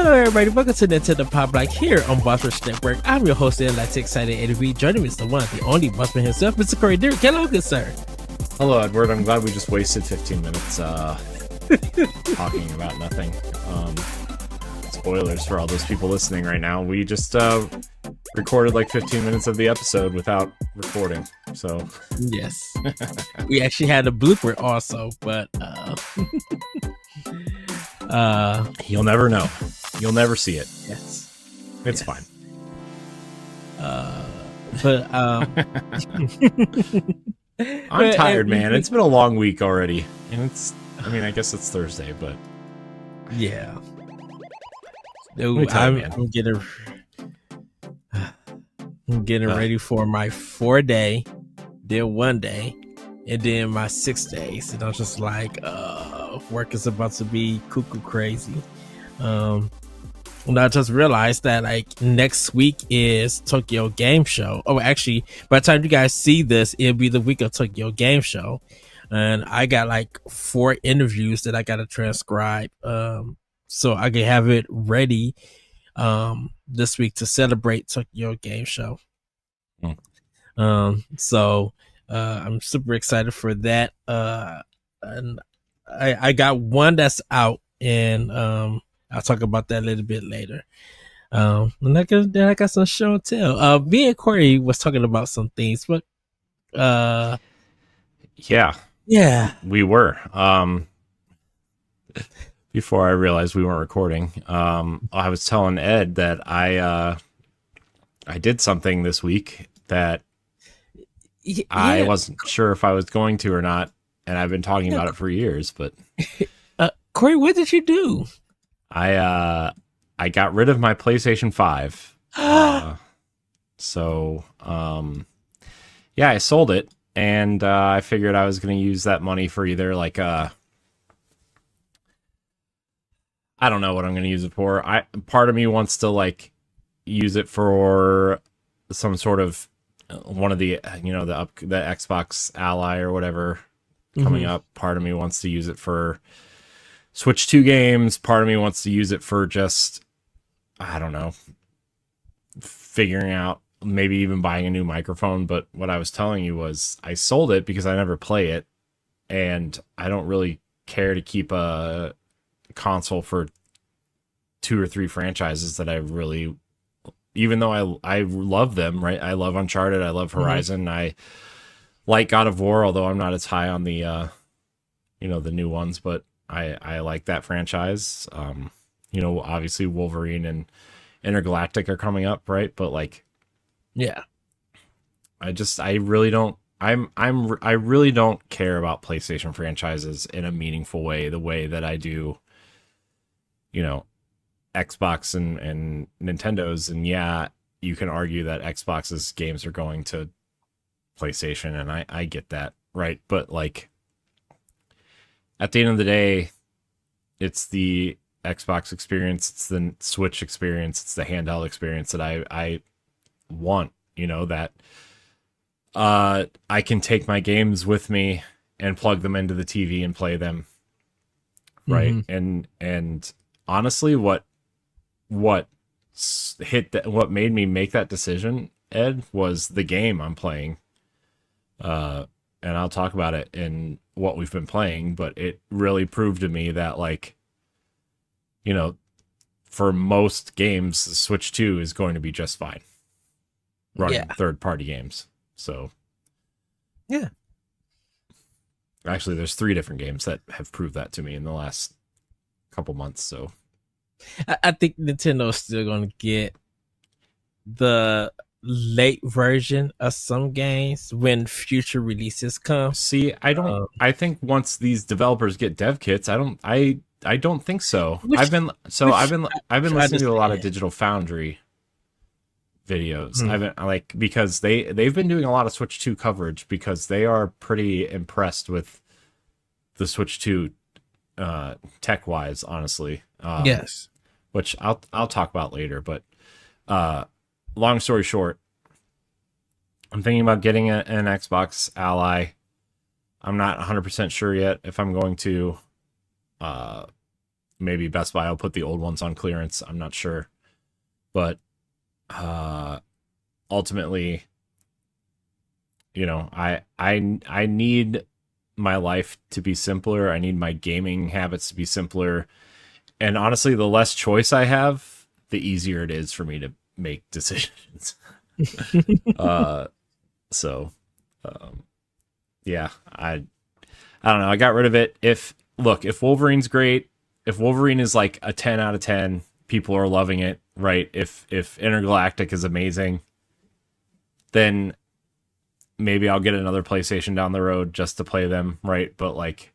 Hello everybody, welcome to Nintendo Pow Block here on Boss Network. I'm your host, Ed Excited Eddie V. Joining me is the one, the only Bossman himself, Mr. Corey Dirrig. Hello, good sir. Hello, Edward. I'm glad we just wasted 15 minutes talking about nothing. Spoilers for all those people listening right now. We just recorded like 15 minutes of the episode without recording. So yes, we actually had a blooper also, but you'll never know. You'll never see it. Yes, it's fine. I'm tired, man. It's been a long week already, and I guess it's Thursday, but yeah. I'm getting ready for my 4-day, then 1 day, and then my 6 days, and I'm just like, work is about to be cuckoo crazy. And I just realized that like next week is Tokyo Game Show. Oh, actually, by the time you guys see this, it'll be the week of Tokyo Game Show, and I got like 4 interviews that I got to transcribe. So I can have it ready this week to celebrate Tokyo Game Show. So I'm super excited for that. And I got one that's out, and I'll talk about that a little bit later. And then I got some show and tell. Me and Corey was talking about some things, but yeah, we were. Before I realized we weren't recording, I was telling Ed that I did something this week that I wasn't sure if I was going to or not, and I've been talking about it for years. But Corey, what did you do? I got rid of my PlayStation 5. I sold it, and I figured I was going to use that money for either like I don't know what I'm going to use it for. Part of me wants to like use it for some sort of one of the the Xbox Ally or whatever coming up. Part of me wants to use it for Switch 2 games. Part of me wants to use it for just, I don't know, figuring out, maybe even buying a new microphone. But what I was telling you was I sold it because I never play it, and I don't really care to keep a console for 2 or 3 franchises that I really, even though I love them, right? I love Uncharted, I love Horizon, I like God of War, although I'm not as high on the the new ones, but I like that franchise. Obviously Wolverine and Intergalactic are coming up, right? But like, yeah, I really don't care about PlayStation franchises in a meaningful way, the way that I do Xbox and Nintendo's. And yeah, you can argue that Xbox's games are going to PlayStation, and I get that, right? But like, at the end of the day, it's the Xbox experience, it's the Switch experience, it's the handheld experience that I want, that I can take my games with me and plug them into the TV and play them, right? And honestly, what made me make that decision, Ed, was the game I'm playing. And I'll talk about it in what we've been playing, but it really proved to me that, like, for most games, the Switch 2 is going to be just fine running third-party games. So, yeah. Actually, there's 3 different games that have proved that to me in the last couple months. So, I think Nintendo's still going to get the late version of some games when future releases come. See, I think once these developers get dev kits, I don't think so. I've been listening to a lot of Digital Foundry videos. Because they've been doing a lot of Switch 2 coverage because they are pretty impressed with the Switch 2 tech wise, honestly. Yes. Which I'll talk about later, but long story short, I'm thinking about getting an Xbox Ally. I'm not 100% sure yet if I'm going to. maybe Best Buy will put the old ones on clearance. I'm not sure, but ultimately, you know, I need my life to be simpler. I need my gaming habits to be simpler. And honestly, the less choice I have, the easier it is for me to make decisions. So yeah, I don't know. I got rid of it. If Wolverine's great, if Wolverine is like a 10 out of 10, people are loving it, right? If Intergalactic is amazing, then maybe I'll get another PlayStation down the road just to play them, right? But like,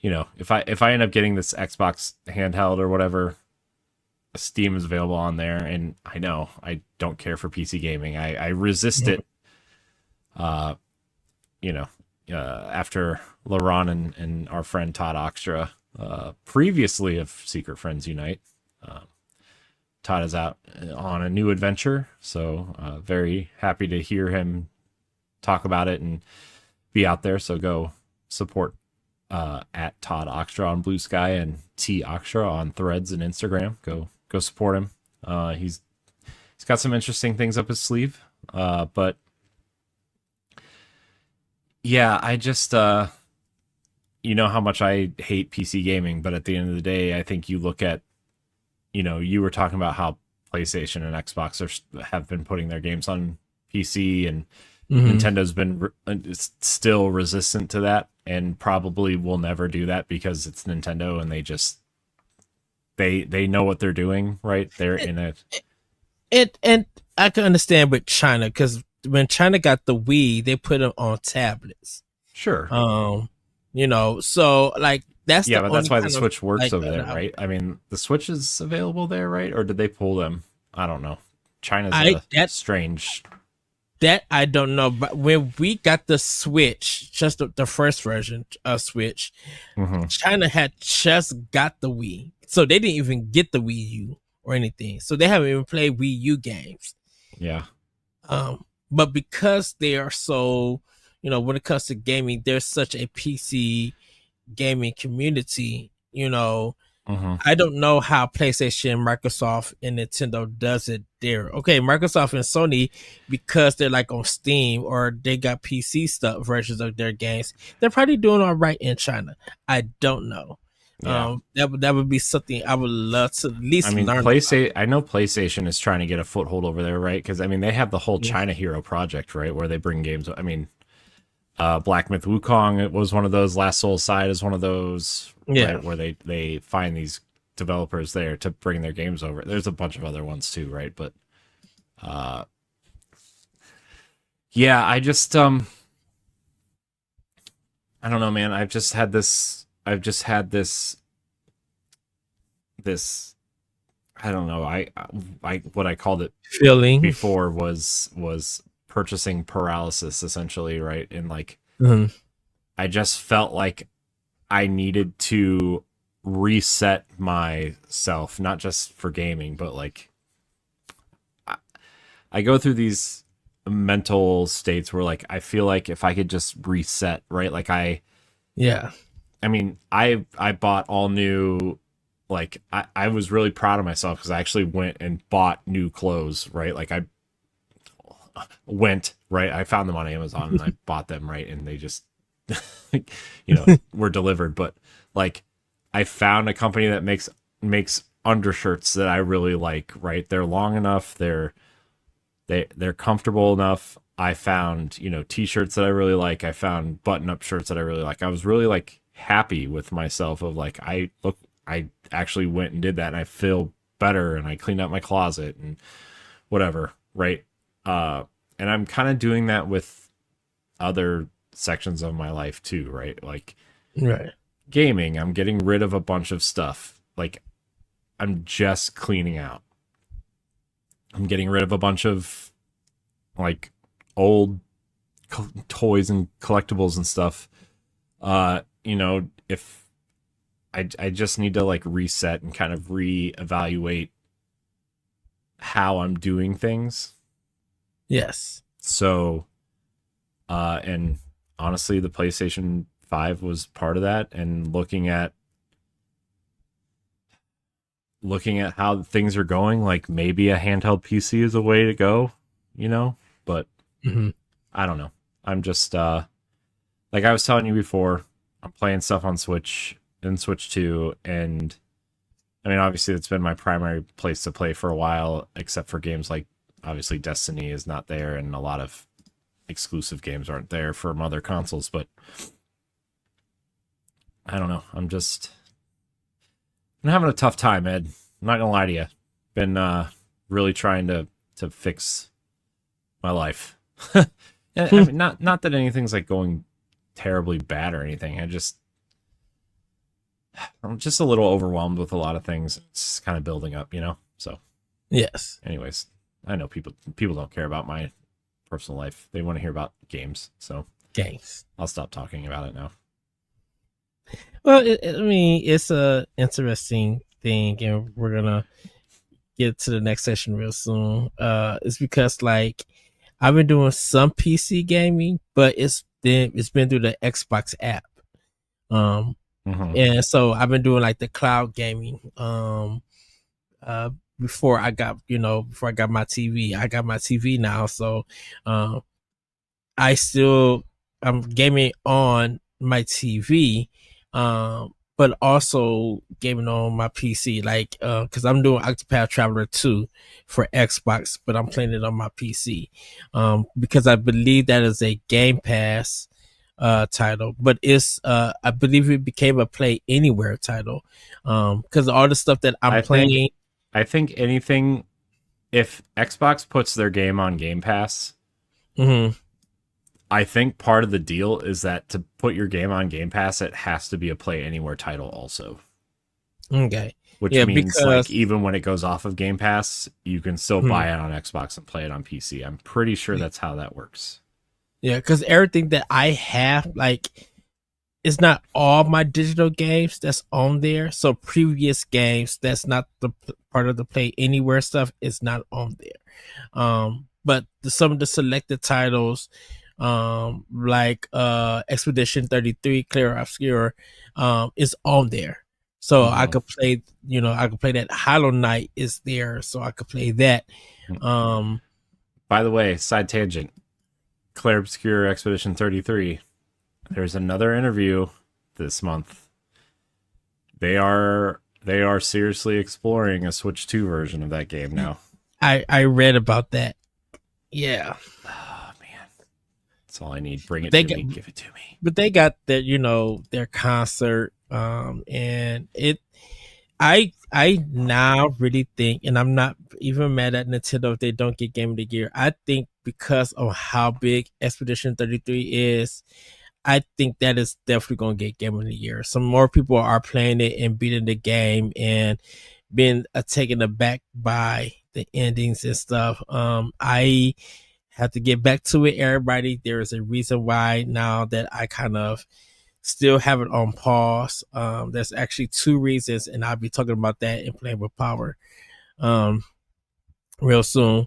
you know, if I end up getting this Xbox handheld or whatever, Steam is available on there, and I know I don't care for PC gaming. I resist it. You know, after LaRon and our friend Todd Oxtra, previously of Secret Friends Unite, Todd is out on a new adventure, so very happy to hear him talk about it and be out there. So go support at Todd Oxtra on Blue Sky and T Oxtra on Threads and Instagram. Go support him. He's got some interesting things up his sleeve. But yeah, I just you know how much I hate PC gaming, but at the end of the day, I think you look at, you know, you were talking about how PlayStation and Xbox have been putting their games on PC, and Nintendo's been still resistant to that, and probably will never do that because it's Nintendo, and they know what they're doing, right? They're in it. And I can understand with China, because when China got the Wii, they put them on tablets. Sure. You know, so like that's but that's why the Switch works over there, right? I mean, the Switch is available there, right? Or did they pull them? I don't know. China's strange. That I don't know. But when we got the Switch, just the first version of Switch, China had just got the Wii, so they didn't even get the Wii U or anything. So they haven't even played Wii U games. Yeah. But because they are so, you know, when it comes to gaming, there's such a PC gaming community, you know. I don't know how PlayStation, Microsoft, and Nintendo does it there. Okay, Microsoft and Sony, because they're like on Steam or they got PC stuff versions of their games, they're probably doing all right in China. I don't know. Yeah. That would be something I would love to at least learn. I know PlayStation is trying to get a foothold over there, right? Because I mean, they have the whole China Hero project, right, where they bring games. I mean, Black Myth Wukong, it was one of those. Last Soul Side is one of those, right, where they find these developers there to bring their games over. There's a bunch of other ones too, right? But yeah, I just I don't know, man. I've just had this I don't know. I what I called it feeling before was purchasing paralysis, essentially, right? And like I just felt like I needed to reset myself, not just for gaming, but like I go through these mental states where like I feel like if I could just reset, right? Like I mean, I bought all new, like I was really proud of myself because I actually went and bought new clothes, right? Like I found them on Amazon and I bought them, right? And they just you know, were delivered. But like I found a company that makes undershirts that I really like, right? They're long enough, they're comfortable enough. I found, you know, t-shirts that I really like. I found button-up shirts that I really like. I was really like happy with myself of like I actually went and did that and I feel better and I cleaned out my closet and whatever, right? And I'm kind of doing that with other sections of my life too, right? Like gaming, I'm getting rid of a bunch of stuff. Like I'm just cleaning out. I'm getting rid of a bunch of like old toys and collectibles and stuff. You know, if I just need to like reset and kind of reevaluate how I'm doing things. Yes. So, and honestly, the PlayStation 5 was part of that. And looking at looking at how things are going, like maybe a handheld PC is a way to go, but Mhm. I don't know. I'm just like I was telling you before, I'm playing stuff on Switch and Switch 2, and I mean obviously it's been my primary place to play for a while, except for games like obviously Destiny is not there and a lot of exclusive games aren't there from other consoles, but I don't know. I'm having a tough time, Ed. I'm not gonna lie to you. Been really trying to fix my life. I mean, not that anything's like going terribly bad or anything. I'm just a little overwhelmed with a lot of things. It's kind of building up, So, Yes. anyways, I know people don't care about my personal life. They want to hear about games. So, Games. I'll stop talking about it now. Well, I mean, it's a interesting thing, and we're gonna get to the next session real soon. It's because like I've been doing some PC gaming, but it's been through the Xbox app. And so I've been doing like the cloud gaming. Before I got my TV, I got my TV now, so I'm gaming on my TV, but also gaming on my PC, like because I'm doing Octopath Traveler 2 for Xbox, but I'm playing it on my PC, because I believe that is a Game Pass title, but it's I believe it became a Play Anywhere title, because all the stuff that I'm playing. I think anything, if Xbox puts their game on Game Pass, I think part of the deal is that to put your game on Game Pass, it has to be a Play Anywhere title also. Okay. Which means like even when it goes off of Game Pass, you can still buy it on Xbox and play it on PC. I'm pretty sure that's how that works. Yeah, because everything that I have, like, it's not all my digital games that's on there. So previous games that's not the part of the Play Anywhere stuff is not on there. But some of the selected titles, like Expedition 33, Clear Obscure, is on there. So I could play, that. Hollow Knight is there, so I could play that. By the way, side tangent, Clear Obscure Expedition 33. There's another interview this month. They are seriously exploring a Switch 2 version of that game now. I read about that. Yeah. Oh man. That's all I need. Bring it to me. Give it to me. But they got their concert, and I now really think, and I'm not even mad at Nintendo if they don't get Game of the Year. I think because of how big Expedition 33 is, I think that is definitely going to get Game of the Year. Some more people are playing it and beating the game and being taken aback by the endings and stuff. I have to get back to it, everybody. There is a reason why now that I kind of still have it on pause. There's actually two reasons, and I'll be talking about that in Playing with Power real soon.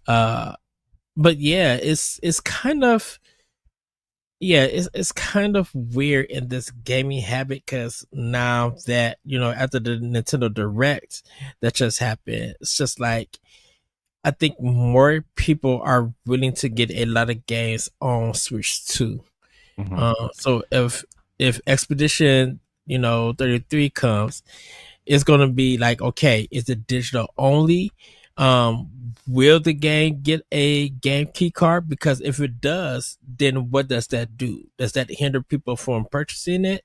But yeah, it's kind of it's kind of weird in this gaming habit, because now that after the Nintendo Direct that just happened, it's just like I think more people are willing to get a lot of games on Switch 2. So if Expedition 33 comes, it's gonna be like, okay, is it digital only? Will the game get a game key card? Because if it does, then what does that do? Does that hinder people from purchasing it?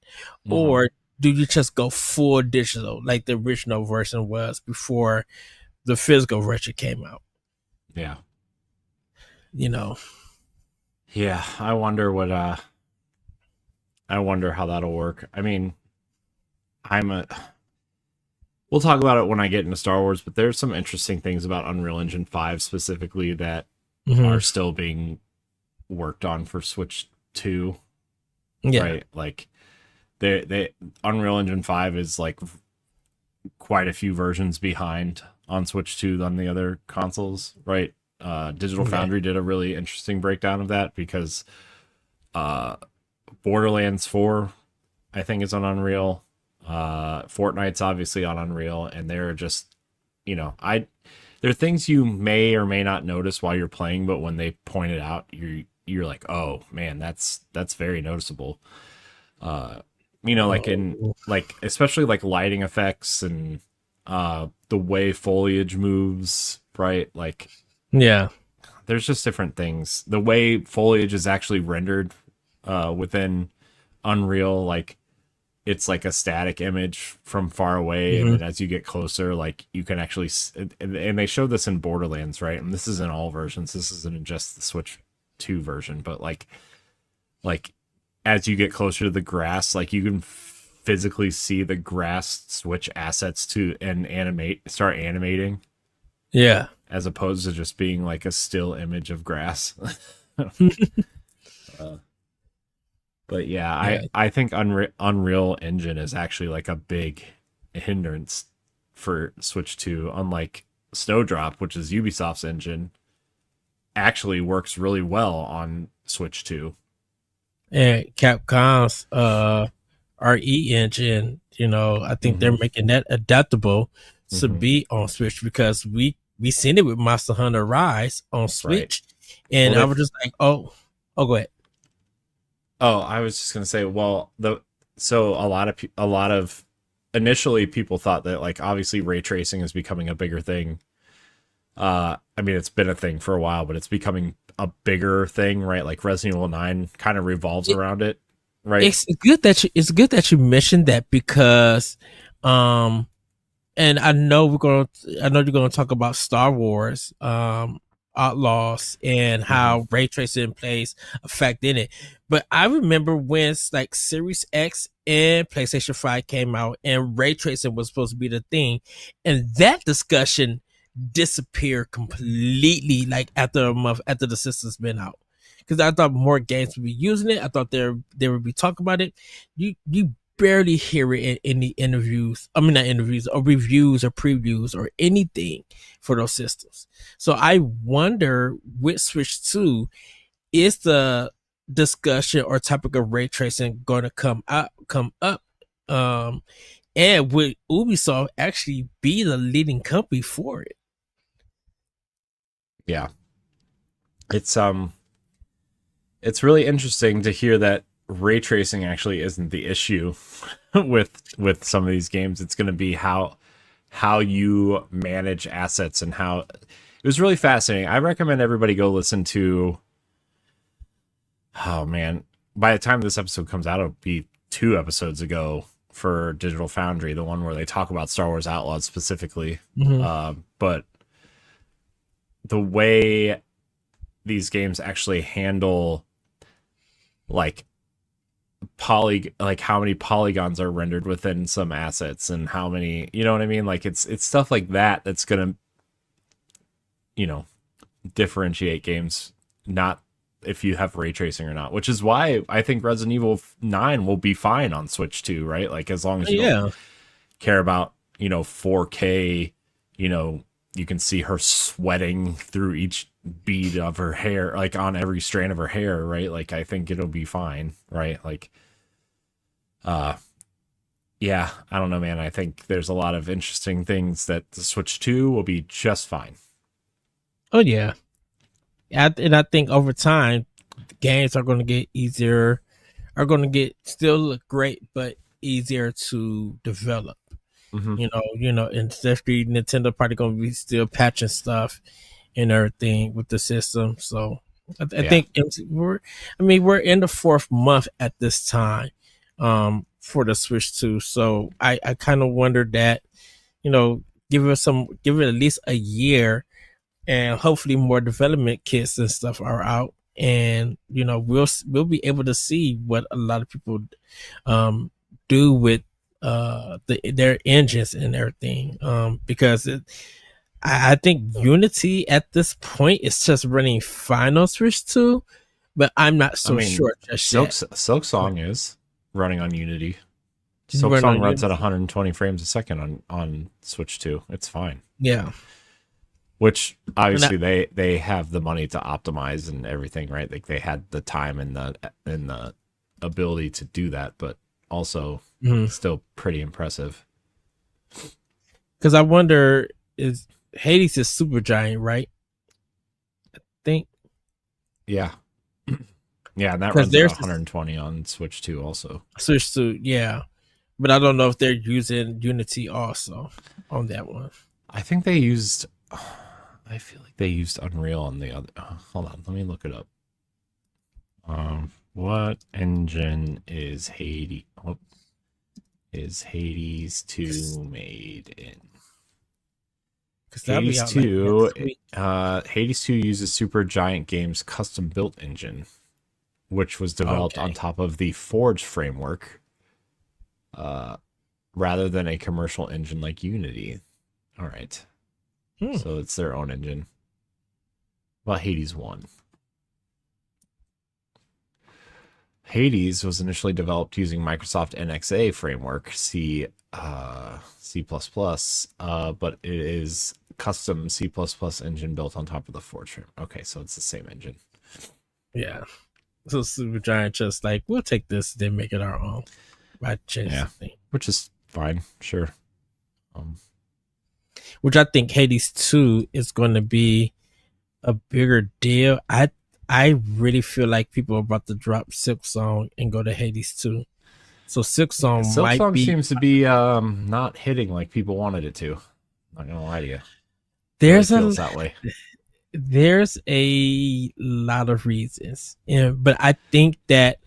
Or do you just go full digital like the original version was before the physical version came out? Yeah. Yeah, I wonder what I wonder how that'll work. I mean, we'll talk about it when I get into Star Wars, but there's some interesting things about Unreal Engine 5 specifically that are still being worked on for Switch 2. Yeah. Right? Like they Unreal Engine 5 is like quite a few versions behind on Switch 2 than the other consoles, right? Digital Foundry did a really interesting breakdown of that because Borderlands 4 I think is on Unreal. Fortnite's obviously on Unreal, and they're just, there are things you may or may not notice while you're playing, but when they point it out, you're like, oh man, that's very noticeable. Like in like especially like lighting effects and the way foliage moves, right? Like Yeah. there's just different things. The way foliage is actually rendered within Unreal, like it's like a static image from far away, and Hmm. then as you get closer, like you can actually and they showed this in Borderlands, right? And this is in all versions. This isn't just the Switch 2 version, but like as you get closer to the grass, like you can physically see the grass switch assets to and start animating, Yeah. as opposed to just being like a still image of grass. But yeah, Yeah. I think Unreal Engine is actually like a big hindrance for Switch 2, unlike Snowdrop, which is Ubisoft's engine, actually works really well on Switch 2. And Capcom's RE engine, I think they're making that adaptable to be on Switch, because we seen it with Monster Hunter Rise on Switch, and Well, I was just like, oh, go ahead. Oh, I was just gonna say, well, so a lot of initially people thought that like obviously ray tracing is becoming a bigger thing. I mean it's been a thing for a while, but it's becoming a bigger thing, right? Like Resident Evil 9 kind of revolves around it, right? It's good that you mentioned that, because and I know you're gonna talk about Star Wars Outlaws and how ray tracing plays a fact in it. But I remember when like Series X and PlayStation 5 came out and ray tracing was supposed to be the thing, and that discussion disappeared completely like after a month after the system's been out. Because I thought more games would be using it. I thought they would be talking about it. You barely hear it in any interviews. I mean, not interviews or reviews or previews or anything for those systems. So I wonder with Switch 2, is the discussion or topic of ray tracing going to come up? And would Ubisoft actually be the leading company for it? Yeah. It's really interesting to hear that ray tracing actually isn't the issue with some of these games. It's going to be how you manage assets and how it was really fascinating. I recommend everybody go listen to, oh man, by the time this episode comes out, it'll be 2 episodes ago for Digital Foundry, the one where they talk about Star Wars Outlaws specifically. But the way these games actually handle like how many polygons are rendered within some assets and how many, you know what I mean? Like it's stuff like that that's gonna, differentiate games, not if you have ray tracing or not, which is why I think Resident Evil 9 will be fine on Switch 2, right? Like as long as you don't care about, 4K, you can see her sweating through each bead of her hair, like on every strand of her hair, right? Like I think it'll be fine, right? Like yeah, I don't know, man. I think there's a lot of interesting things that the Switch 2 will be just fine. Oh yeah. And I think over time games are going to get easier, are going to get still look great, but easier to develop. And especially Nintendo probably going to be still patching stuff and everything with the system. So I think we're in the 4th month at this time for the Switch 2. So I kind of wonder that, give it at least a year, and hopefully more development kits and stuff are out, and we'll be able to see what a lot of people do with their engines and everything, because I think Unity at this point is just running fine on Switch 2, but I'm not so sure just yet. Silksong is running on Unity. Silksong runs at 120 frames a second on Switch 2. It's fine. Yeah. Which obviously they have the money to optimize and everything, right? Like they had the time and the ability to do that, but also Mhm. still pretty impressive. Because I wonder, is Hades is super giant, right? I think Yeah. Yeah, and that because runs at there's this 120 on Switch 2 also. Switch to, yeah, but I don't know if they're using Unity also on that one. I think they used I feel like they used Unreal on the other. Hold on, let me look it up. What engine is Hades? Is Hades 2 made in? Because that'll be Hades out like 2, next week. Hades 2 uses Super Giant Games custom built engine, which was developed on Okay. top of the Forge framework, rather than a commercial engine like Unity. All right, so it's their own engine. Well, Hades 1. Hades was initially developed using Microsoft NXA framework, C++, but it is custom C++ engine built on top of the Forge frame. Okay, so it's the same engine. Yeah. So Super Giant just like, we'll take this, then make it our own. By changing thing. Which is fine, sure. Which I think Hades 2 is going to be a bigger deal. I really feel like people are about to drop Silk Song and go to Hades 2. So Silk Song Silk might Song be seems to be not hitting like people wanted it to. Not gonna lie to you. there's It feels that way. there's a lot of reasons. But I think that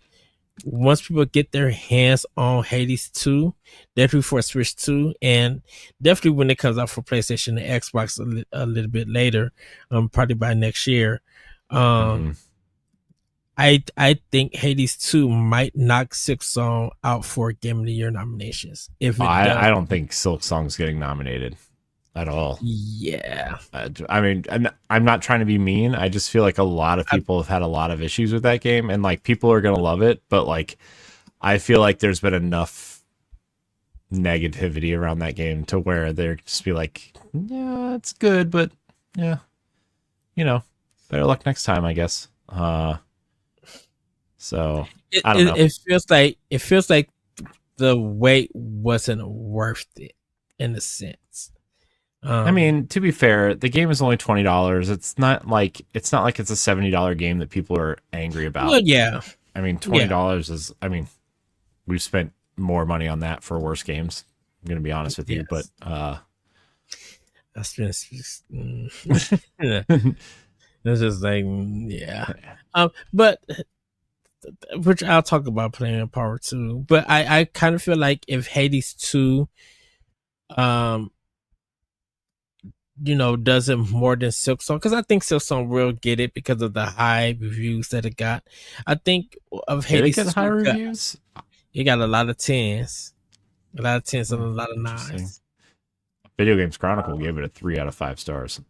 once people get their hands on Hades 2, definitely for Switch 2, and definitely when it comes out for PlayStation and Xbox a little bit later, probably by next year, I think Hades 2 might knock Silk Song out for Game of the Year nominations. If it does, I don't think Silk Song's getting nominated at all. Yeah. I mean, I'm not trying to be mean. I just feel like a lot of people have had a lot of issues with that game, and like people are gonna love it, but like I feel like there's been enough negativity around that game to where they're just be like, yeah, it's good, but yeah, better luck next time, I guess. So I don't know. It feels like the wait wasn't worth it in a sense. I mean, to be fair, the game is only $20. It's not like it's a $70 game that people are angry about. Well, yeah. I mean, $20 is. I mean, we've spent more money on that for worse games. I'm gonna be honest with you, but that's just it's just like yeah. But which I'll talk about playing in Power 2. But I kind of feel like if Hades 2 does it more than Silk Song, because I think Silk Song will get it because of the high reviews that it got. I think of Hades. Did it get high reviews? It got a lot of 10s. A lot of 10s and a lot of 9s. Video Games Chronicle gave it a 3 out of 5 stars.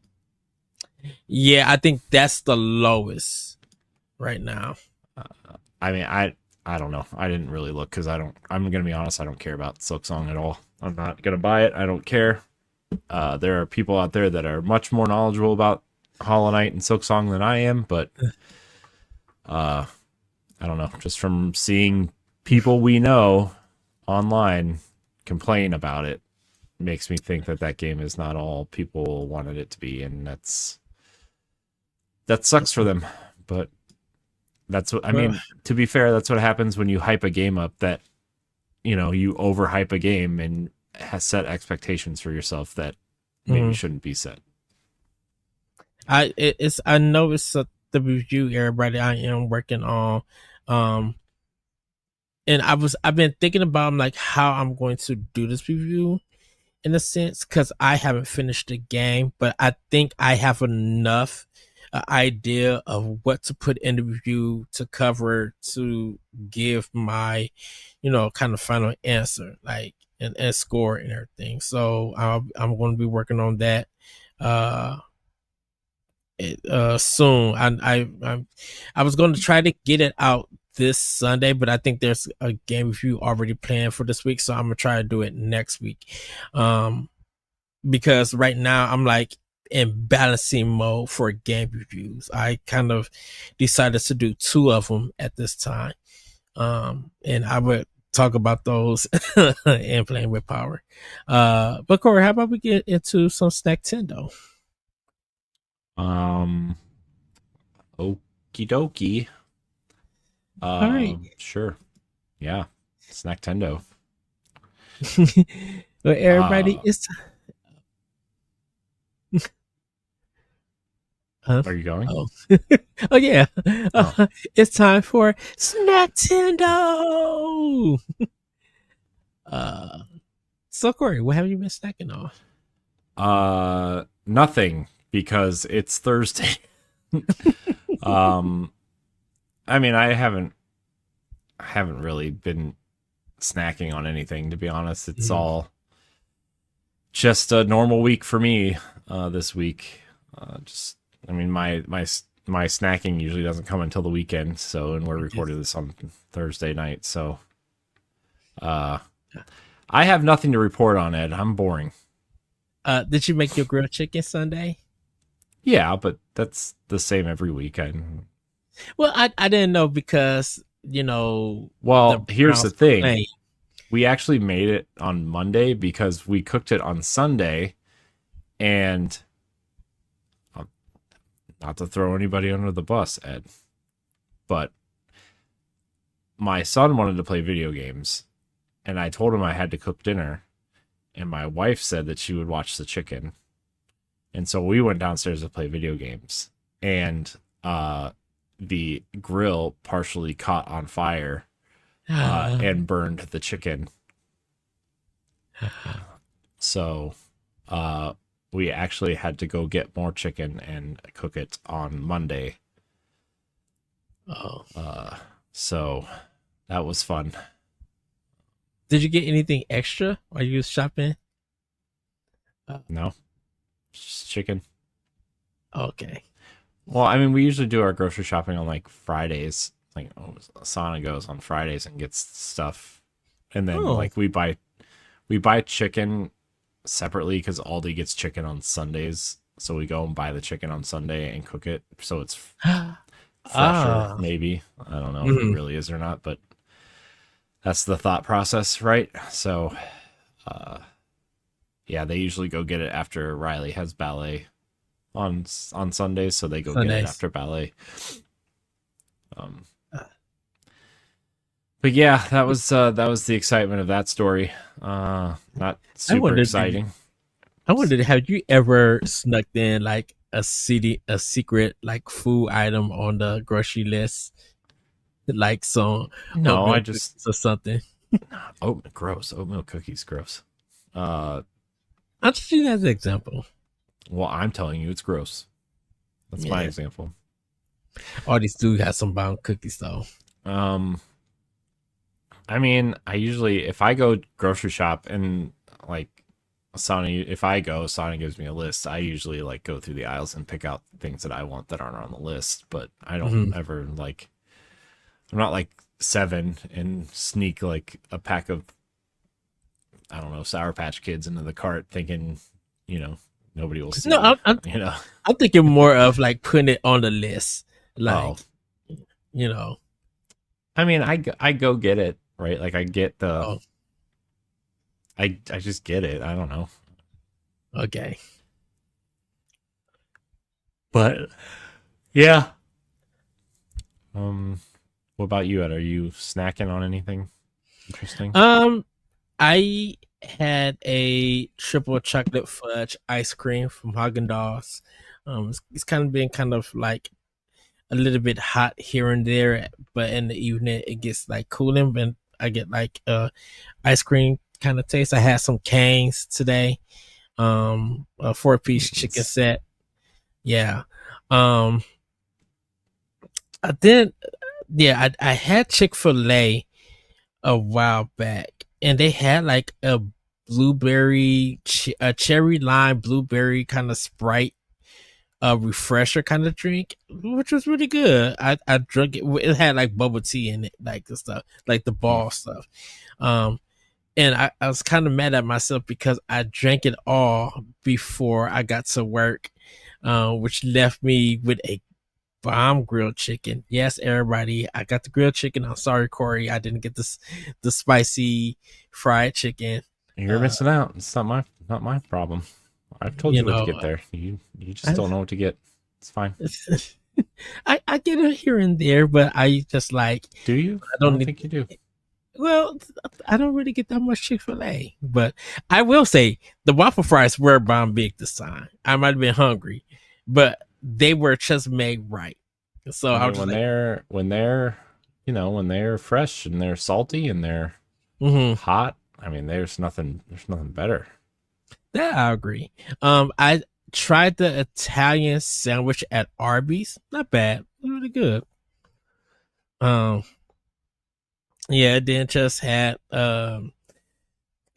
Yeah, I think that's the lowest right now. I mean, I don't know. I didn't really look because I'm gonna be honest. I don't care about Silk Song at all. I'm not gonna buy it. I don't care. There are people out there that are much more knowledgeable about Hollow Knight and Silk Song than I am, but I don't know. Just from seeing people we know online complain about it, makes me think that game is not all people wanted it to be, and that sucks for them. But that's what I mean. To be fair, that's what happens when you hype a game up. That you overhype a game and has set expectations for yourself that maybe shouldn't be set. I know it's the review everybody I am working on, and I've been thinking about like how I'm going to do this review in a sense, because I haven't finished the game, but I think I have enough idea of what to put in the review to cover to give my kind of final answer, like and score and everything. So I'm going to be working on that soon. I was going to try to get it out this Sunday, but I think there's a game review already planned for this week, so I'm gonna try to do it next week. Because right now I'm like in balancing mode for game reviews. I kind of decided to do 2 of them at this time. And I would talk about those and playing with power. But Corey, how about we get into some Snack-tendo? Okie dokie. All right. Sure. Yeah. Snack-tendo. Well, everybody, it's Are you going? Oh, oh yeah. It's time for Snack-tendo. So Corey, what have you been snacking on? Nothing, because it's Thursday. I mean, I haven't really been snacking on anything, to be honest. It's all just a normal week for me this week. I mean, my snacking usually doesn't come until the weekend, and we're recording this on Thursday night, so I have nothing to report on, Ed. I'm boring. Did you make your grilled chicken Sunday? Yeah, but that's the same every week. Well, I didn't know because, you know. Well, here's the thing. We actually made it on Monday because we cooked it on Sunday, and not to throw anybody under the bus, Ed, but my son wanted to play video games, and I told him I had to cook dinner, and my wife said that she would watch the chicken. And so we went downstairs to play video games, and the grill partially caught on fire and burned the chicken. So we actually had to go get more chicken and cook it on Monday. So that was fun. Did you get anything extra while you was shopping? No, just chicken. Okay. Well, I mean, we usually do our grocery shopping on like Fridays. Like, Sana goes on Fridays and gets stuff, and then like we buy chicken separately because Aldi gets chicken on Sundays. So we go and buy the chicken on Sunday and cook it, so it's fresher. Maybe, I don't know if it really is or not, but that's the thought process, right? So, yeah, they usually go get it after Riley has ballet on Sundays, so they go get it after ballet. But yeah, that was the excitement of that story. Not super exciting. I wondered, have you ever snuck in like a secret like food item on the grocery list, like some I just or something? Gross. Oatmeal cookies, gross. I'll just use that as an example. Well, I'm telling you, it's gross. That's my example. All these do have some bound cookies though. I mean, I usually, if I go grocery shop and like Sana gives me a list. I usually like go through the aisles and pick out things that I want that aren't on the list, but I don't ever like, I'm not like 7 and sneak like a pack of, I don't know, Sour Patch Kids into the cart thinking, nobody will see. No, I'm thinking more of like putting it on the list. Like, I mean, I go get it, right? Like I get the, I just get it. I don't know. Okay. But yeah. What about you, Ed? Are you snacking on anything interesting? I had a triple chocolate fudge ice cream from Haagen-Dazs. It's kind of been kind of like a little bit hot here and there, but in the evening it gets like cooling, and I get like ice cream kind of taste. I had some canes today, a 4-piece chicken set. Yeah. I had Chick-fil-A a while back, and they had like a blueberry, a cherry lime blueberry kind of Sprite, refresher kind of drink, which was really good. I drank it. It had like bubble tea in it, like the stuff, like the ball stuff. And I was kind of mad at myself because I drank it all before I got to work, which left me with a bomb grilled chicken. Yes, everybody, I got the grilled chicken. I'm sorry, Corey, I didn't get the spicy fried chicken. You're missing out. It's not my problem. I've told you what to get there. You just don't know what to get. It's fine. I get it here and there, but I just like. Do you? I don't think you do. Well, I don't really get that much Chick-fil-A, but I will say the waffle fries were bomb big this time. I might have been hungry, but they were just made right. So I mean, when they're fresh and they're salty and they're hot. I mean, there's nothing better. That I agree. I tried the Italian sandwich at Arby's. Not bad. Really good. Yeah, then just had kind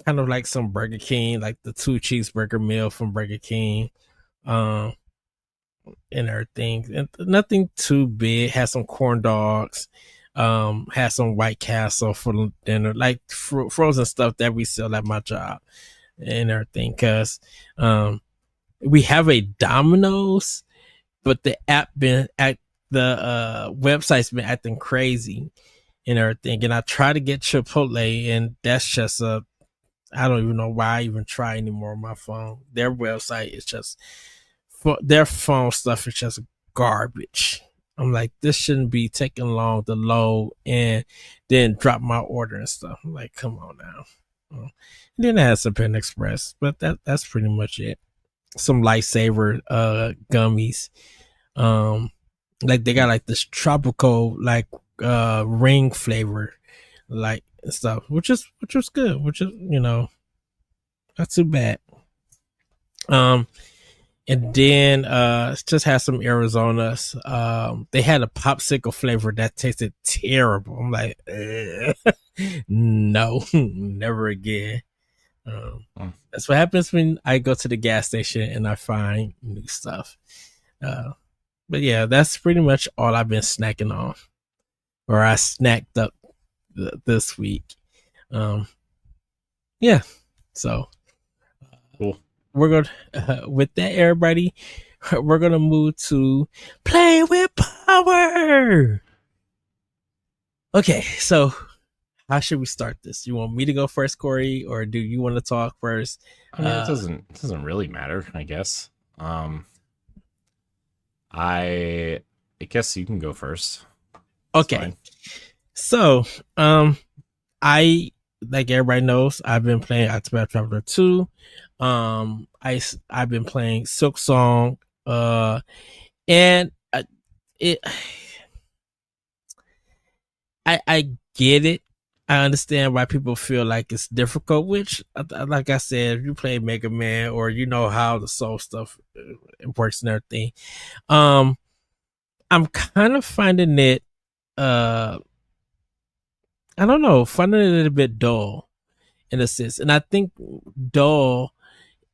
of like some Burger King, like the 2 cheeseburger meal from Burger King. And everything. And nothing too big. Had some corn dogs. Had some White Castle for dinner, like frozen stuff that we sell at my job and everything. Cause we have a Domino's, but the website's been acting crazy and everything. And I try to get Chipotle, and that's just I don't even know why I even try anymore on my phone. Their website is just, their phone stuff is just garbage. I'm like, this shouldn't be taking long to load and then drop my order and stuff. I'm like, come on now. And then I had some Panda Express, but that's pretty much it. Some Lifesaver gummies. Like they got like this tropical like ring flavor, like stuff, which was good, which is, not too bad. And then just had some Arizonas. They had a popsicle flavor that tasted terrible. I'm like, no, never again. That's what happens when I go to the gas station and I find new stuff. But yeah, that's pretty much all I've been snacking on, or I snacked up this week. Yeah, so cool. We're gonna with that, everybody, we're gonna move to play with power. Okay, so how should we start this? You want me to go first, Corey, or do you want to talk first? I mean, it doesn't really matter, I guess. I guess you can go first. Okay. So, I, like everybody knows, I've been playing Octopath Traveler 2. I've been playing Silk Song, and I get it. I understand why people feel like it's difficult, which, like I said, if you play Mega Man or you know how the soul stuff works and everything, I'm kind of finding it, I don't know, finding it a little bit dull in a sense. And I think dull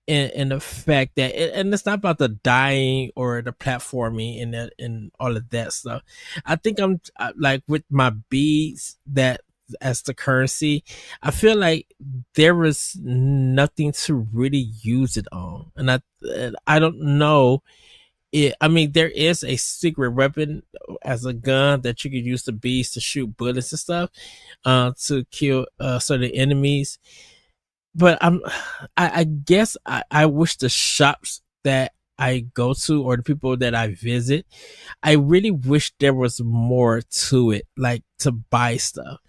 in the fact that, and it's not about the dying or the platforming and all of that stuff. I think I'm like with my beads that as the currency, I feel like there was nothing to really use it on, and I don't know. I mean, there is a secret weapon as a gun that you could use the bees to shoot bullets and stuff, to kill certain enemies. But I guess I wish the shops that I go to or the people that I visit, I really wish there was more to it, like to buy stuff.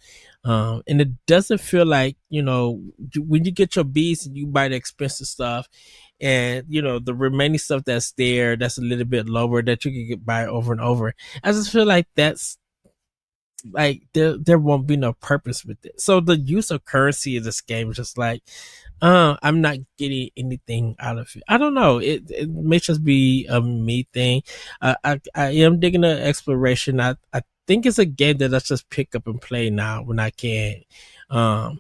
And it doesn't feel like, when you get your beats and you buy the expensive stuff, and the remaining stuff that's there, that's a little bit lower, that you can buy over and over. I just feel like that's like there won't be no purpose with it. So the use of currency in this game is just like, I'm not getting anything out of it. I don't know. It may just be a me thing. I am digging the exploration. I think it's a game that I just pick up and play now when I can. I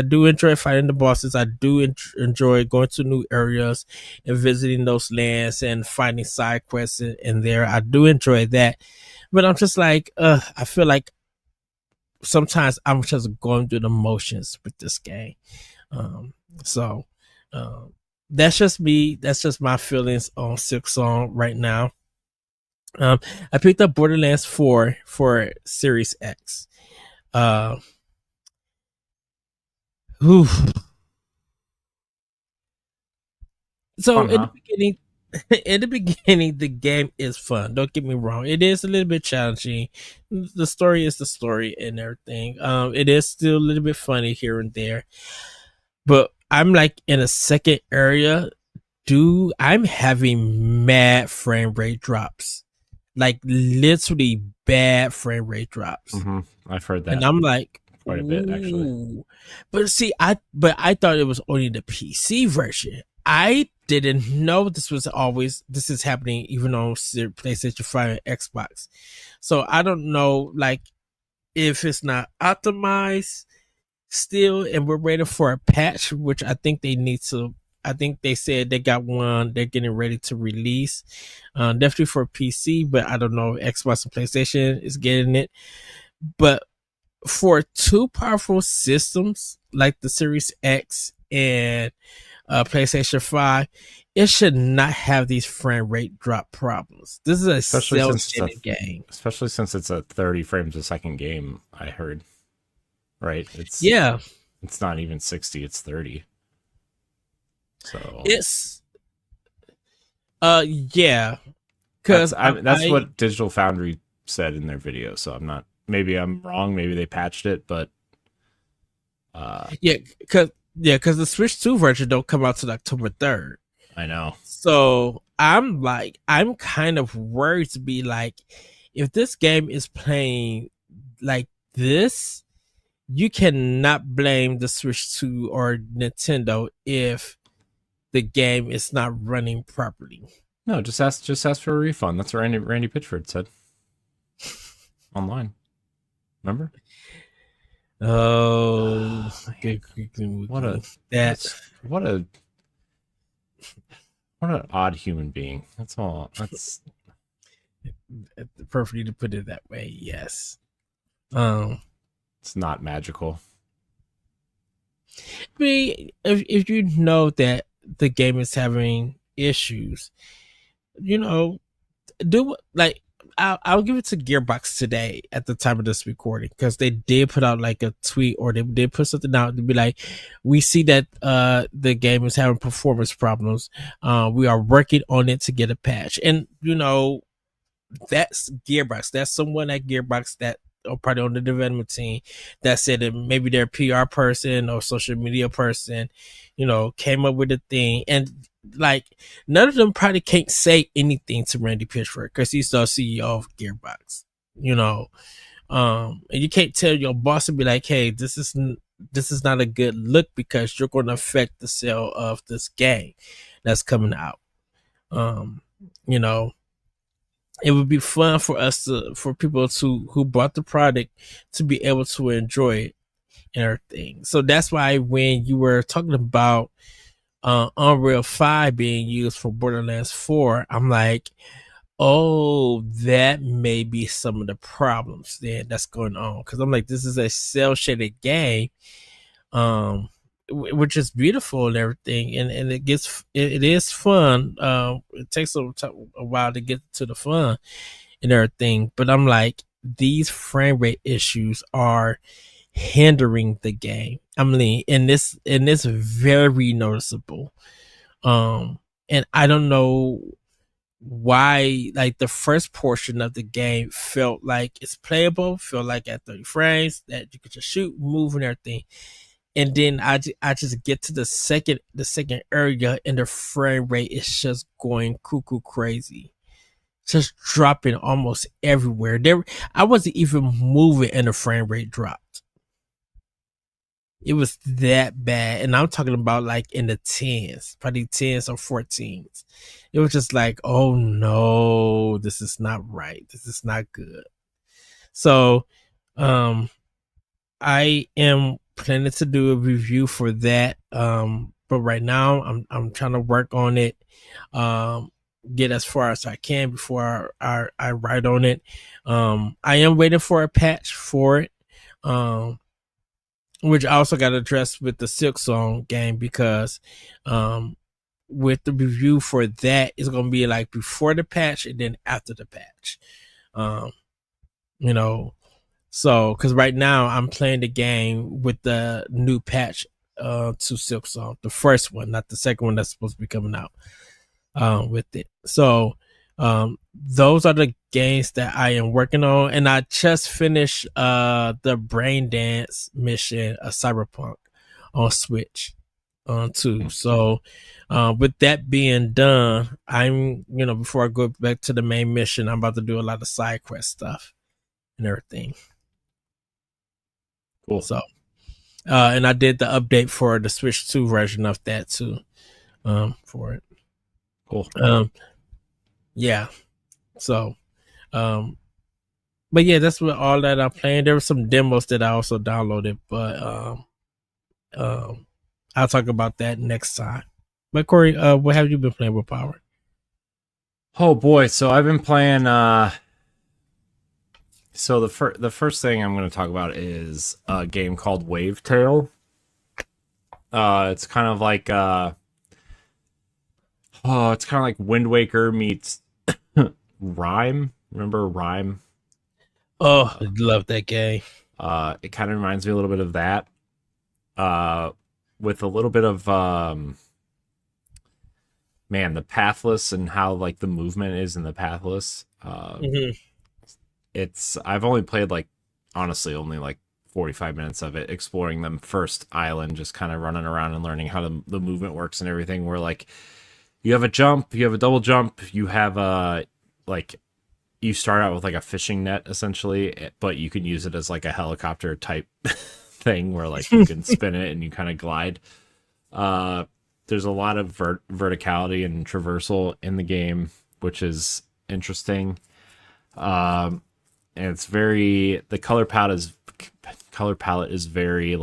do enjoy fighting the bosses. I do enjoy going to new areas and visiting those lands and finding side quests in there. I do enjoy that. But I'm just like, I feel like sometimes I'm just going through the motions with this game. So that's just me. That's just my feelings on Silk Song right now. I picked up Borderlands 4 for Series X. Uh, oof. So Fun, in huh? the beginning, in the beginning, the game is fun. Don't get me wrong; it is a little bit challenging. The story is the story and everything. It is still a little bit funny here and there, but I'm like in a second area, dude. I'm having mad frame rate drops, like literally bad frame rate drops, Mm-hmm. I've heard and that I'm like, quite a bit, actually. ooh. But see, I thought it was only the PC version. I didn't know this is happening even on PlayStation 5 and Xbox. So I don't know like if it's not optimized still and we're waiting for a patch, which I think they need to. I think they said they got one they're getting ready to release. Definitely for PC, but I don't know if Xbox and PlayStation is getting it. But for two powerful systems like the Series X and PlayStation 5, it should not have these frame rate drop problems. This is a Especially cell since shaded game. especially since it's a 30 frames a second game, I heard. Right? Yeah, It's not even 60, it's 30. So it's yeah, that's because that's what Digital Foundry said in their video. So maybe I'm wrong, maybe they patched it, but yeah, because the Switch 2 version don't come out till October 3rd. I know. So I'm kind of worried to be like, if this game is playing like this, you cannot blame the Switch 2 or Nintendo if the game is not running properly. No, just ask for a refund. That's what Randy Pitchford said online. Remember? Oh, What a that what a what an odd human being. That's all. That's perfectly to put it that way. Yes. it's not magical. I mean, if you know that the game is having issues, you know, do like I'll give it to Gearbox today at the time of this recording because they did put out like a tweet or they did put something out to be like, we see that the game is having performance problems. We are working on it to get a patch, and you know that's Gearbox. That's someone at Gearbox that or probably on the development team that said that maybe their PR person or social media person, you know, came up with a thing. And like none of them probably can't say anything to Randy Pitchford because he's the CEO of Gearbox, you know. And you can't tell your boss to be like, hey, this is not a good look because you're going to affect the sale of this game that's coming out. You know, it would be fun for people who bought the product to be able to enjoy it and everything. So that's why when you were talking about Unreal 5 being used for Borderlands 4, I'm like, oh, that may be some of the problems then that's going on. Because I'm like, this is a cell shaded game, which is beautiful and everything, and it is fun. It takes a while to get to the fun and everything, but I'm like, these frame rate issues are hindering the game. I mean, and this very noticeable. And I don't know why like the first portion of the game felt like it's playable, felt like at 30 frames that you could just shoot, move and everything. And then I just get to the second area and the frame rate is just going cuckoo crazy. Just dropping almost everywhere. I wasn't even moving and the frame rate dropped. It was that bad. And I'm talking about like in the 10s, probably 10s or 14s. It was just like, oh no, this is not right. This is not good. So I am planning to do a review for that. But right now I'm trying to work on it. Get as far as I can before I write on it. I am waiting for a patch for it. Which I also got addressed with the Silk Song game because with the review for that is going to be like before the patch and then after the patch. You know, so because right now I'm playing the game with the new patch to Silksong, the first one, not the second one that's supposed to be coming out with it. So those are the games that I am working on, and I just finished the Brain Dance mission of Cyberpunk on Switch too. So with that being done, I'm before I go back to the main mission, I'm about to do a lot of side quest stuff and everything. Cool. So and I did the update for the Switch 2 version of that too for it. Cool. Yeah. So but yeah, that's what all that I'm playing. There were some demos that I also downloaded, but I'll talk about that next time. But Corey, what have you been playing with Power? Oh boy, so I've been playing so the first thing I'm going to talk about is a game called Wavetale. It's kind of like it's kind of like Wind Waker meets Rhyme. Remember Rhyme? Oh, I love that game. It kind of reminds me a little bit of that. With a little bit of the pathless and how like the movement is in the pathless. I've only played honestly only 45 minutes of it, exploring the first island, just kind of running around and learning how the movement works and everything, where you have a jump, you have a double jump, you have you start out with a fishing net essentially, but you can use it as a helicopter type thing where you can spin it and you kind of glide. There's a lot of verticality and traversal in the game, which is interesting. And it's the color palette is very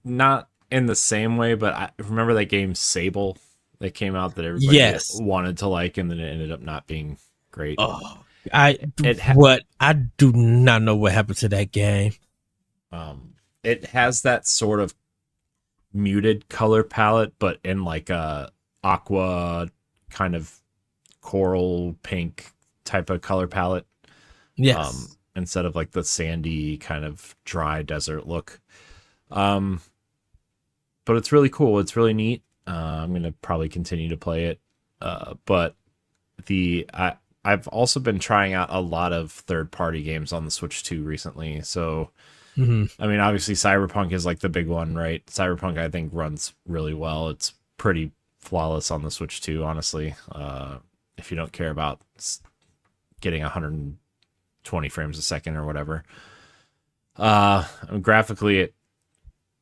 not in the same way, but I remember that game Sable that came out that everybody wanted to and then it ended up not being great. Oh, I do not know what happened to that game. It has that sort of muted color palette, but in a aqua kind of coral pink type of color palette. Yes. Instead of the sandy kind of dry desert look. But it's really cool. It's really neat. I'm going to probably continue to play it. But I've also been trying out a lot of third-party games on the Switch 2 recently. So, I mean, obviously Cyberpunk is the big one, right? Cyberpunk, I think, runs really well. It's pretty flawless on the Switch 2, honestly. If you don't care about getting 120 frames a second or whatever. Graphically,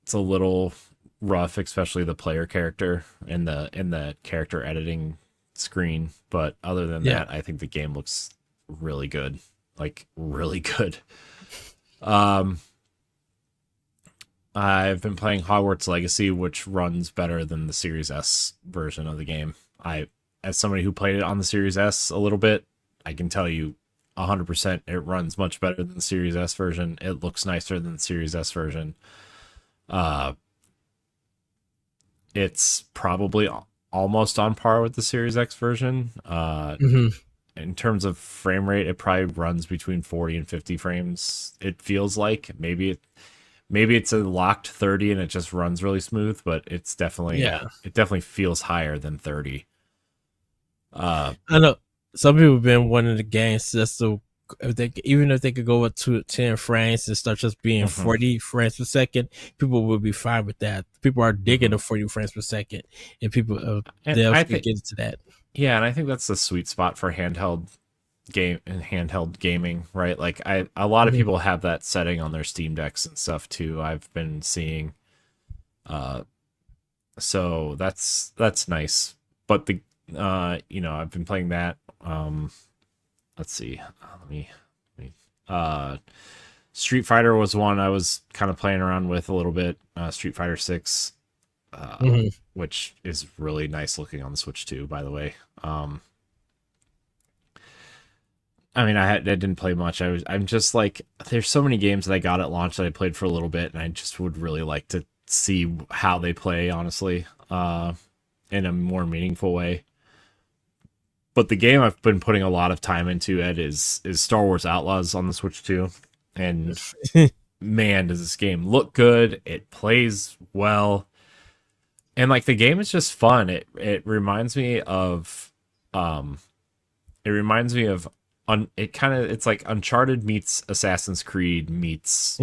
it's a little rough, especially the player character and the character editing screen. But other than that, I think the game looks really good, really good. I've been playing Hogwarts Legacy, which runs better than the Series S version of the game. As somebody who played it on the Series S a little bit, I can tell you 100% it runs much better than the Series S version. It looks nicer than the Series S version. It's probably almost on par with the Series X version. In terms of frame rate, it probably runs between 40 and 50 frames. It feels like maybe it's a locked 30 and it just runs really smooth, but it's definitely it definitely feels higher than 30. I know some people have been wanting the games just so even if they could go up to 10 frames and start just being 40 frames per second, people will be fine with that. People are digging the 40 frames per second, and people they'll get into that. Yeah, and I think that's the sweet spot for handheld gaming, right? A lot of people have that setting on their Steam Decks and stuff too. I've been seeing, so that's nice. But I've been playing that. Let's see. Street Fighter was one I was kind of playing around with a little bit. Street Fighter 6, which is really nice looking on the Switch too, by the way. I mean, I didn't play much. I'm just there's so many games that I got at launch that I played for a little bit, and I just would really like to see how they play, honestly, in a more meaningful way. But the game I've been putting a lot of time into, Ed, is Star Wars Outlaws on the Switch 2. And man, does this game look good. It plays well. And like the game is just fun. It reminds me of it's like Uncharted meets Assassin's Creed meets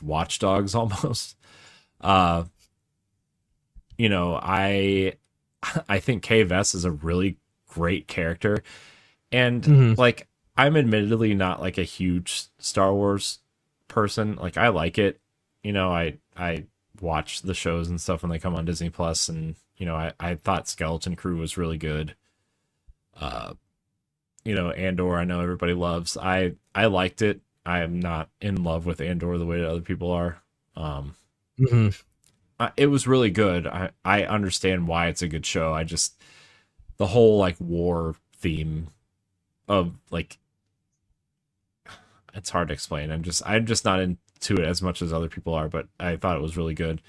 Watch Dogs almost. You know, I think Kay Vess is a really great character. And like I'm admittedly not like a huge Star Wars person. Like I like it. You know, I watch the shows and stuff when they come on Disney Plus, and you know, I thought Skeleton Crew was really good. You know, Andor I know everybody loves. I liked it. I am not in love with Andor the way that other people are. It was really good. I understand why it's a good show. I just the whole like war theme of like it's hard to explain. I'm just not into it as much as other people are, but I thought it was really good.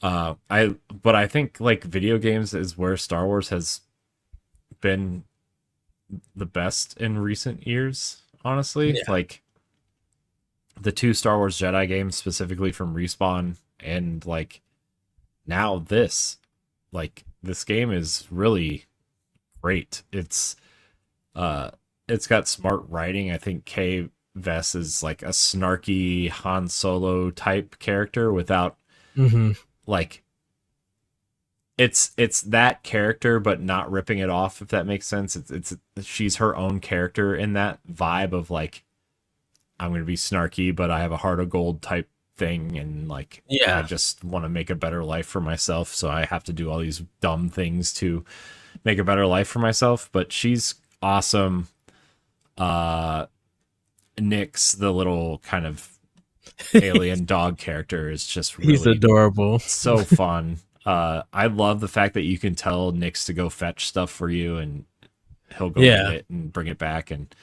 But I think like video games is where Star Wars has been the best in recent years, honestly. Like the 2 Star Wars Jedi games specifically from Respawn, and like now this game is really great. It's got smart writing. I think Kay Vess is like a snarky Han Solo type character without like it's that character but not ripping it off, if that makes sense. It's she's her own character in that vibe of like I'm going to be snarky but I have a heart of gold type thing, and like I just want to make a better life for myself, so I have to do all these dumb things to make a better life for myself. But she's awesome. Nyx, the little kind of alien dog character, is just really he's adorable. So fun. I love the fact that you can tell Nyx to go fetch stuff for you and he'll go get it and bring it back. And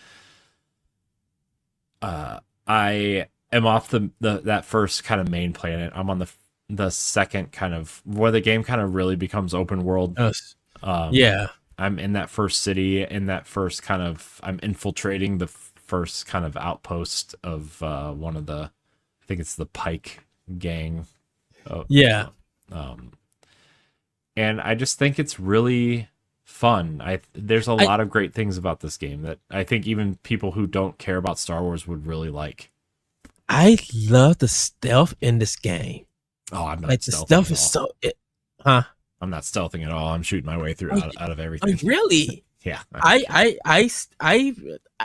I am off that first kind of main planet. I'm on the second kind of where the game kind of really becomes open world. I'm in that first city, in that first kind of I'm infiltrating the first kind of outpost of one of the, I think it's the Pike gang. And I just think it's really fun. There's a lot of great things about this game that I think even people who don't care about Star Wars would really like. I love the stealth in this game. Oh, I'm not like the stealth is so I'm not stealthing at all. I'm shooting my way through out of everything. Really? Yeah. I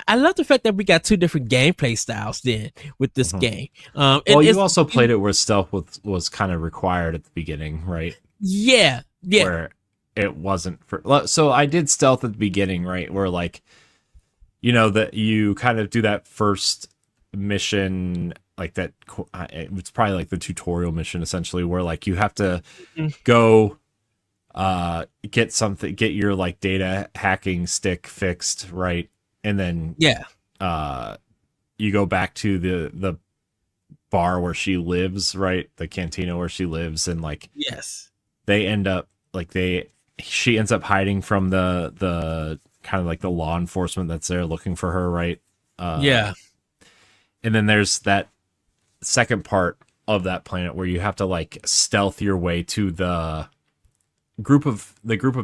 love the fact that we got 2 different gameplay styles then with this game. Well, you also played it where stealth was kind of required at the beginning, right? Yeah. Where it wasn't so I did stealth at the beginning, right? Where like, you know, that you kind of do that first mission, like that it's probably like the tutorial mission essentially, where like you have to go get your like data hacking stick fixed, right? And then you go back to the bar where she lives, right? The cantina where she lives, and like they end up like she ends up hiding from the kind of like the law enforcement that's there looking for her, right? And then there's that second part of that planet where you have to like stealth your way to the group of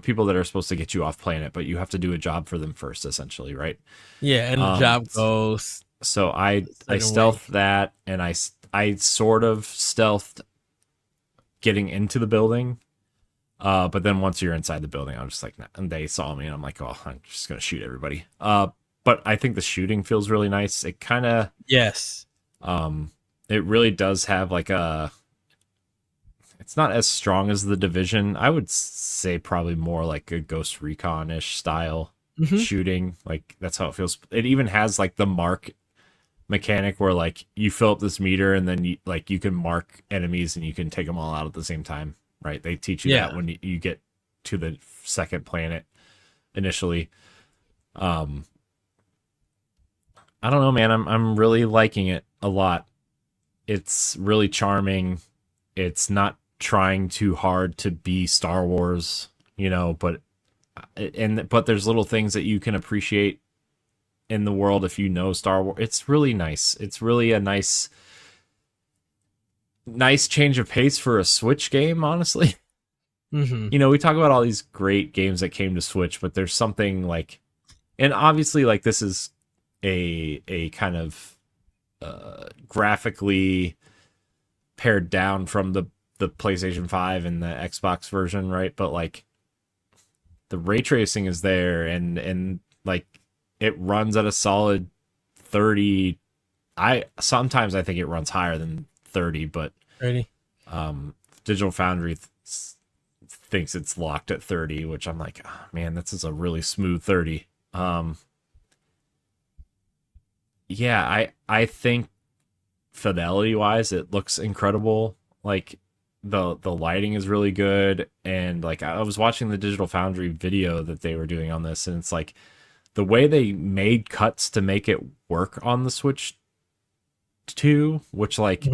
people that are supposed to get you off planet, but you have to do a job for them first, essentially, right? And the job goes. So I stealthed that, and I sort of stealthed getting into the building, but then once you're inside the building, I'm just like, nah, and they saw me, and I'm like, oh, I'm just gonna shoot everybody. But I think the shooting feels really nice. It kind of it really does have like it's not as strong as the Division. I would say probably more like a Ghost Recon-ish style shooting. Like that's how it feels. It even has like the mark mechanic where like you fill up this meter and then you can mark enemies and you can take them all out at the same time, right? They teach you that when you get to the second planet initially. I don't know, man. I'm really liking it a lot. It's really charming. It's not trying too hard to be Star Wars, but there's little things that you can appreciate in the world if you know Star Wars. It's really nice. It's really a nice change of pace for a Switch game, honestly. Mm-hmm. We talk about all these great games that came to Switch, but there's something like, and obviously like this is a kind of graphically pared down from the PlayStation 5 and the Xbox version, right? But like the ray tracing is there, and like it runs at a solid 30. Sometimes I think it runs higher than 30, but 30. Digital Foundry thinks it's locked at 30, which I'm like, oh, man, this is a really smooth 30. Yeah, I think fidelity wise it looks incredible. Like the lighting is really good, and like I was watching the Digital Foundry video that they were doing on this, and it's like the way they made cuts to make it work on the Switch 2, which like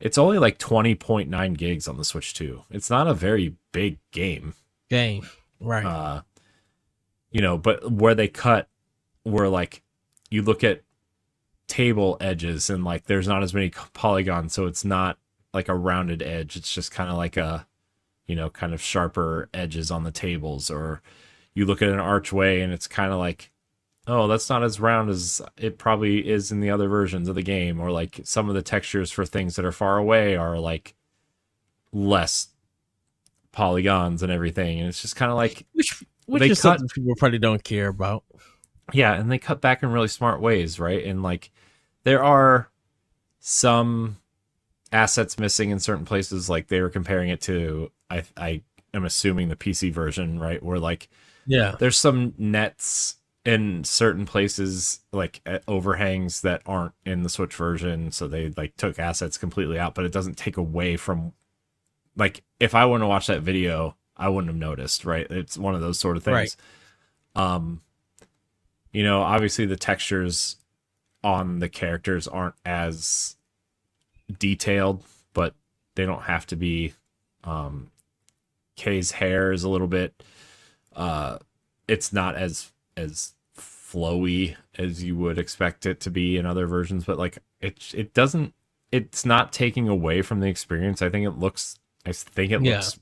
it's only like 20.9 gigs on the Switch 2. It's not a very big game. Right. But where they cut, where like you look at table edges and like there's not as many polygons, so it's not like a rounded edge. It's just kind of like a, kind of sharper edges on the tables. Or you look at an archway and it's kind of like, oh, that's not as round as it probably is in the other versions of the game. Or like some of the textures for things that are far away are like less polygons and everything. And it's just kind of like, which is something people probably don't care about. Yeah, and they cut back in really smart ways, right? And like there are some assets missing in certain places. Like they were comparing it to, I am assuming the PC version, right? Where like, yeah, there's some nets in certain places, like overhangs that aren't in the Switch version. So they like took assets completely out, but it doesn't take away from, like, if I wouldn't have watched that video, I wouldn't have noticed, right? It's one of those sort of things. Right. Obviously the textures on the characters aren't as detailed, but they don't have to be. Kay's hair is a little bit, it's not as flowy as you would expect it to be in other versions, but like it's not taking away from the experience. I think it looks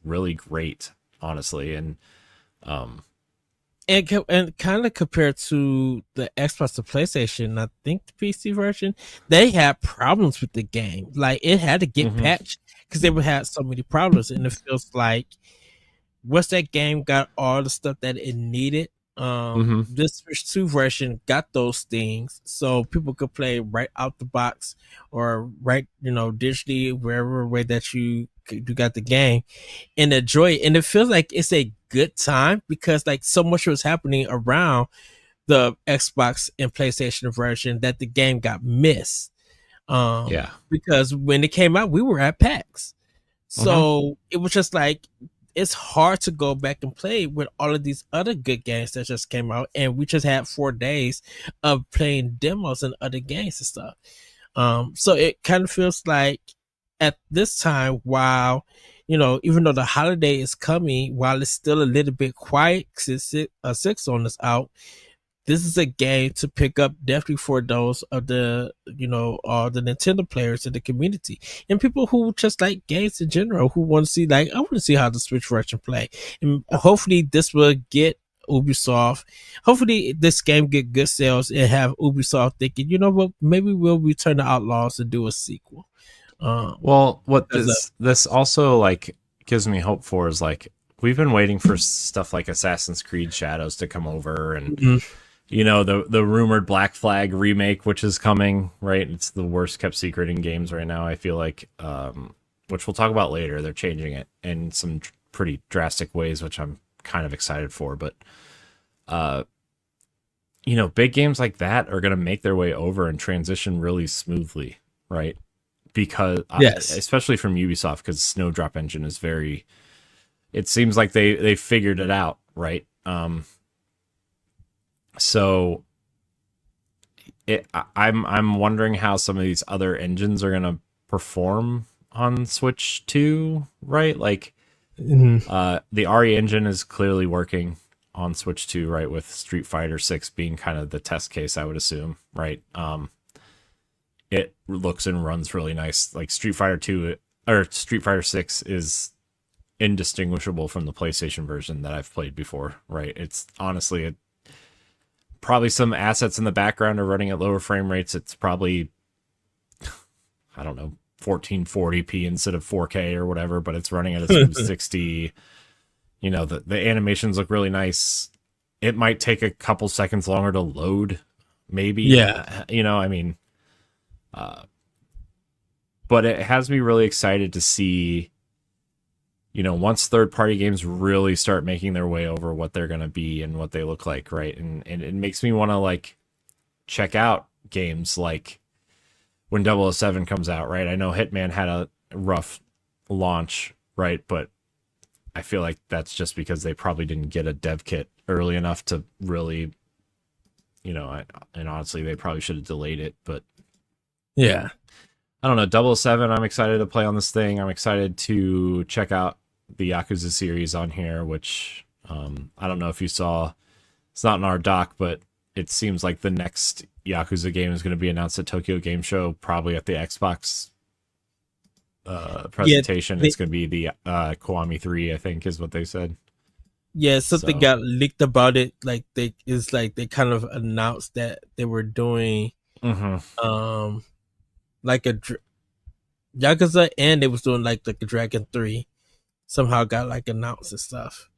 really great, honestly. And kind of compared to the Xbox to PlayStation, I think the PC version, they had problems with the game. Like it had to get patched because they would have so many problems, and it feels like once that game got all the stuff that it needed, this Switch 2 version got those things, so people could play right out the box or right, digitally, wherever way that you got the game and enjoy it. And it feels like it's a good time because like so much was happening around the Xbox and PlayStation version that the game got missed. Because when it came out, we were at PAX. So it was just like, it's hard to go back and play with all of these other good games that just came out. And we just had 4 days of playing demos and other games and stuff. So it kind of feels like at this time, while, even though the holiday is coming, while it's still a little bit quiet because it's 6 on is out, this is a game to pick up definitely for those of the, all the Nintendo players in the community and people who just like games in general, who want to see, like, I want to see how the Switch version play. And hopefully this will get Ubisoft. Hopefully this game get good sales and have Ubisoft thinking, you know what, maybe we'll return the Outlaws and do a sequel. Well, what this also like gives me hope for is like we've been waiting for stuff like Assassin's Creed Shadows to come over, and the rumored Black Flag remake, which is coming, right? It's the worst kept secret in games right now, I feel like, which we'll talk about later. They're changing it in some pretty drastic ways, which I'm kind of excited for. But big games like that are going to make their way over and transition really smoothly, right? Because especially from Ubisoft, because Snowdrop Engine is very, it seems like they figured it out, right? So I'm wondering how some of these other engines are gonna perform on Switch 2, right? Like the RE engine is clearly working on Switch 2, right, with Street Fighter 6 being kind of the test case, I would assume, right? It looks and runs really nice. Like Street Fighter 2 or Street Fighter 6 is indistinguishable from the PlayStation version that I've played before, right? It's honestly probably some assets in the background are running at lower frame rates. It's probably, I don't know, 1440p instead of 4K or whatever, but it's running at a 60. You know, the animations look really nice. It might take a couple seconds longer to load, maybe. Yeah. You know, I mean, but it has me really excited to see, you know, once third-party games really start making their way over what they're going to be and what they look like, right? And it makes me want to, like, check out games like when 007 comes out, right? I know Hitman had a rough launch, right? But I feel like that's just because they probably didn't get a dev kit early enough to really, you know, and honestly, they probably should have delayed it, but yeah. I don't know, 007, I'm excited to play on this thing. I'm excited to check out the Yakuza series on here, which I don't know if you saw. It's not in our doc, but it seems like the next Yakuza game is going to be announced at Tokyo Game Show, probably at the Xbox presentation. It's going to be the Kiwami 3, I think, is what they said. Yeah, something got leaked about it. Like they kind of announced that they were doing like a Yakuza, and they was doing like the Dragon 3. Somehow got like announced and stuff.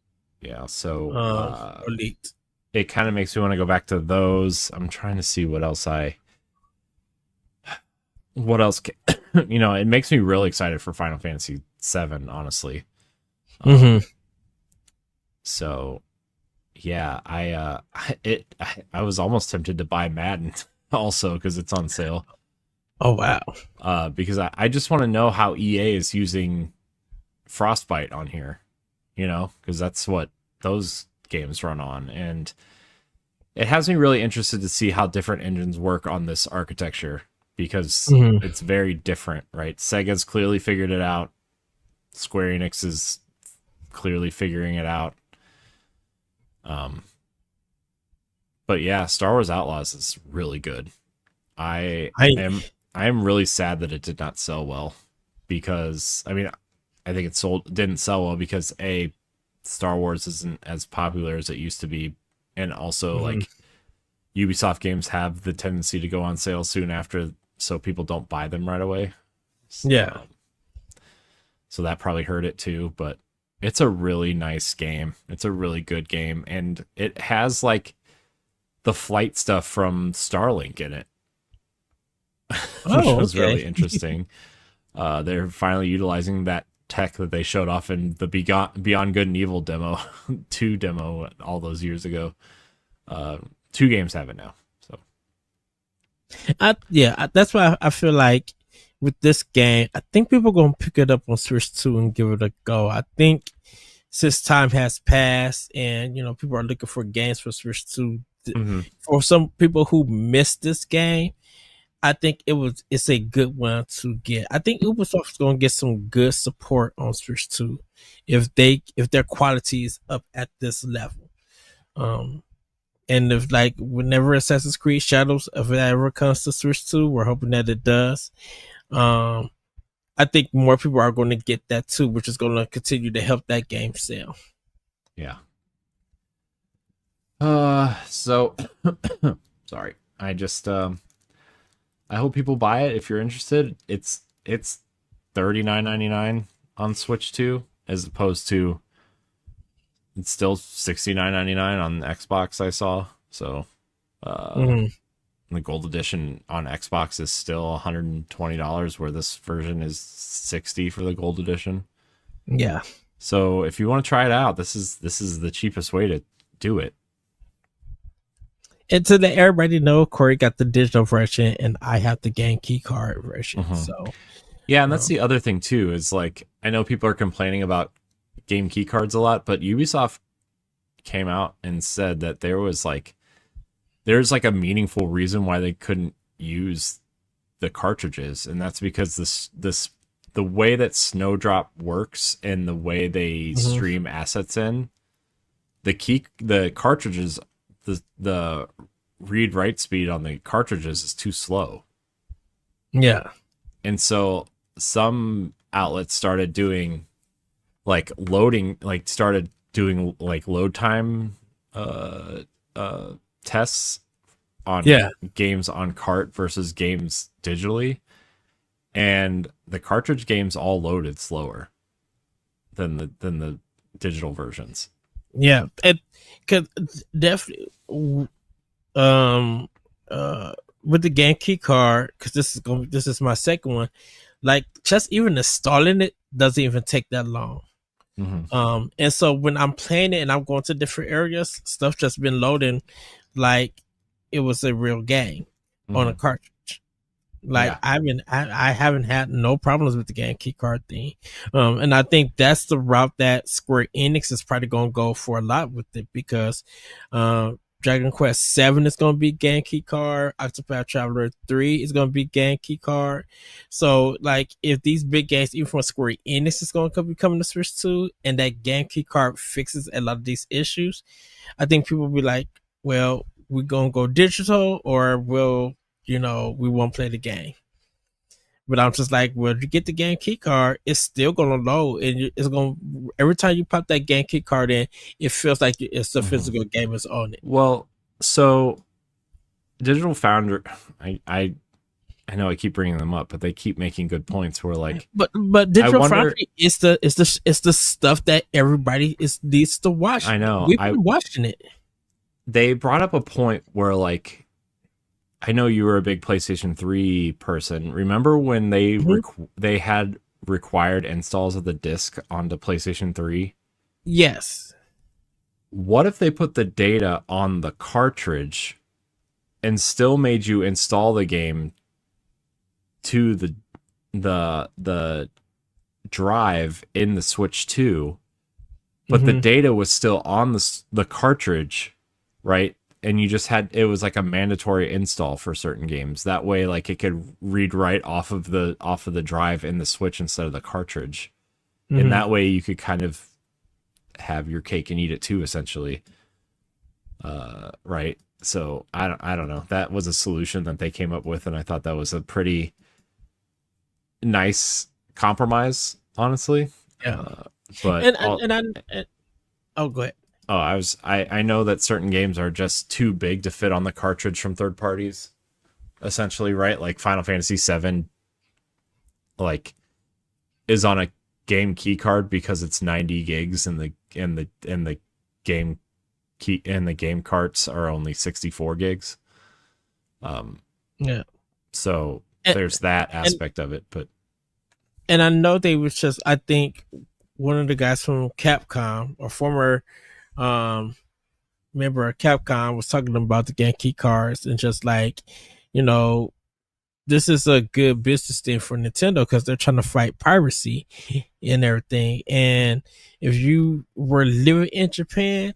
Yeah, so or leaked. It kind of makes me want to go back to those. I'm trying to see what else you know, it makes me really excited for Final Fantasy 7, honestly. So yeah, I was almost tempted to buy Madden also because it's on sale. Oh wow. Because I just want to know how EA is using Frostbite on here, you know, because that's what those games run on, and it has me really interested to see how different engines work on this architecture, because it's very different, right? Sega's clearly figured it out. Square Enix is clearly figuring it out. But yeah, Star Wars Outlaws is really good. I am really sad that it did not sell well, because I mean, I think it didn't sell well because Star Wars isn't as popular as it used to be, and also like Ubisoft games have the tendency to go on sale soon after, so people don't buy them right away. Yeah. So that probably hurt it too, but it's a really nice game. It's a really good game, and it has like the flight stuff from Starlink in it. Which was really interesting. They're finally utilizing that tech that they showed off in the Beyond Good and Evil demo, 2 demo all those years ago. 2 games have it now. So, that's why I feel like with this game, I think people are gonna pick it up on Switch 2 and give it a go. I think since time has passed, and you know, people are looking for games for Switch 2. For some people who missed this game, I think it's a good one to get. I think Ubisoft's gonna get some good support on Switch 2 if their quality is up at this level. And if like whenever Assassin's Creed Shadows, if it ever comes to Switch 2, we're hoping that it does. I think more people are going to get that too, which is going to continue to help that game sell. Yeah. So sorry. I just I hope people buy it if you're interested. It's $39.99 on Switch 2, as opposed to it's still $69.99 on Xbox, I saw. So the gold edition on Xbox is still $120, where this version is $60 for the gold edition. Yeah. So if you want to try it out, this is the cheapest way to do it. And to let everybody know, Corey got the digital version and I have the game key card version. So yeah, and that's the other thing too, is like, I know people are complaining about game key cards a lot, but Ubisoft came out and said that there's like a meaningful reason why they couldn't use the cartridges, and that's because the way that Snowdrop works and the way they stream assets in the cartridges, the read write speed on the cartridges is too slow. Yeah. And so some outlets started doing like loading, like started doing like load time tests on games on cart versus games digitally, and the cartridge games all loaded slower than the digital versions. Yeah, because definitely, with the game key card, because this is my second one. Like, just even installing it doesn't even take that long. And so when I'm playing it and I'm going to different areas, stuff just been loading like it was a real game on a cartridge. Like, I haven't had no problems with the game key card thing. And I think that's the route that Square Enix is probably going to go for a lot with it, because Dragon Quest 7 is going to be game key card. Octopath Traveler 3 is going to be game key card. So, like, if these big games, even from Square Enix, is going to be coming to Switch 2, and that game key card fixes a lot of these issues, I think people will be like, well, we're going to go digital, or we won't play the game. But I'm just like, well, if you get the game key card, it's still going to load, and it's going to, every time you pop that game key card in, it feels like it's the physical game is on it. Well, so Digital Foundry, I know I keep bringing them up, but they keep making good points. Where like, but Digital Foundry is the stuff that everybody needs to watch. I know, we've been watching it. They brought up a point where, like, I know you were a big PlayStation 3 person. Remember when they they had required installs of the disc onto PlayStation 3? Yes. What if they put the data on the cartridge and still made you install the game to the drive in the Switch 2, but the data was still on the cartridge, right? And you just had, it was like a mandatory install for certain games. That way, like, it could read write off of the drive in the Switch instead of the cartridge. And that way you could kind of have your cake and eat it too, essentially. Right. So I don't know. That was a solution that they came up with, and I thought that was a pretty nice compromise, honestly. Yeah. But oh, go ahead. Oh, I know that certain games are just too big to fit on the cartridge from third parties, essentially, right? Like Final Fantasy VII, like, is on a game key card because it's 90 gigs, and the game key and the game carts are only 64 gigs. Yeah. So there's that aspect of it, but. And I know they was just, I think one of the guys from Capcom, or former member of Capcom, was talking about the game key cards, and just like, this is a good business thing for Nintendo, because they're trying to fight piracy and everything. And if you were living in Japan,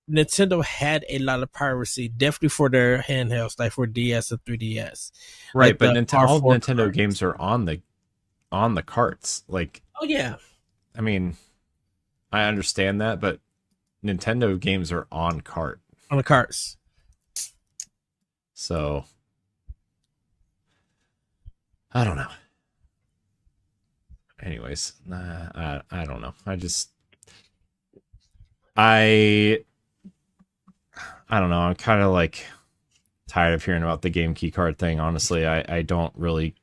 Nintendo had a lot of piracy, definitely for their handhelds, like for DS and 3DS. Right, like but all Nintendo cards. games are on the carts. Like, oh yeah, I mean, I understand that, but Nintendo games are on the carts. So I don't know. Anyways, I don't know. I don't know. I'm kind of like tired of hearing about the game key card thing. Honestly, I don't really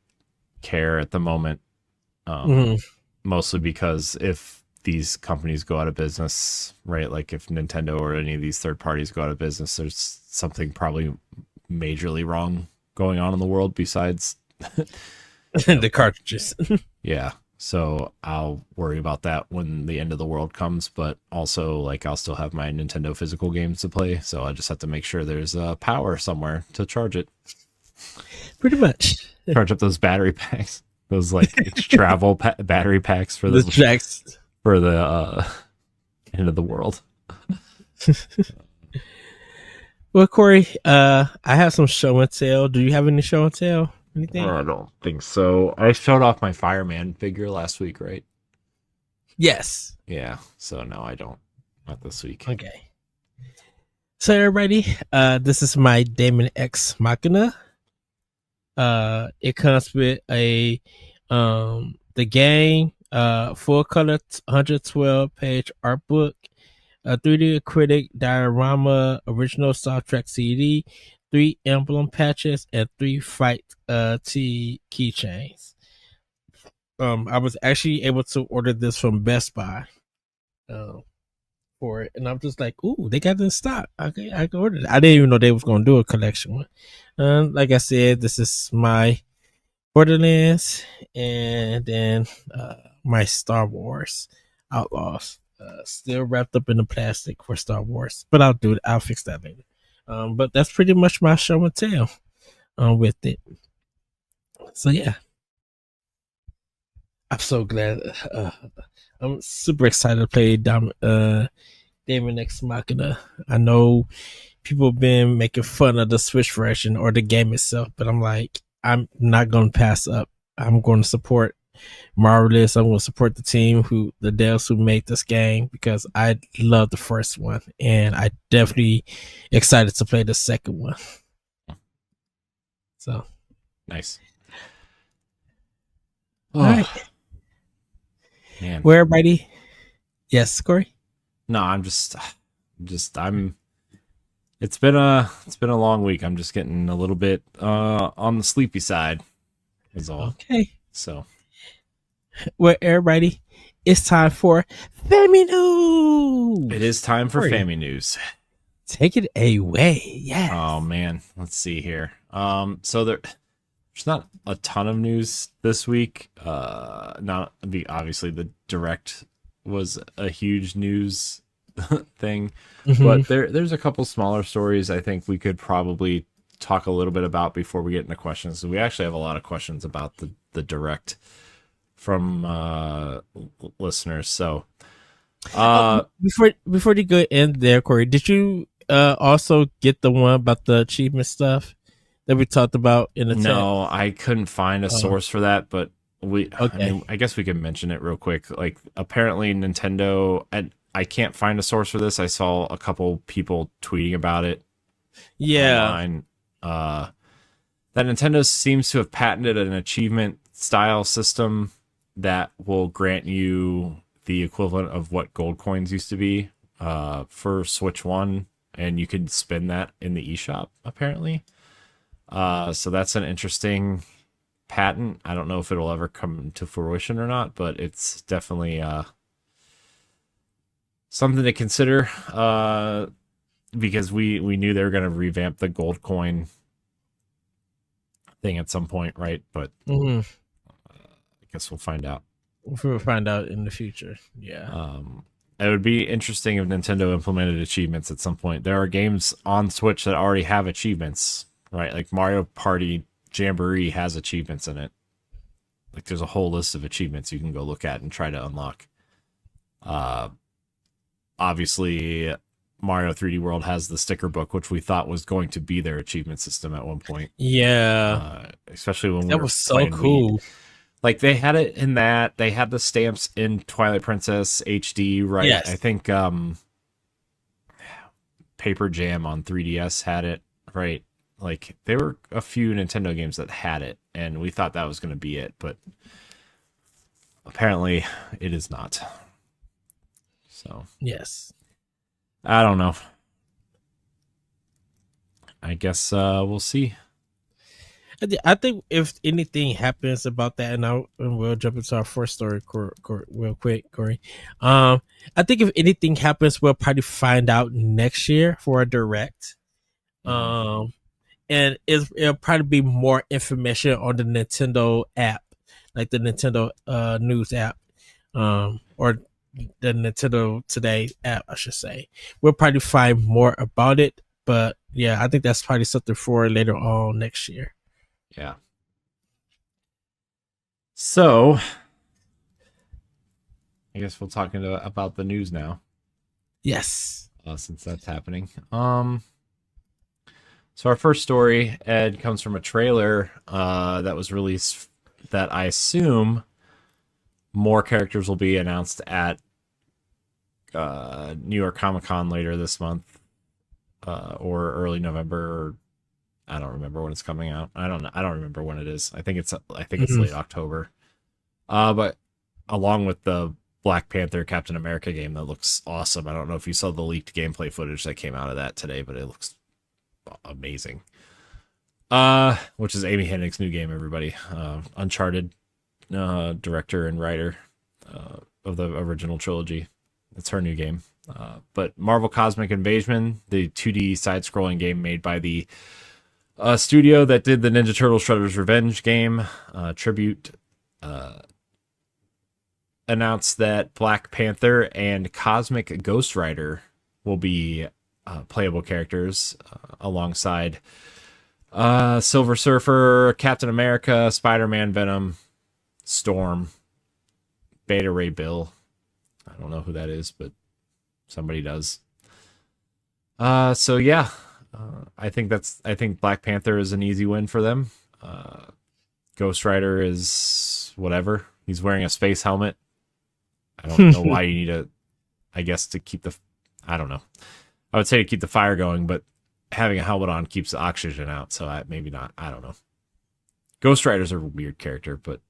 care at the moment. Mostly because if these companies go out of business, right? Like if Nintendo or any of these third parties go out of business, there's something probably majorly wrong going on in the world besides the cartridges. Yeah. So I'll worry about that when the end of the world comes, but also, like, I'll still have my Nintendo physical games to play. So I just have to make sure there's power somewhere to charge it. Pretty much. Charge up those battery packs. Those like travel battery packs for the tracks for the end of the world. Well, Corey, I have some show and tell. Do you have any show and tell? Anything? I don't think so. I showed off my fireman figure last week, right? Yes. Yeah. So no, I don't. Not this week. Okay. So everybody, this is my Damon X Machina. It comes with the game, full color 112 page art book, a 3D acrylic diorama, original soundtrack CD, 3 emblem patches, and 3 fight T keychains. I was actually able to order this from Best Buy for it, and I'm just like, ooh, they got it in stock. Okay, I can order it. I didn't even know they was gonna do a collection one. Like I said, this is my Borderlands, and then my Star Wars Outlaws. Still wrapped up in the plastic for Star Wars, but I'll fix that later. But that's pretty much my show and tell with it. So yeah, I'm so glad. I'm super excited to play Damon X Machina. I know people have been making fun of the Switch version or the game itself, but I'm like, I'm not going to pass up. I'm going to support Marvelous. I'm going to support the team the devs who made this game, because I love the first one, and I definitely excited to play the second one. So nice. All right, man. Where everybody? Yes, Corey. No, I'm. It's been a long week. I'm just getting a little bit on the sleepy side. Is all. Okay. So, well, everybody, it's time for Family News. It is time for Family News. Take it away. Yes. Oh man, let's see here. So there's not a ton of news this week. Obviously the direct was a huge news thing, but there's a couple smaller stories I think we could probably talk a little bit about before we get into questions. So we actually have a lot of questions about the direct from listeners. So before you go in there, Corey, did you also get the one about the achievement stuff that we talked about in the No, I couldn't find a source for that, but okay. I guess we could mention it real quick. Like, apparently Nintendo, and I can't find a source for this. I saw a couple people tweeting about it. Yeah. Online. That Nintendo seems to have patented an achievement style system that will grant you the equivalent of what gold coins used to be for Switch 1, and you could spend that in the eShop, apparently. So that's an interesting patent. I don't know if it'll ever come to fruition or not, but it's definitely something to consider, because we knew they were going to revamp the gold coin thing at some point, right? But I guess we'll find out. We'll find out in the future. Yeah. It would be interesting if Nintendo implemented achievements at some point. There are games on Switch that already have achievements, right? Like Mario Party Jamboree has achievements in it. Like, there's a whole list of achievements you can go look at and try to unlock. Obviously, Mario 3D World has the sticker book, which we thought was going to be their achievement system at one point. Yeah. Especially when that was so cool. Wii. Like, they had it in that. They had the stamps in Twilight Princess HD, right? Yes. I think Paper Jam on 3DS had it, right? Like, there were a few Nintendo games that had it, and we thought that was going to be it, but apparently it is not. So, yes. I don't know. I guess we'll see. I think if anything happens about that, and we'll jump into our first story real quick, Corey. I think if anything happens, we'll probably find out next year for a direct. And it'll probably be more information on the Nintendo app, like the Nintendo News app, or the Nintendo Today app, I should say. We'll probably find more about it, but yeah, I think that's probably something for later on next year. Yeah. So, I guess we'll talk about the news now. Yes. Since that's happening. So our first story, Ed, comes from a trailer that was released that I assume more characters will be announced at New York Comic Con later this month or early November. Or I don't remember when it's coming out. I don't remember when it is. I think it's late October. But along with the Black Panther Captain America game that looks awesome. I don't know if you saw the leaked gameplay footage that came out of that today, but it looks amazing. Which is Amy Hennig's new game, everybody. Uncharted director and writer of the original trilogy. It's her new game. But Marvel Cosmic Invasion, the 2D side-scrolling game made by the studio that did the Ninja Turtle Shredder's Revenge game, Tribute, announced that Black Panther and Cosmic Ghost Rider will be playable characters alongside Silver Surfer, Captain America, Spider-Man, Venom, Storm, Beta Ray Bill. I don't know who that is, but somebody does. So yeah, I think Black Panther is an easy win for them. Ghost Rider is whatever. He's wearing a space helmet. I don't know why you need I guess to keep I don't know. I would say to keep the fire going, but having a helmet on keeps the oxygen out, so maybe not. I don't know. Ghost Rider's a weird character, but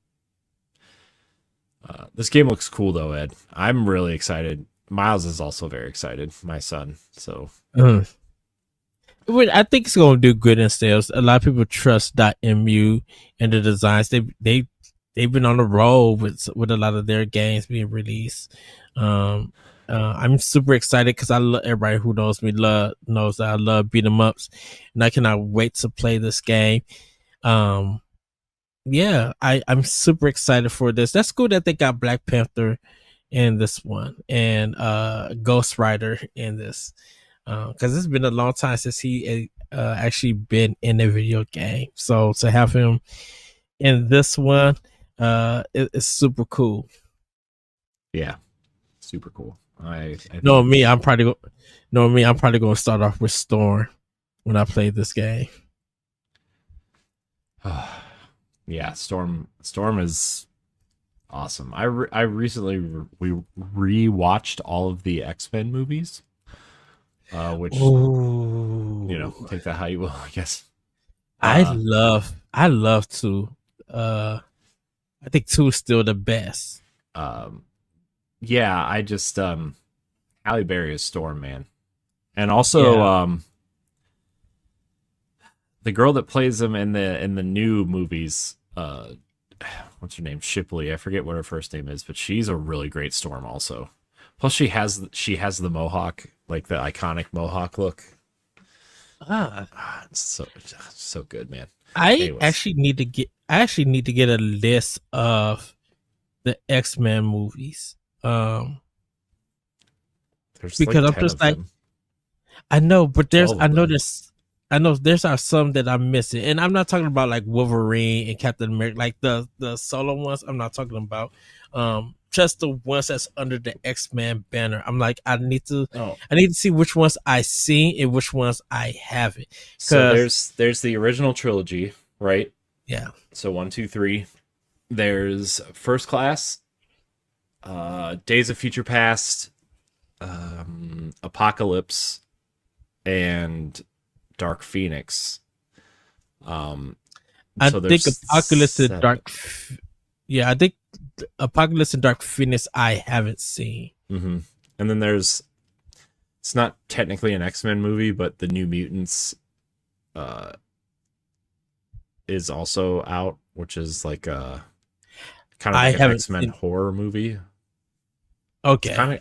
this game looks cool though, Ed. I'm really excited. Miles is also very excited, my son. So I think it's going to do good in sales. A lot of people trust .mu and the designs. They've been on the roll with a lot of their games being released. I'm super excited because everybody who knows me knows that I love beat 'em ups, and I cannot wait to play this game. Yeah, I'm super excited for this. That's cool that they got Black Panther in this one and Ghost Rider in this, because it's been a long time since he actually been in a video game. So to have him in this one, it's super cool. Yeah, super cool. I'm probably going to start off with Storm when I play this game. Yeah, Storm is awesome. I recently we rewatched all of the X-Men movies, which take that how you will, I guess. I love 2. I think 2 is still the best. Yeah, I just Halle Berry is Storm, man. And also the girl that plays him in the new movies, what's her name? Shipley. I forget what her first name is, but she's a really great Storm also. Plus she has the mohawk, like the iconic mohawk look. It's so good, man. I actually need to get a list of the X-Men movies. There's because like I'm just like, them. I know there's some that I'm missing, and I'm not talking about like Wolverine and Captain America, like the solo ones. I'm not talking about just the ones that's under the X-Men banner. I'm like, I need to see which ones I seen and which ones I haven't. So there's the original trilogy, right? Yeah. So 1, 2, 3. There's First Class, Days of Future Past, Apocalypse, and Dark Phoenix. I think Apocalypse and Dark. Yeah, I think Apocalypse and Dark Phoenix I haven't seen. Mm-hmm. And then it's not technically an X-Men movie, but the New Mutants is also out, which is like a kind of like an X-Men horror movie. Okay.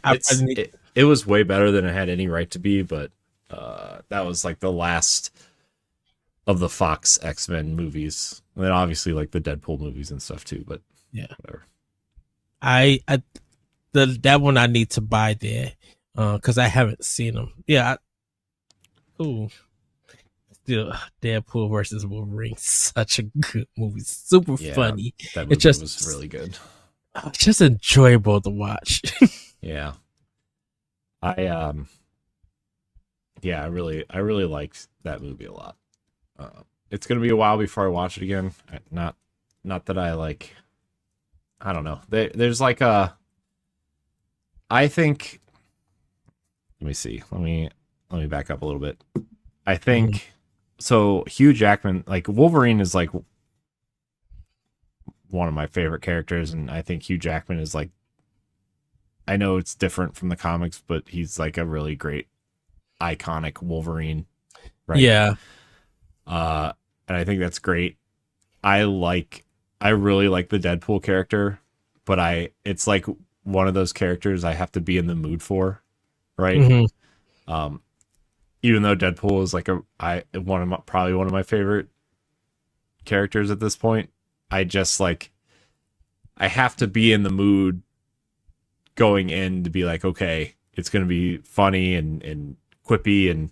It was way better than it had any right to be, but that was like the last of the Fox X-Men movies. And then obviously like the Deadpool movies and stuff too, but yeah. Whatever. That one I need to buy there because I haven't seen them. Yeah. Still Deadpool versus Wolverine, such a good movie. Super funny. That movie was really good. Just enjoyable to watch. Yeah. I really liked that movie a lot. It's gonna be a while before I watch it again. Not that I like. I don't know. There's like a. I think. Let me see. Let me back up a little bit. I think so. Hugh Jackman, like Wolverine, is like one of my favorite characters, and I think Hugh Jackman is like. I know it's different from the comics, but he's like a really great, iconic Wolverine, right? Yeah. And I think that's great. I really like the Deadpool character, but it's like one of those characters I have to be in the mood for, right? Even though Deadpool is like probably one of my favorite characters at this point, I just like I have to be in the mood going in to be like, okay, it's going to be funny and quippy and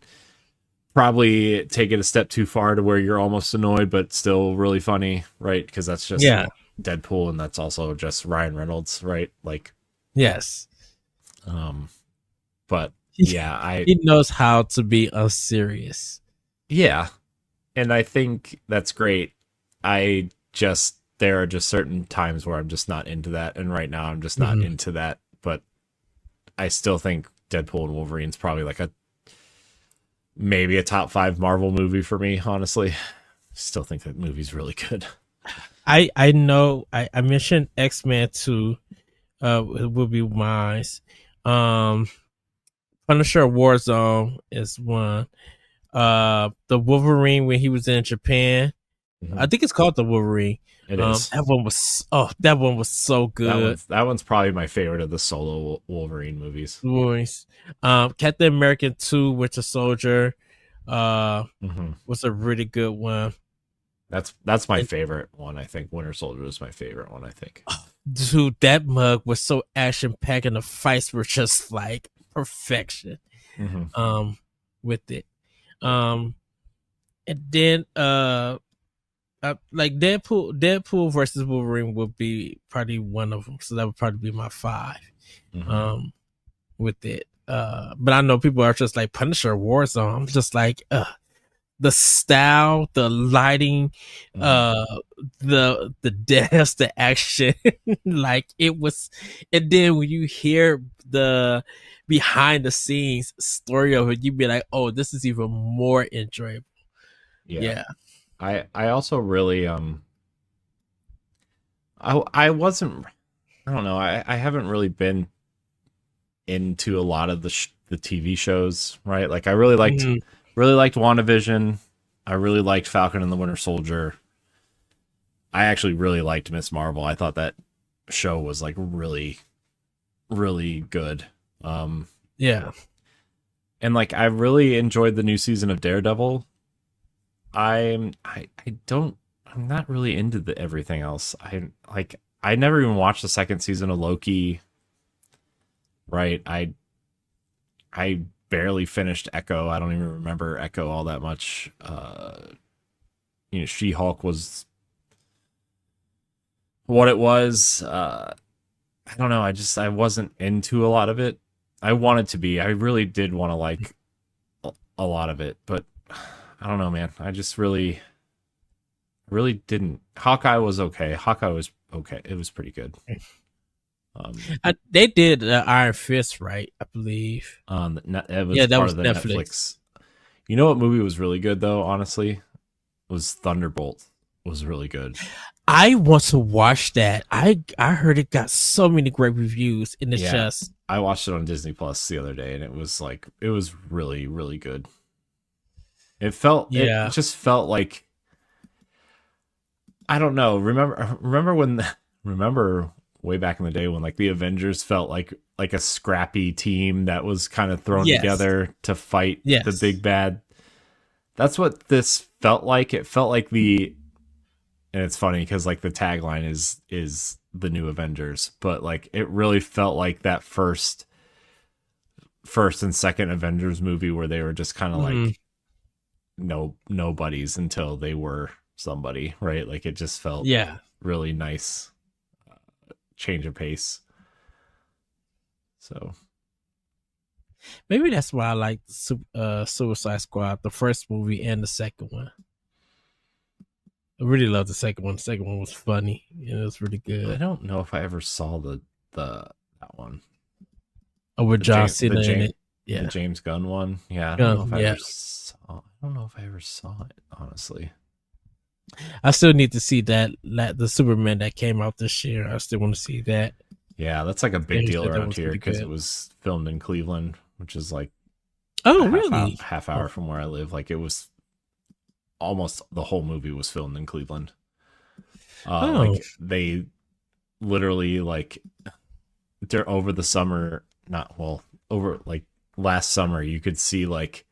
probably take it a step too far to where you're almost annoyed, but still really funny, right? Because that's just Deadpool, and that's also just Ryan Reynolds, right? Like, yes. But yeah, he knows how to be unserious. Yeah, and I think that's great. There are just certain times where I'm just not into that, and right now I'm just not into that. But I still think Deadpool and Wolverine's probably like maybe a top 5 Marvel movie for me, honestly. Still think that movie's really good. I know I mentioned X-Men 2 it will be mine. Punisher Warzone is one. The Wolverine when he was in Japan. I think it's called the Wolverine. It is. That one was so good. That one's probably my favorite of the solo Wolverine movies. Captain America 2 Winter Soldier was a really good one. That's my favorite one, I think. Winter Soldier is my favorite one, I think. Dude, that mug was so action packed and the fights were just like perfection. With it. And then like Deadpool versus Wolverine would be probably one of them, so that would probably be my 5 with it. But I know people are just like Punisher Warzone. I'm just like the style, the lighting, the deaths, the action, like it was. And then when you hear the behind the scenes story of it, you'd be like, oh, this is even more enjoyable. Yeah. I also really I wasn't, I don't know, I haven't really been into a lot of the TV shows, right? Like I really liked WandaVision. I really liked Falcon and the Winter Soldier. I actually really liked Miss Marvel. I thought that show was like really, really good. Yeah. And like I really enjoyed the new season of Daredevil. I'm not really into everything else. I never even watched the second season of Loki. Right. I barely finished Echo. I don't even remember Echo all that much. She-Hulk was what it was. I don't know. I wasn't into a lot of it. I wanted to be. I really did want to like a lot of it, but I don't know, man. I just really didn't. Hawkeye was okay. It was pretty good. They did Iron Fist, right? I believe. It was part of the Netflix. You know what movie was really good though? Honestly, it was Thunderbolt. Was really good. I want to watch that. I heard it got so many great reviews, and it's just. I watched it on Disney Plus the other day, and it was really, really good. It just felt like, I don't know. Remember way back in the day when like the Avengers felt like a scrappy team that was kind of thrown together to fight the big bad. That's what this felt like. It felt like and it's funny because like the tagline is the new Avengers, but like it really felt like that first and second Avengers movie where they were just kind of like nobodies until they were somebody, right? Like it just felt really nice change of pace. So maybe that's why I like Suicide Squad, the first movie and the second one. I really love the second one. The second one was funny. And it was really I good. don't know if I ever saw that one. Oh, with The John James, Cena in it. the Yeah. James Gunn one. Yeah, I don't know if I Yeah. ever saw. I don't know if I ever saw it, honestly. I still need to see that the Superman that came out this year. I still want to see that. Yeah, that's like a big deal That around was here really because good. it was filmed in Cleveland, which is like Oh, really? half hour from where I live. Like it was almost the whole movie was filmed in Cleveland. Like they literally like over the summer, over like last summer, you could see like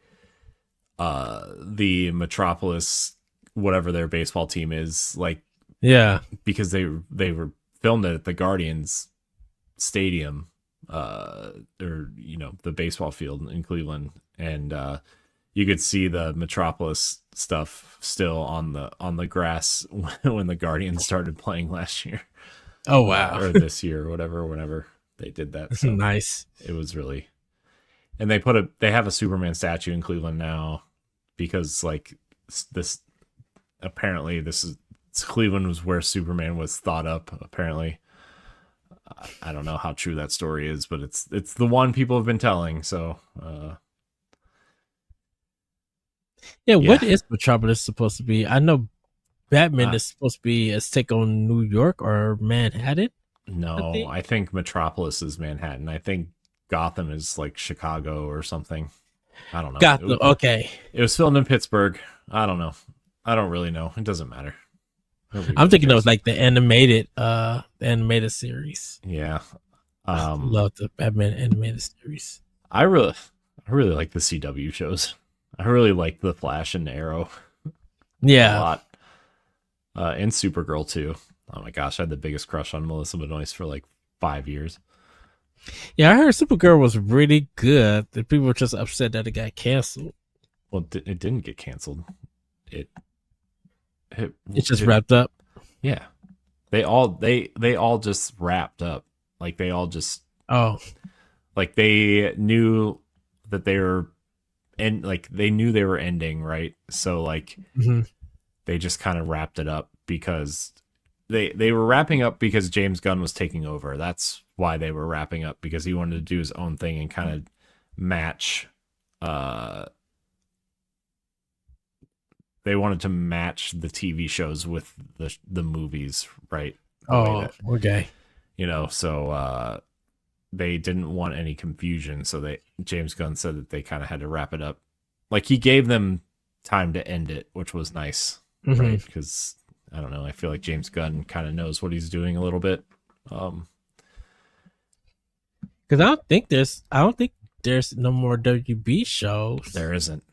the Metropolis, whatever their baseball team is, like yeah, because they were filmed it at the Guardians Stadium, or the baseball field in Cleveland, and you could see the Metropolis stuff still on the grass when the Guardians started playing last year. Oh wow, or this year, or whatever, whenever they did that. So nice. It was really, and they have a Superman statue in Cleveland now because like this apparently Cleveland was where Superman was thought up. Apparently, I don't know how true that story is, but it's the one people have been telling. So. Yeah, what is Metropolis supposed to be? I know Batman is supposed to be a take on New York or Manhattan. No, I think Metropolis is Manhattan. I think Gotham is like Chicago or something. I don't know. Gotham, okay. It was filmed in Pittsburgh. I don't know. I don't really know. It doesn't matter. I'm thinking it was like the animated series. Yeah. I love the Batman animated series. I really like the CW shows. I really like The Flash and Arrow. Yeah. A lot. And Supergirl too. Oh my gosh, I had the biggest crush on Melissa Benoist for like 5 years. Yeah, I heard Supergirl was really good. The people were just upset that it got canceled. Well, it didn't get canceled. It just wrapped up. Yeah. They all just wrapped up. Like they all just like they knew that they were they knew they were ending, right? So like they just kind of wrapped it up because they were wrapping up because James Gunn was taking over. That's why they were wrapping up, because he wanted to do his own thing and kind of match they wanted to match the TV shows with the movies, right? Okay. So they didn't want any confusion, so James Gunn said that they kind of had to wrap it up. Like he gave them time to end it, which was nice, right? Because I don't know, I feel like James Gunn kind of knows what he's doing a little bit. Because I don't think there's no more WB shows. There isn't.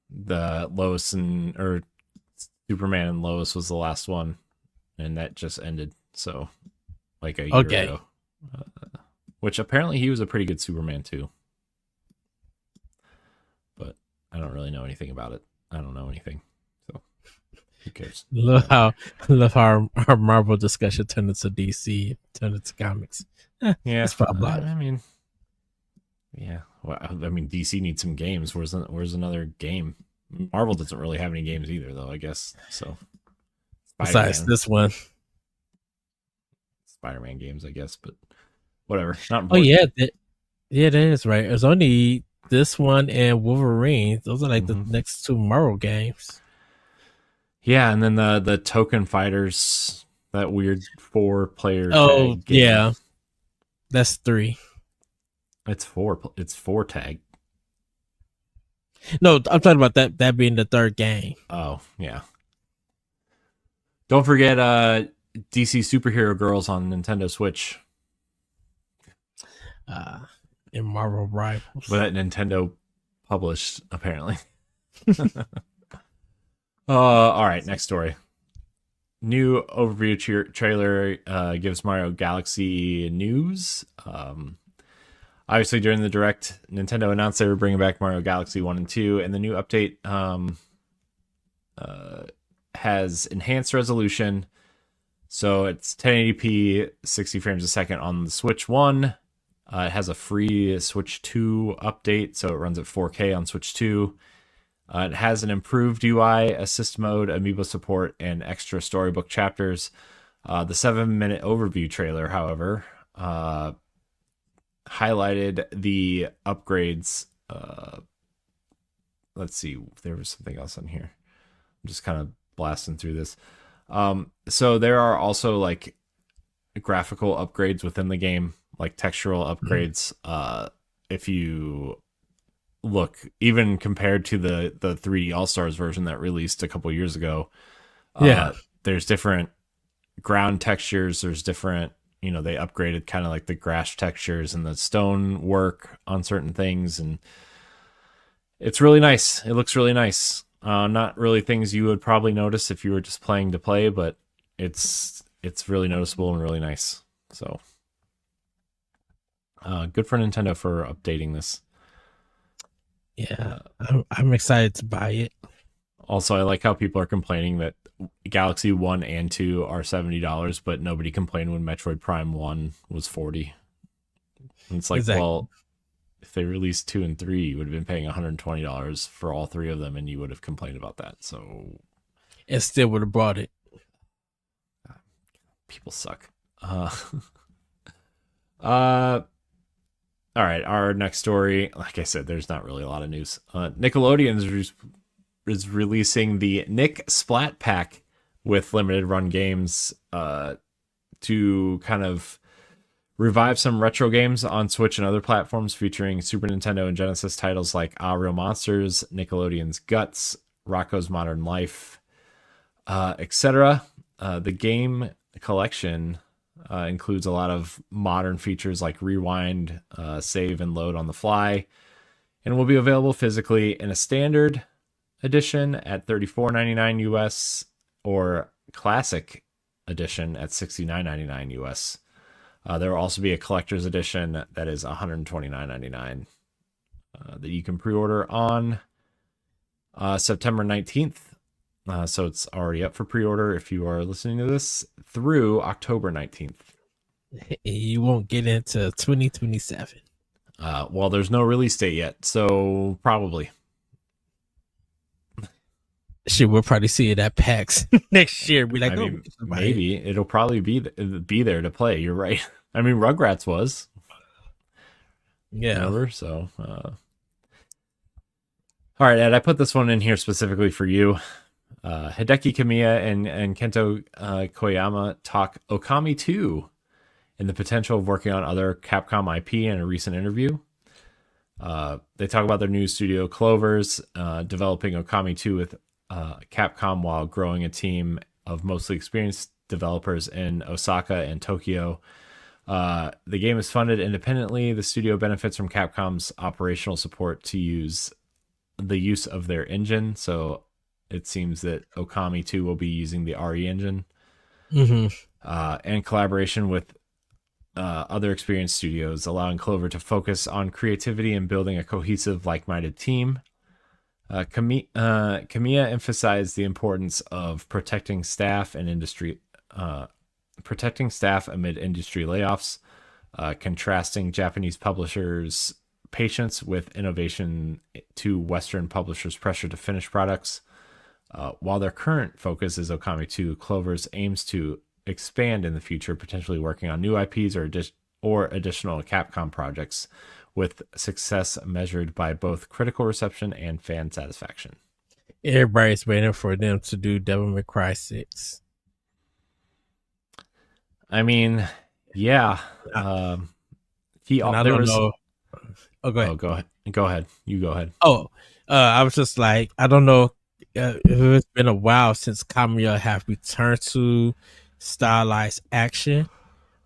The Superman and Lois was the last one, and that just ended. So, like a year ago. Which apparently he was a pretty good Superman too. But I don't really know anything about it. I don't know anything. So who cares? Love how our Marvel discussion turned into DC, turned into comics. Yeah. It's probably I mean, yeah. Well, I mean, DC needs some games. Where's another game? Marvel doesn't really have any games either, though, I guess. So besides this one. Spider-Man games, I guess, but whatever. Not important. It is, right. There's only this one and Wolverine. Those are like the next two Marvel games. Yeah, and then the Token Fighters, that weird 4-player tag game. Yeah. That's 3. It's 4. It's 4 tag. No, I'm talking about that being the third game. Oh, yeah. Don't forget DC Superhero Girls on Nintendo Switch. In Marvel Rivals. But that Nintendo published, apparently. All right, next story. New overview trailer gives Mario Galaxy news. Obviously, during the Direct, Nintendo announced they were bringing back Mario Galaxy 1 and 2, and the new update has enhanced resolution. So it's 1080p, 60 frames a second on the Switch 1. It has a free Switch 2 update, so it runs at 4K on Switch 2. It has an improved UI, assist mode, amiibo support, and extra storybook chapters. The 7-minute overview trailer, however, highlighted the upgrades. Let's see, there was something else on here. I'm just kind of blasting through this. So there are also like graphical upgrades within the game, like textural upgrades. If you look, even compared to the 3D All-Stars version that released a couple years ago, there's different ground textures. There's different, they upgraded kind of like the grass textures and the stone work on certain things, and it's really nice. It looks really nice. Not really things you would probably notice if you were just playing to play, but it's really noticeable and really nice. So good for Nintendo for updating this. Yeah, I'm excited to buy it. Also, I like how people are complaining that Galaxy 1 and 2 are $70, but nobody complained when Metroid Prime 1 was $40. And it's like, exactly. Well, if they released 2 and 3, you would have been paying $120 for all 3 of them, and you would have complained about that. So, it still would have brought it. People suck. All right, our next story. Like I said, there's not really a lot of news. Nickelodeon is releasing the Nick Splat Pack with limited run games to kind of revive some retro games on Switch and other platforms, featuring Super Nintendo and Genesis titles like Ah Real Monsters, Nickelodeon's Guts, Rocko's Modern Life, etc. The game collection includes a lot of modern features like rewind, save, and load on the fly, and will be available physically in a standard edition at $34.99 US or classic edition at $69.99 US. There will also be a collector's edition that is $129.99 that you can pre-order on September 19th. So it's already up for pre-order if you are listening to this through October 19th. You won't get into 2027. Well, there's no release date yet, so probably. Shit, we'll probably see it at PAX next year. Be like, maybe it'll probably be there to play. You're right. I mean, Rugrats was. Yeah. Remember? So, all right, Ed, I put this one in here specifically for you. Hideki Kamiya and Kento Koyama talk Okami 2 and the potential of working on other Capcom IP in a recent interview. They talk about their new studio, Clovers, developing Okami 2 with Capcom while growing a team of mostly experienced developers in Osaka and Tokyo. The game is funded independently. The studio benefits from Capcom's operational support to use of their engine. So it seems that Okami 2 will be using the RE engine, and collaboration with other experienced studios, allowing Clover to focus on creativity and building a cohesive, like-minded team. Kamiya emphasized the importance of protecting staff amid industry layoffs, contrasting Japanese publishers' patience with innovation to Western publishers' pressure to finish products. While their current focus is Okami 2, Clovers aims to expand in the future, potentially working on new IPs or additional Capcom projects, with success measured by both critical reception and fan satisfaction. Everybody's waiting for them to do Devil May Cry 6. I mean, yeah. I don't know. Oh, go ahead. Go ahead. Go ahead. You go ahead. I was just like, I don't know. It's been a while since Kamiya have returned to stylized action.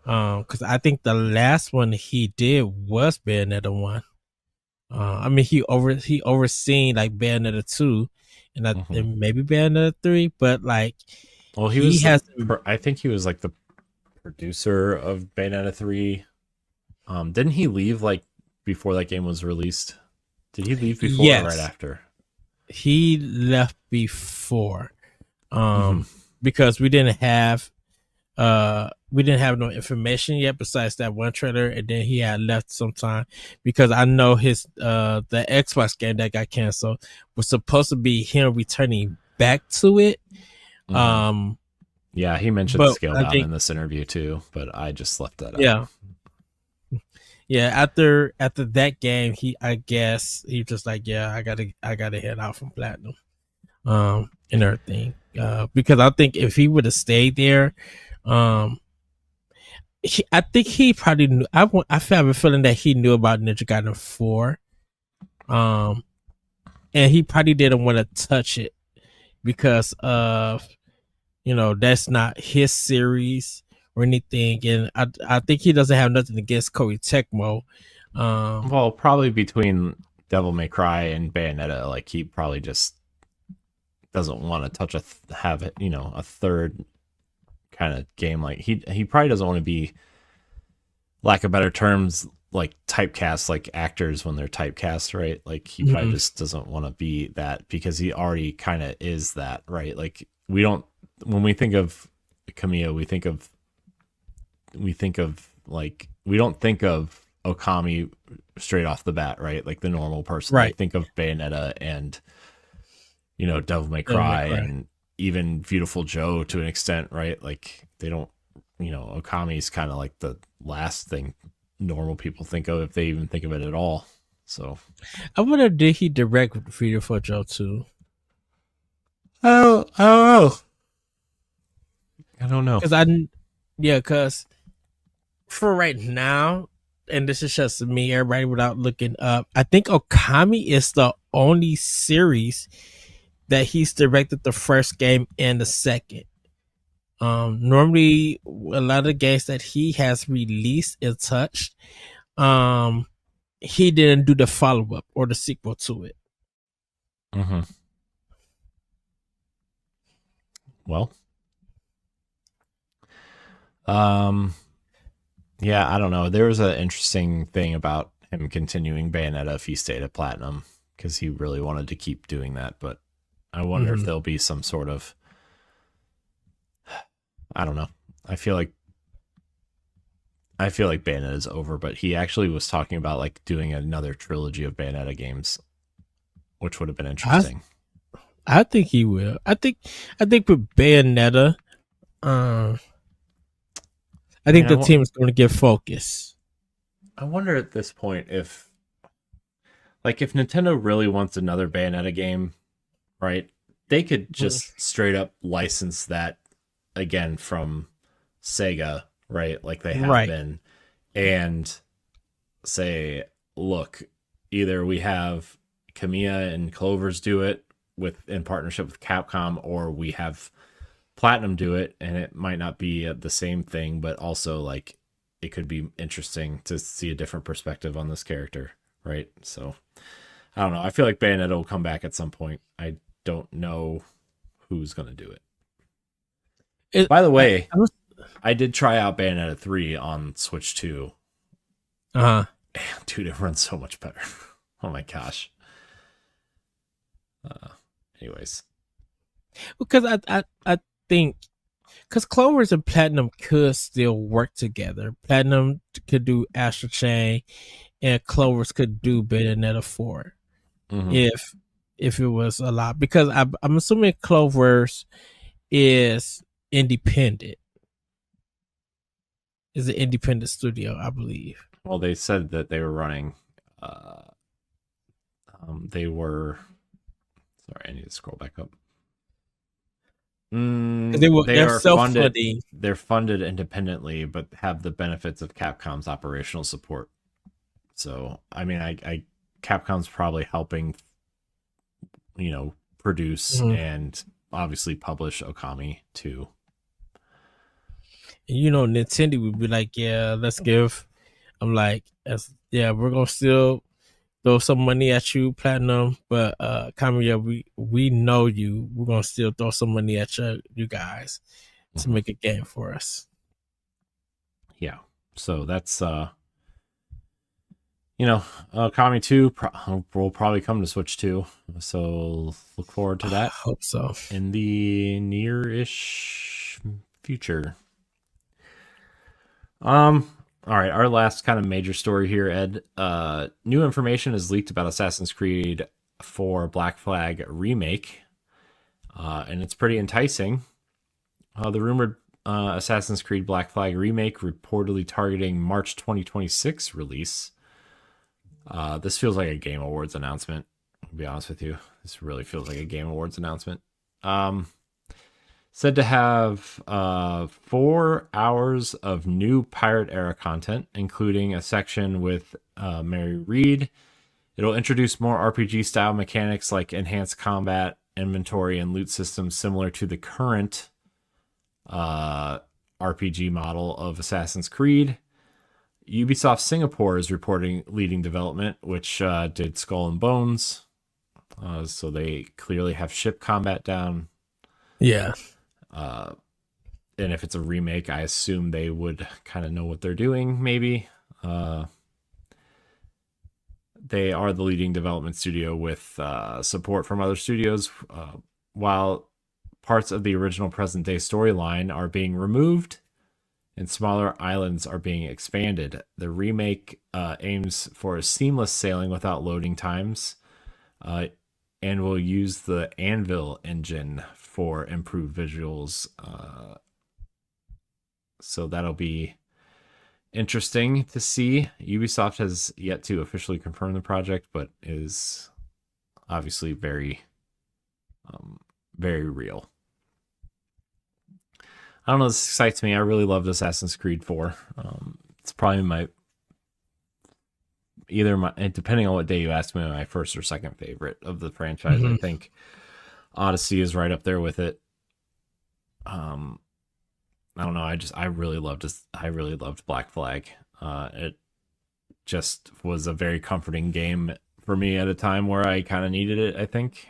Because I think the last one he did was Bayonetta 1. I mean, he overseen like Bayonetta 2 and maybe Bayonetta 3, but like, well, I think he was like the producer of Bayonetta 3. Didn't he leave like before that game was released? Did he leave before or right after? He left before, because we didn't have we didn't have no information yet besides that one trailer, and then he had left sometime because I know his the Xbox game that got canceled was supposed to be him returning back to it. Mhm. Yeah, he mentioned But scale I down think, in this interview too, but I just left that out. yeah, yeah. After that game, I guess he just like, yeah, I gotta head out from Platinum, and everything. Because I think if he would have stayed there, um, I think he probably knew. I have a feeling that he knew about Ninja Gaiden 4, um, and he probably didn't want to touch it because of, that's not his series or anything, and I think he doesn't have nothing against Koei Tecmo. Well, probably between Devil May Cry and Bayonetta, like he probably just doesn't want to touch have it, a third kind of game. Like he probably doesn't want to be, lack of better terms, like typecast like actors when they're typecast, right? Like he probably Mhm. just doesn't want to be that because he already kind of is that, right? Like we don't, when we think of Kamiya, we think of like, we don't think of Okami straight off the bat, right? Like the normal person, they Right. think of Bayonetta and Devil May Devil May Cry Cry. and even Beautiful Joe to an extent, right? Like they don't, Okami is kind of like the last thing normal people think of if they even think of it at all. So I wonder, did he direct Freedom for Joe too? I don't know. I don't know. Because yeah, because for right now, and this is just me, everybody without looking up, I think Okami is the only series that he's directed the first game and the second. Normally a lot of games that he has released and touched, um, he didn't do the follow up or the sequel to it. Mm-hmm. Well, um, yeah, I don't know. There was an interesting thing about him continuing Bayonetta if he stayed at Platinum because he really wanted to keep doing that. But I wonder if Mhm. there'll be some sort of, I don't know. I feel like Bayonetta is over, but he actually was talking about like doing another trilogy of Bayonetta games, which would have been I interesting. I think he will. I think with Bayonetta, um, I I mean, think the team is going to get focus. I wonder at this point if Nintendo really wants another Bayonetta game, right? They could just straight up license that again from Sega, right? Like they have Right. been, and say, look, either we have Kamiya and Clovers do it with in partnership with Capcom, or we have Platinum do it, and it might not be the same thing, but also like it could be interesting to see a different perspective on this character, right? So I don't know. I feel like Bayonetta will come back at some point. I don't know who's gonna do it. It, By the way, I was, I did try out Bayonetta 3 on Switch 2. uh-huh. Dude, it runs so much better. Oh my gosh. Uh, anyways, Because I think because Clovers and Platinum could still work together. Platinum could do Astral Chain, and Clovers could do Bayonetta 4 mm-hmm. if it was a lot. Because I'm assuming Clovers is independent. Is an independent studio, I believe. Well, they said that they were running. Uh, they were. Sorry, I need to scroll back up. They They're are self funded. funding. They're funded independently, but have the benefits of Capcom's operational support. So, I mean, I Capcom's probably helping, produce Mm-hmm. and obviously publish Okami too. Nintendo would be like, yeah, let's give. I'm like, yeah, we're gonna still throw some money at you, Platinum, but Kamiya, we know you. We're gonna still throw some money at you guys to Mm-hmm. make a game for us. Yeah. So that's Okami 2 will probably come to Switch 2. So look forward to I that hope so. in the near-ish future. All right, our last kind of major story here, Ed. New information is leaked about Assassin's Creed 4 Black Flag remake, and it's pretty enticing. The rumored Assassin's Creed Black Flag remake reportedly targeting March 2026 release. This feels like a Game Awards announcement. To be honest with you, this really feels like a Game Awards announcement. Said to have 4 hours of new pirate era content, including a section with Mary Reed. It'll introduce more RPG style mechanics like enhanced combat, inventory, and loot systems similar to the current RPG model of Assassin's Creed. Ubisoft Singapore is reporting leading development, which did Skull and Bones. So they clearly have ship combat down. Yeah. And if it's a remake, I assume they would kind of know what they're doing, maybe. They are the leading development studio with support from other studios, while parts of the original present-day storyline are being removed and smaller islands are being expanded. The remake aims for a seamless sailing without loading times, and will use the Anvil engine for improved visuals. So that'll be interesting to see. Ubisoft has yet to officially confirm the project, but is obviously very, very real. I don't know, this excites me. I really loved Assassin's Creed 4. It's probably depending on what day you ask me, my first or second favorite of the franchise. I think Odyssey is right up there with it. I don't know. I really loved Black Flag. It just was a very comforting game for me at a time where I kind of needed it, I think.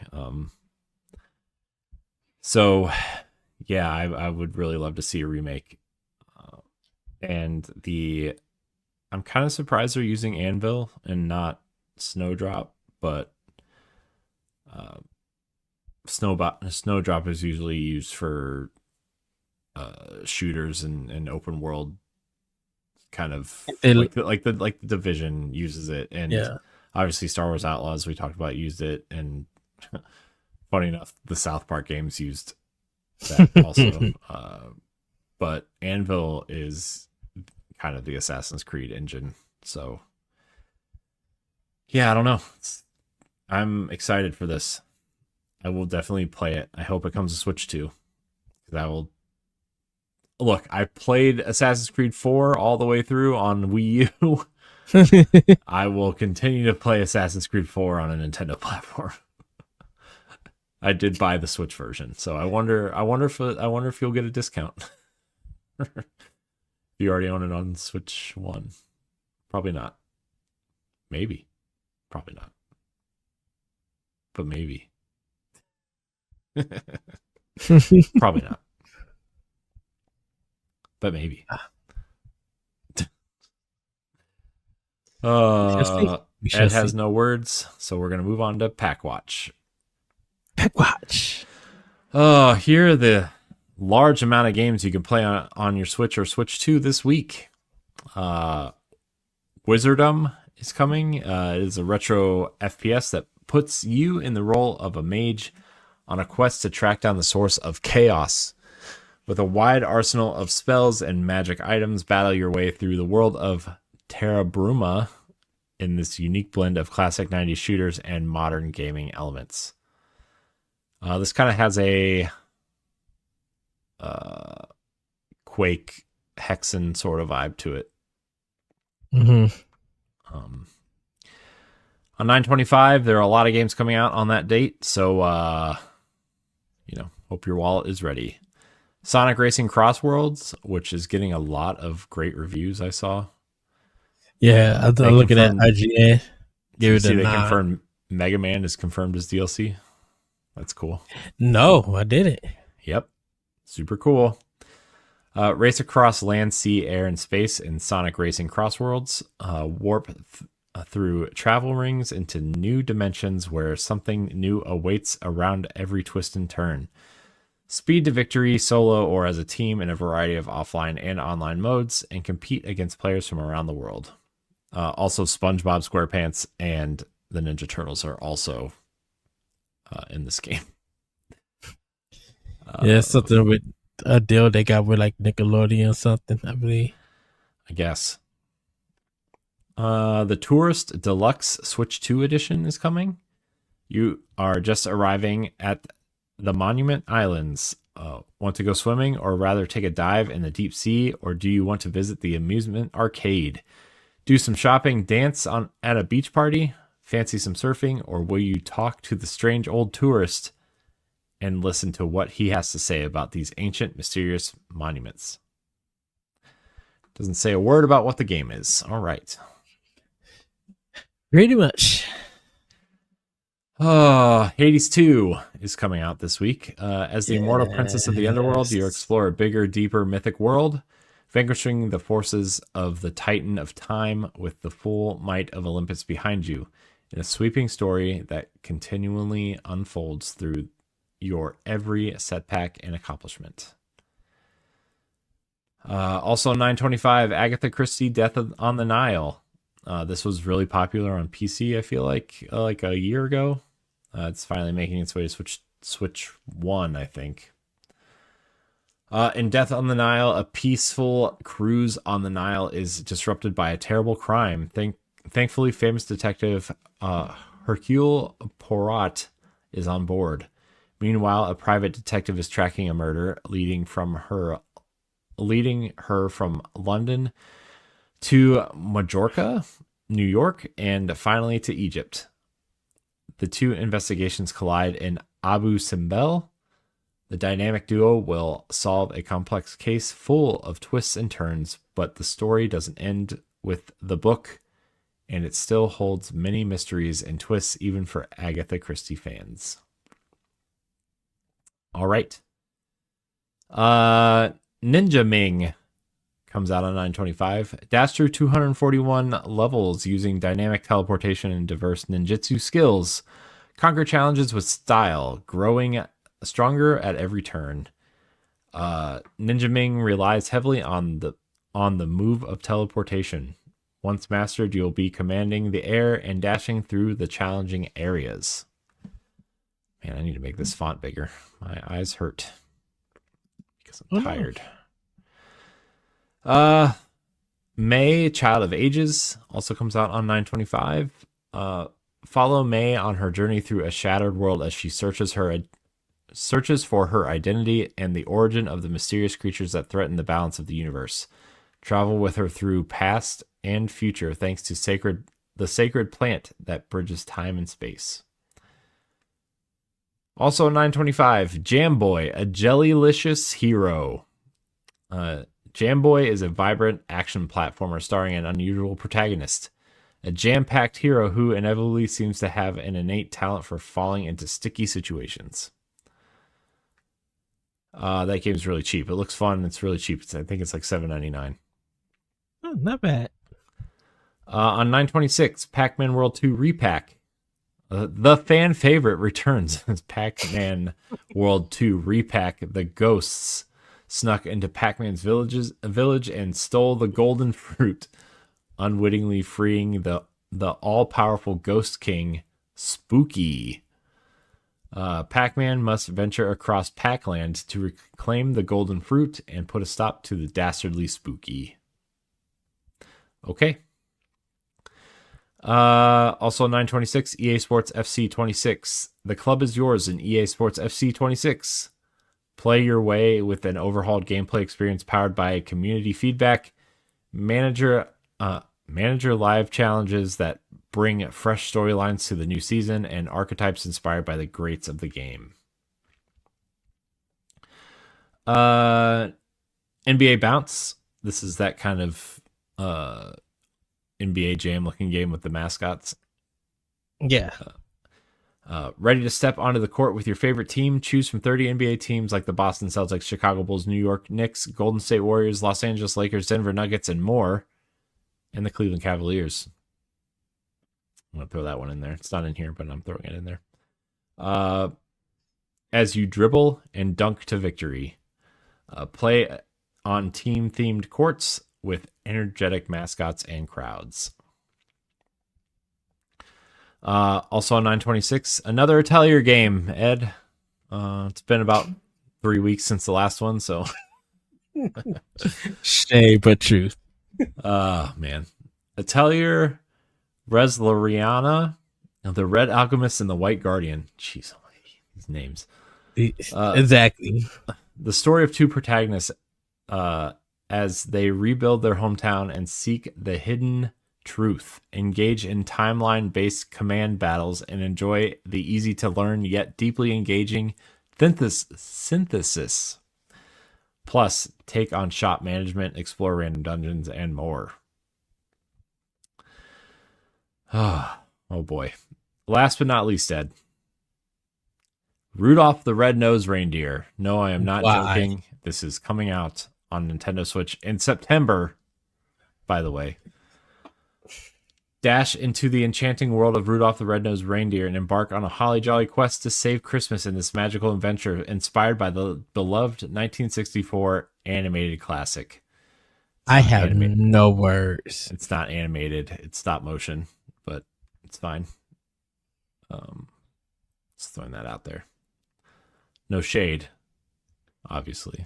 So yeah, I would really love to see a remake. And I'm kind of surprised they're using Anvil and not Snowdrop, but Snowdrop is usually used for shooters and open world kind of like the Division uses it, and obviously Star Wars Outlaws we talked about used it, and funny enough the South Park games used that also. But Anvil is kind of the Assassin's Creed engine, so yeah, I don't know. I'm excited for this. I will definitely play it. I hope it comes to Switch too. Look, I played Assassin's Creed 4 all the way through on Wii U. I will continue to play Assassin's Creed 4 on a Nintendo platform. I did buy the Switch version, so I wonder if you'll get a discount. If you already own it on Switch 1. Probably not. Maybe. Probably not. But maybe. Probably not. But maybe. Ed has no words, so we're going to move on to Pack Watch. Pack Watch. Here are the large amount of games you can play on your Switch or Switch 2 this week. Wizardom is coming. It is a retro FPS that puts you in the role of a mage on a quest to track down the source of chaos. With a wide arsenal of spells and magic items, battle your way through the world of Terra Bruma in this unique blend of classic 90s shooters and modern gaming elements. This kind of has a Quake Hexen sort of vibe to it. On 9/25, there are a lot of games coming out on that date, so hope your wallet is ready. Sonic Racing Crossworlds, which is getting a lot of great reviews, I saw. Yeah, I'm looking at IGN. Give it a nod. They confirmed Mega Man is confirmed as DLC. That's cool. No, I didn't. Yep. Super cool. Race across land, sea, air, and space in Sonic Racing Crossworlds. Warp through travel rings into new dimensions where something new awaits around every twist and turn. Speed to victory, solo, or as a team in a variety of offline and online modes, and compete against players from around the world. Also, SpongeBob SquarePants and the Ninja Turtles are also in this game. Yeah, something with a deal they got with like Nickelodeon or something, I believe. I guess. The Tourist Deluxe Switch 2 edition is coming. You are just arriving at the Monument Islands. Want to go swimming or rather take a dive in the deep sea, or do you want to visit the amusement arcade? Do some shopping, dance at a beach party, fancy some surfing, or will you talk to the strange old tourist and listen to what he has to say about these ancient, mysterious monuments? Doesn't say a word about what the game is. All right. Pretty much. Hades 2 is coming out this week. As the immortal princess of the underworld, you explore a bigger, deeper, mythic world, vanquishing the forces of the Titan of Time with the full might of Olympus behind you, in a sweeping story that continually unfolds through your every setback and accomplishment. Also 9/25, Agatha Christie Death on the Nile. This was really popular on PC, I feel like a year ago. It's finally making its way to Switch 1, I think. In Death on the Nile, a peaceful cruise on the Nile is disrupted by a terrible crime. Thankfully, famous detective Hercule Poirot is on board. Meanwhile, a private detective is tracking a murder, leading her from London to Majorca, New York, and finally to Egypt. The two investigations collide in Abu Simbel. The dynamic duo will solve a complex case full of twists and turns, but the story doesn't end with the book, and it still holds many mysteries and twists even for Agatha Christie fans. All right. Ninja Ming comes out on 9/25. Dash through 241 levels using dynamic teleportation and diverse ninjutsu skills. Conquer challenges with style, growing stronger at every turn. Ninja Ming relies heavily on the move of teleportation. Once mastered, you'll be commanding the air and dashing through the challenging areas. Man, I need to make this font bigger. My eyes hurt because I'm tired. May, Child of Ages, also comes out on 9/25. Follow May on her journey through a shattered world as she searches for her identity and the origin of the mysterious creatures that threaten the balance of the universe. Travel with her through past and future thanks to the sacred plant that bridges time and space. Also 9/25, Jam Boy, a jellylicious hero. Jam Boy is a vibrant action platformer starring an unusual protagonist, a jam-packed hero who inevitably seems to have an innate talent for falling into sticky situations. That game's really cheap. It looks fun. It's really cheap. I think it's like $7.99. Oh, not bad. On 9/26, Pac-Man World 2 Repack. The fan favorite returns as Pac-Man World 2 Repack. The ghosts snuck into Pac-Man's village and stole the golden fruit, unwittingly freeing the all-powerful Ghost King, Spooky. Pac-Man must venture across Pac-Land to reclaim the golden fruit and put a stop to the dastardly Spooky. Okay. Also 9/26, EA Sports FC 26. The club is yours in EA Sports FC 26. Play your way with an overhauled gameplay experience powered by community feedback, manager live challenges that bring fresh storylines to the new season, and archetypes inspired by the greats of the game. NBA Bounce. This is that kind of NBA Jam looking game with the mascots. Yeah. Ready to step onto the court with your favorite team? Choose from 30 NBA teams like the Boston Celtics, Chicago Bulls, New York Knicks, Golden State Warriors, Los Angeles Lakers, Denver Nuggets, and more. And the Cleveland Cavaliers. I'm going to throw that one in there. It's not in here, but I'm throwing it in there. as you dribble and dunk to victory. Play on team-themed courts with energetic mascots and crowds. Also on 9/26, another Atelier game, Ed. It's been about 3 weeks since the last one, so... Shame, but truth. Man. Atelier, Reslariana, the Red Alchemist, and the White Guardian. Jeez, these names. Exactly. The story of two protagonists as they rebuild their hometown and seek the hidden truth, engage in timeline-based command battles, and enjoy the easy-to-learn yet deeply engaging synthesis. Plus, take on shop management, explore random dungeons, and more. Oh boy. Last but not least, Ed. Rudolph the Red-Nosed Reindeer. No, I am not joking. This is coming out on Nintendo Switch in September, by the way. Dash into the enchanting world of Rudolph the Red-Nosed Reindeer and embark on a holly jolly quest to save Christmas in this magical adventure inspired by the beloved 1964 animated classic. I have no words. It's not animated. It's stop motion, but it's fine. Just throwing that out there. No shade, obviously.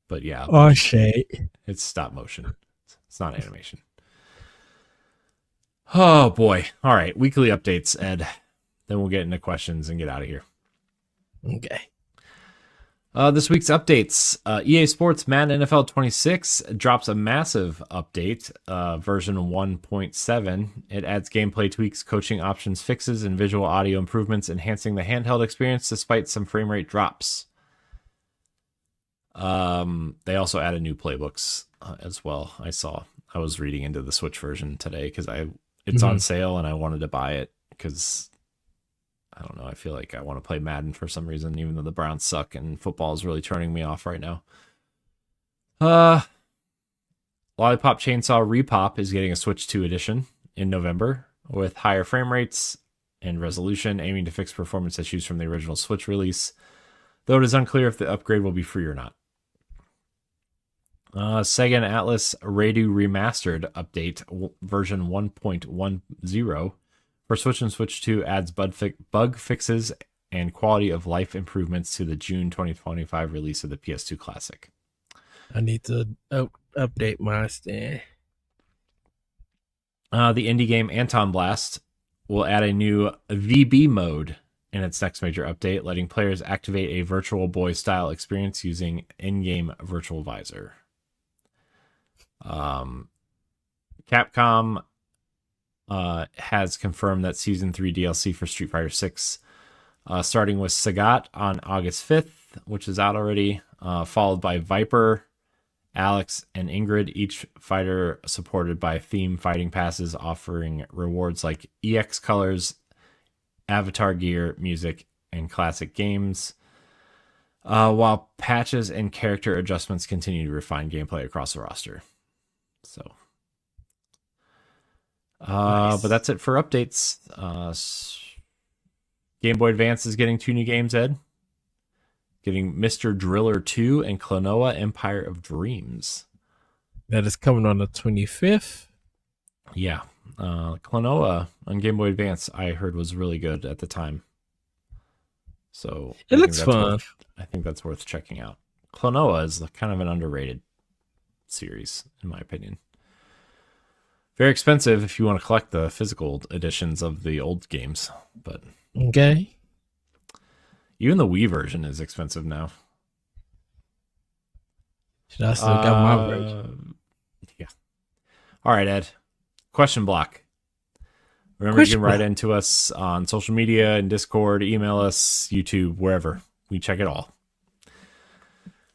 But yeah. Oh, shade. It's stop motion. It's not animation. Oh, boy. All right. Weekly updates, Ed. Then we'll get into questions and get out of here. Okay. This week's updates. EA Sports Madden NFL 26 drops a massive update, version 1.7. It adds gameplay tweaks, coaching options, fixes, and visual audio improvements, enhancing the handheld experience despite some frame rate drops. They also added new playbooks as well. I was reading into the Switch version today because it's on sale and I wanted to buy it because I don't know. I feel like I want to play Madden for some reason, even though the Browns suck and football is really turning me off right now. Lollipop Chainsaw Repop is getting a Switch 2 edition in November with higher frame rates and resolution, aiming to fix performance issues from the original Switch release, though it is unclear if the upgrade will be free or not. Sega and Atlas Radu Remastered update version 1.10 for Switch and Switch 2 adds bug fixes and quality of life improvements to the June 2025 release of the PS2 Classic. I need to update my stand. The indie game Anton Blast will add a new VB mode in its next major update, letting players activate a Virtual Boy style experience using in-game virtual visor. Capcom has confirmed that Season 3 DLC for Street Fighter 6, starting with Sagat on August 5th, which is out already, followed by Viper, Alex, and Ingrid, each fighter supported by theme fighting passes offering rewards like EX colors, avatar gear, music, and classic games, while patches and character adjustments continue to refine gameplay across the roster. So, nice. But that's it for updates. Game Boy Advance is getting 2 new games, Ed. Getting Mr. Driller 2 and Klonoa Empire of Dreams. That is coming on the 25th. Yeah. Klonoa on Game Boy Advance, I heard, was really good at the time. So it looks fun. I think that's worth checking out. Klonoa is kind of an underrated series, in my opinion. Very expensive if you want to collect the physical editions of the old games, but okay. Even the Wii version is expensive now. Should I still got my version? Yeah. All right, Ed. Question block. Remember, you can write into us on social media and Discord, email us, YouTube, wherever. We check it all.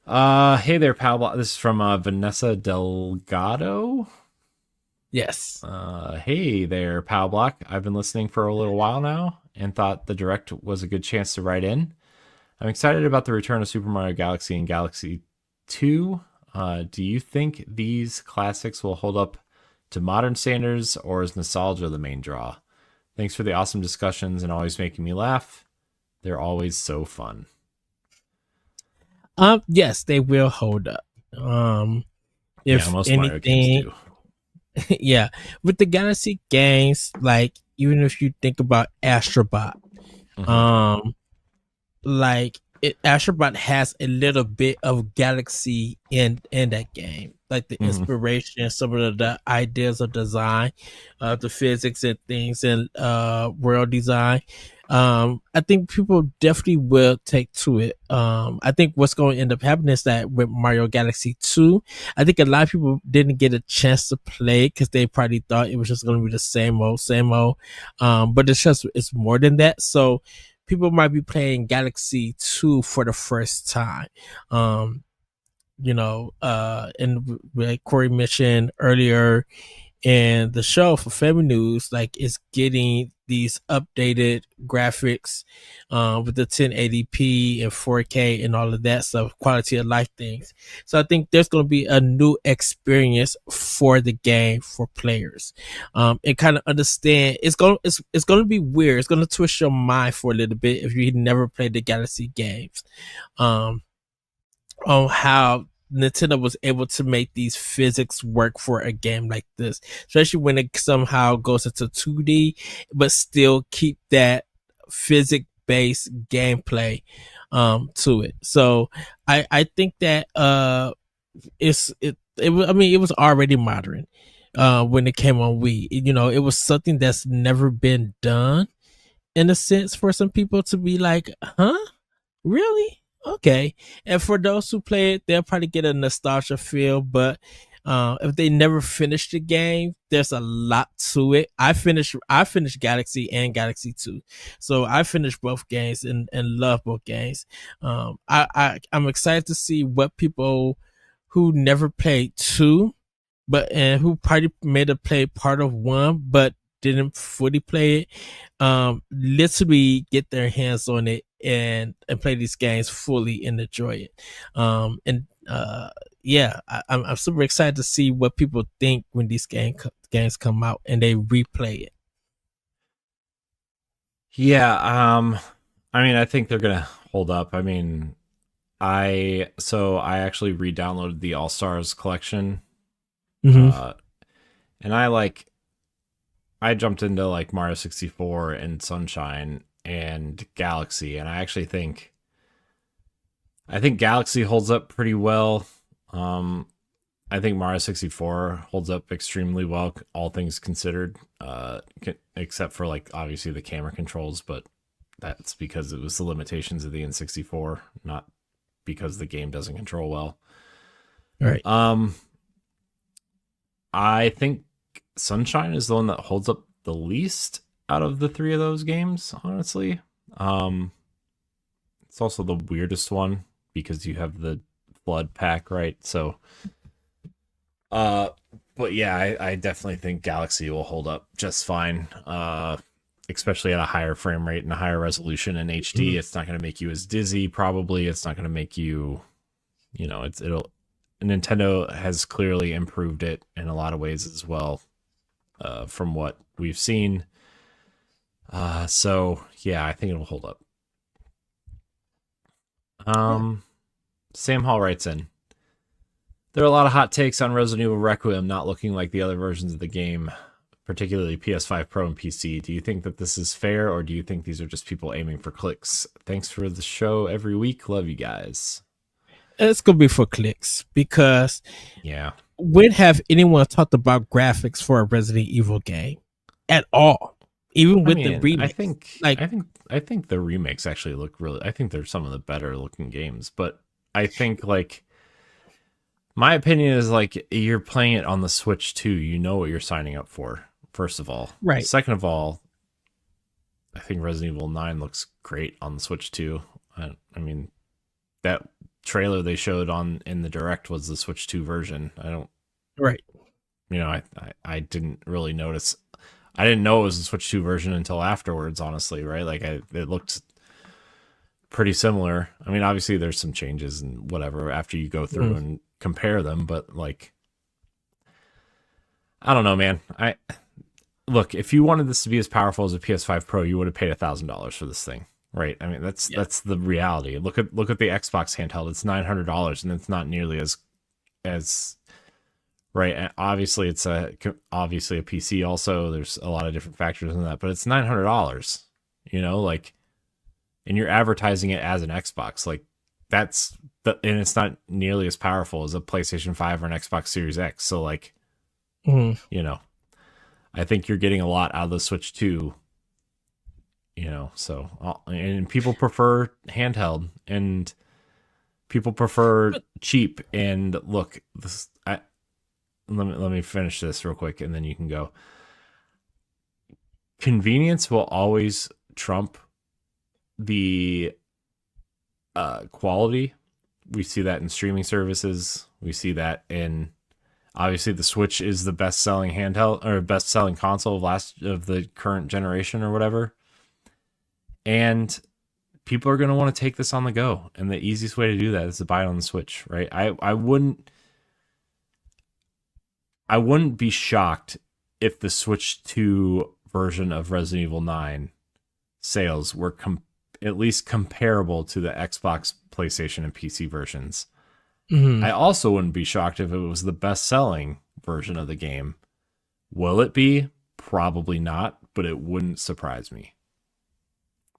Hey there, Pow Block. This is from Vanessa Delgado. Yes. Hey there, Pow Block. I've been listening for a little while now and thought the Direct was a good chance to write in. I'm excited about the return of Super Mario Galaxy and Galaxy 2. Do you think these classics will hold up to modern standards, or is nostalgia the main draw? Thanks for the awesome discussions and always making me laugh. They're always so fun. Yes, they will hold up. Yeah, If most Mario games anything, do. yeah, with the Galaxy games, like even if you think about Astrobot, Hmm. um, like Astrobot has a little bit of Galaxy in that game, like the Hmm. inspiration, some of the ideas of design, the physics and things, and world design. I think people definitely will take to it. I think what's going to end up happening is that with Mario Galaxy 2, I think a lot of people didn't get a chance to play because they probably thought it was just going to be the same old, same old. But it's more than that. So people might be playing Galaxy 2 for the first time. Um, and like Corey mentioned earlier, and the show for Family News like is getting these updated graphics with the 1080p and 4K and all of that stuff, quality of life things. So I think there's going to be a new experience for the game for players, and kind of understand it's going to be weird. It's going to twist your mind for a little bit if you never played the Galaxy games. Um, on how Nintendo was able to make these physics work for a game like this, especially when it somehow goes into 2D, but still keep that physics based gameplay to it. So I think that I mean it was already modern when it came on Wii. It was something that's never been done in a sense for some people to be like, huh? Really? Okay. And for those who play it, they'll probably get a nostalgia feel. But if they never finish the game, there's a lot to it. I finished Galaxy and Galaxy 2. So I finished both games and love both games. I'm excited to see what people who never played 2 and who probably made a play part of 1 but didn't fully play it, literally get their hands on it and play these games fully and enjoy it. And yeah, I'm super excited to see what people think when these games come out and they replay it. Yeah, I mean, I think they're gonna hold up. I mean, I actually re-downloaded the All Stars collection, Mm-hmm. uh, and I jumped into like Mario 64 and Sunshine and Galaxy, and I think Galaxy holds up pretty well. Um, I think Mario 64 holds up extremely well, all things considered, except for like obviously the camera controls, but that's because it was the limitations of the N64, not because the game doesn't control well. All right. I think Sunshine is the one that holds up the least out of the three of those games, honestly. Um, it's also the weirdest one because you have the flood pack, right? So, uh, but yeah, I definitely think Galaxy will hold up just fine. Especially at a higher frame rate and a higher resolution in HD. Mm-hmm. It's not going to make you as dizzy. Probably, it's not going to make you, it'll. Nintendo has clearly improved it in a lot of ways as well, from what we've seen. So yeah, I think it'll hold up. Yeah. Sam Hall writes in. There are a lot of hot takes on Resident Evil Requiem not looking like the other versions of the game, particularly PS5 Pro and PC. Do you think that this is fair, or do you think these are just people aiming for clicks? Thanks for the show every week. Love you guys. It's gonna be for clicks because Yeah. when have anyone talked about graphics for a Resident Evil game at all? Even I with the mean, I remake, think like I think the remakes actually look really, I think they're some of the better looking games, but I think like my opinion is like you're playing it on the Switch too. You know what you're signing up for, first of all. right, Second of all, I think Resident Evil 9 looks great on the Switch too. I mean, that trailer they showed on in the direct was the Switch 2 version. I don't, right. I didn't really notice. I didn't know it was the Switch 2 version until afterwards, honestly, right? Like it looked pretty similar. I mean, obviously there's some changes and whatever after you go through and compare them, but like I don't know, man. Look, if you wanted this to be as powerful as a PS5 Pro, you would have paid $1,000 for this thing. right? I mean, that's Yeah. that's the reality. Look at the Xbox handheld. It's $900, and it's not nearly as right. And obviously, it's obviously a PC. Also, there's a lot of different factors in that, but it's $900. Like, and you're advertising it as an Xbox, like and it's not nearly as powerful as a PlayStation 5 or an Xbox Series X. So like, Mhm. I think you're getting a lot out of the Switch 2. So and people prefer handheld, and people prefer But cheap. And look, let me finish this real quick, and then you can go. Convenience will always trump the quality. We see that in streaming services. We see that in, obviously, the Switch is the best selling handheld or best selling console of the current generation or whatever. And people are going to want to take this on the go, and the easiest way to do that is to buy it on the Switch, right? I wouldn't be shocked if the Switch 2 version of Resident Evil 9 sales were at least comparable to the Xbox, PlayStation, and PC versions. mhm. I also wouldn't be shocked if it was the best-selling version of the game. Will it be? Probably not, but it wouldn't surprise me,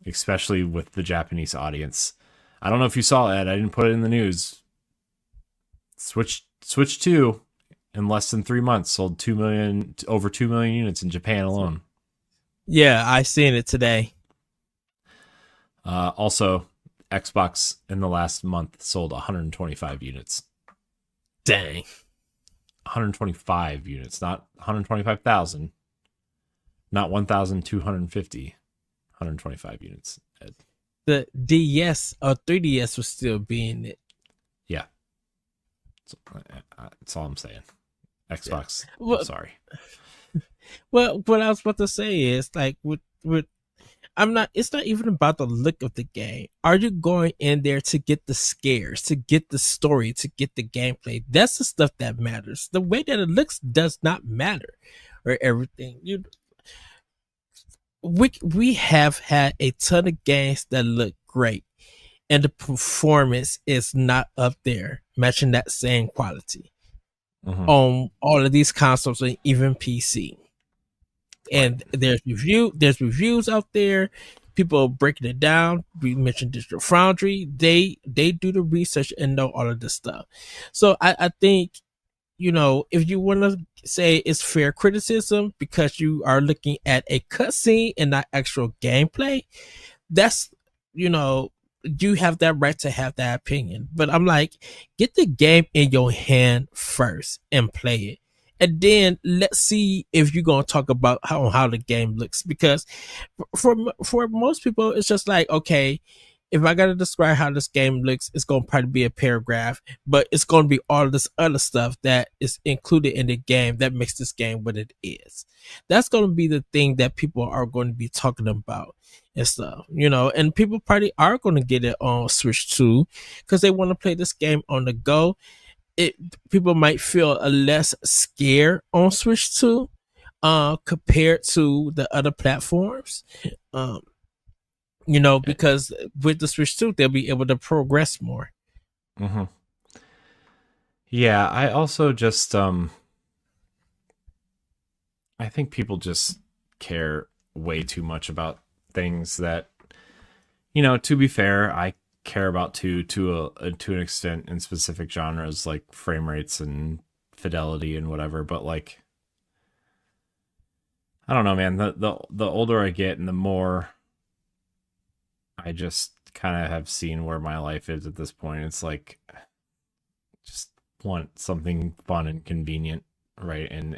especially with the Japanese audience. I don't know if you saw it. I didn't put it in the news. Switch 2 in less than 3 months sold over 2 million units in Japan alone. Yeah, I seen it today. Also, Xbox in the last month sold 125 units. Dang. 125 units, not 125,000, not 1,250. 125 units. The DS or 3DS was still being it. Yeah. That's all I'm saying. Xbox. Yeah. Well, sorry. Well, what I was about to say is like with it's not even about the look of the game. Are you going in there to get the scares, to get the story, to get the gameplay? That's the stuff that matters. The way that it looks does not matter, or everything. We have had a ton of games that look great, and the performance is not up there, matching that same quality on all of these consoles and even PC. And there's reviews out there. People are breaking it down. We mentioned Digital Foundry. They do the research and know all of this stuff. So I think, if you want to say it's fair criticism because you are looking at a cutscene and not actual gameplay, that's, you have that right to have that opinion. But I'm like, get the game in your hand first and play it. And then let's see if you're going to talk about how the game looks. Because for most people, it's just like, okay, if I got to describe how this game looks, it's going to probably be a paragraph, but it's going to be all this other stuff that is included in the game that makes this game what it is. That's going to be the thing that people are going to be talking about and stuff, and people probably are going to get it on Switch 2 because they want to play this game on the go. People might feel a less scared on Switch 2 compared to the other platforms. Because with the Switch 2, they'll be able to progress more. Mm-hmm. Yeah, I also just I think people just care way too much about things that, to be fair, I care about to an extent in specific genres like frame rates and fidelity and whatever, but like, I don't know, man. The older I get and the more I just kind of have seen where my life is at this point, it's like, just want something fun and convenient, right? And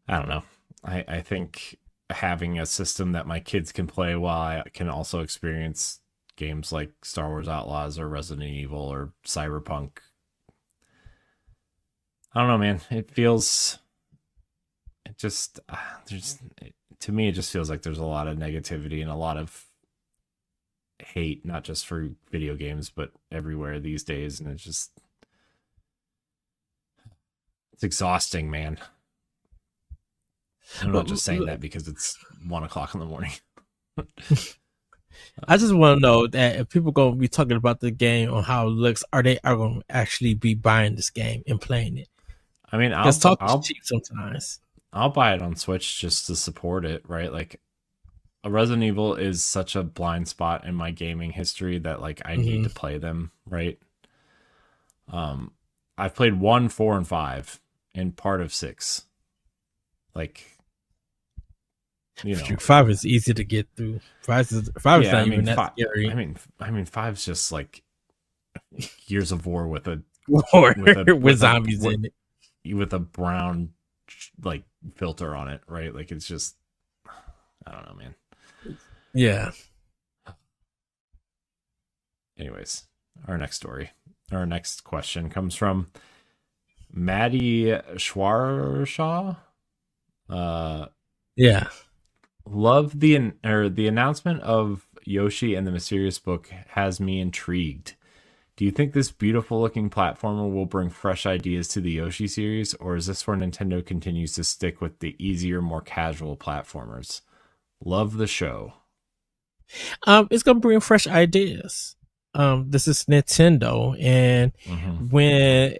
I don't know. I think having a system that my kids can play while I can also experience games like Star Wars Outlaws or Resident Evil or Cyberpunk. I don't know, man. To me, it just feels like there's a lot of negativity and a lot of hate, not just for video games, but everywhere these days. And it's exhausting, man. I'm not just saying that because it's 1 o'clock in the morning. I just want to know that if people going to be talking about the game on how it looks, are going to actually be buying this game and playing it? I mean, Because talk is cheap sometimes. I'll buy it on Switch just to support it, right? Like, a Resident Evil is such a blind spot in my gaming history that like I need to play them, right? I've played 1, 4, and 5 and part of 6. Like, you know, 5 is easy to get through. 5 is not even that scary. I mean, 5's just like Gears of War with zombies in it, with a brown like filter on it, right? Like, it's just, I don't know, man. Yeah. Anyways, our next question comes from Maddie Schwarshaw. Yeah. Love the announcement of Yoshi and the Mysterious Book has me intrigued. Do you think this beautiful looking platformer will bring fresh ideas to the Yoshi series, or is this where Nintendo continues to stick with the easier, more casual platformers? Love the show. It's gonna bring fresh ideas. This is Nintendo, and when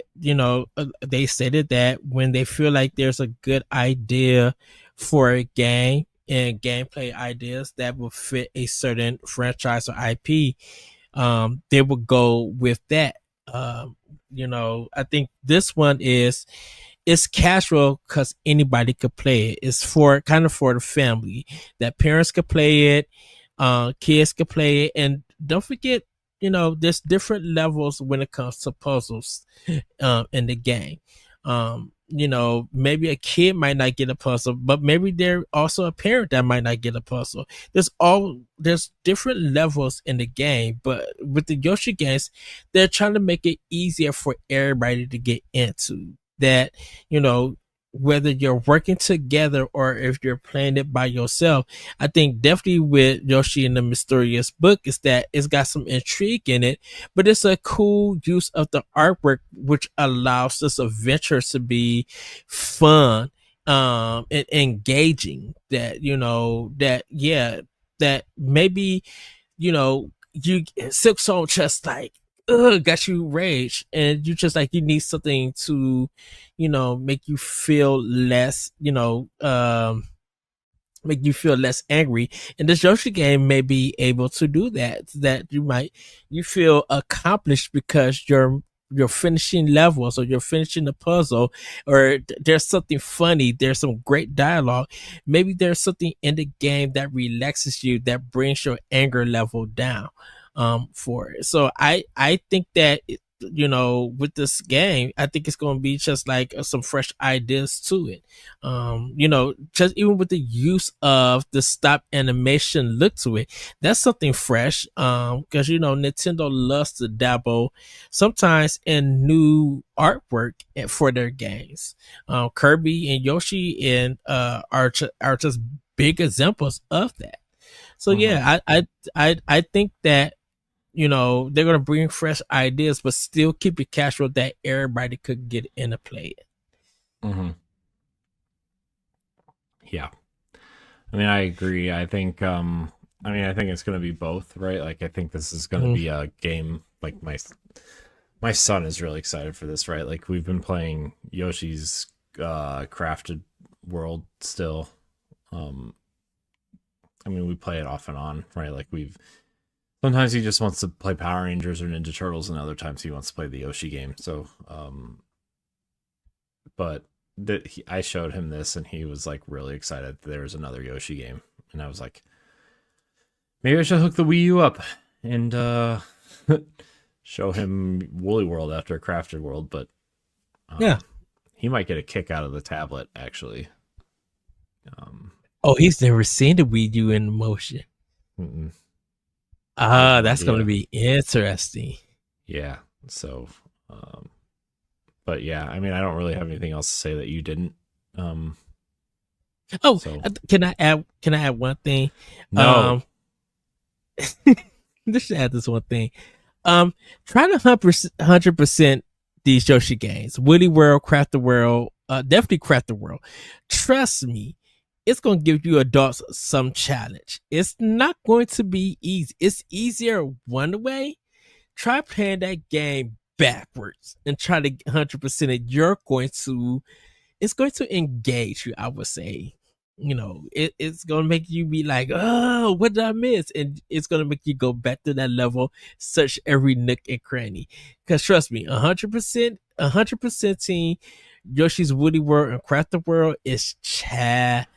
they stated that when they feel like there's a good idea for a game and gameplay ideas that will fit a certain franchise or IP, they will go with that. I think this one it's casual because anybody could play it. It's for the family, that parents could play it, kids could play it, and don't forget, there's different levels when it comes to puzzles in the game. Maybe a kid might not get a puzzle, but maybe there's also a parent that might not get a puzzle. There's different levels in the game, but with the Yoshi games, they're trying to make it easier for everybody to get into that. Whether you're working together or if you're playing it by yourself, I think definitely with Yoshi and the Mysterious Book is that it's got some intrigue in it, but it's a cool use of the artwork, which allows this adventure to be fun, and engaging. That maybe, you Silk Song just like, got you rage, and you just like, you need something to make you feel less angry, and this Yoshi game may be able to do that you feel accomplished because you're finishing levels, or you're finishing the puzzle, or there's something funny, there's some great dialogue, maybe there's something in the game that relaxes you, that brings your anger level down for it. So I think that with this game, I think it's going to be just like some fresh ideas to it. Just even with the use of the stop animation look to it, that's something fresh. Because Nintendo loves to dabble sometimes in new artwork for their games. Kirby and Yoshi and are just big examples of that. So yeah, I think that they're going to bring fresh ideas, but still keep it casual that everybody could get in and play it. Yeah. I mean, I agree. I think, I think it's going to be both, right? Like, I think this is going to be a game, like my son is really excited for this, right? Like, we've been playing Yoshi's Crafted World still. We play it off and on, right? Like, sometimes he just wants to play Power Rangers or Ninja Turtles, and other times he wants to play the Yoshi game. So, but I showed him this, and he was like really excited that there was another Yoshi game, and I was like, maybe I should hook the Wii U up and show him Woolly World after Crafted World. But yeah, he might get a kick out of the tablet, actually. He's never seen the Wii U in motion. That's going to be interesting. Yeah. So, but yeah, I don't really have anything else to say that you didn't. Can I add one thing? No. Just add this one thing. Try to 100% these Yoshi games. Woolly World, Craft the World, definitely Craft the World. Trust me, it's going to give you adults some challenge. It's not going to be easy. It's easier one way. Try playing that game backwards and try to 100% it. It's going to engage you, I would say. It's going to make you be like, oh, what did I miss? And it's going to make you go back to that level, search every nook and cranny. Because trust me, 100% team Yoshi's Woody World and Crafted World is challenging.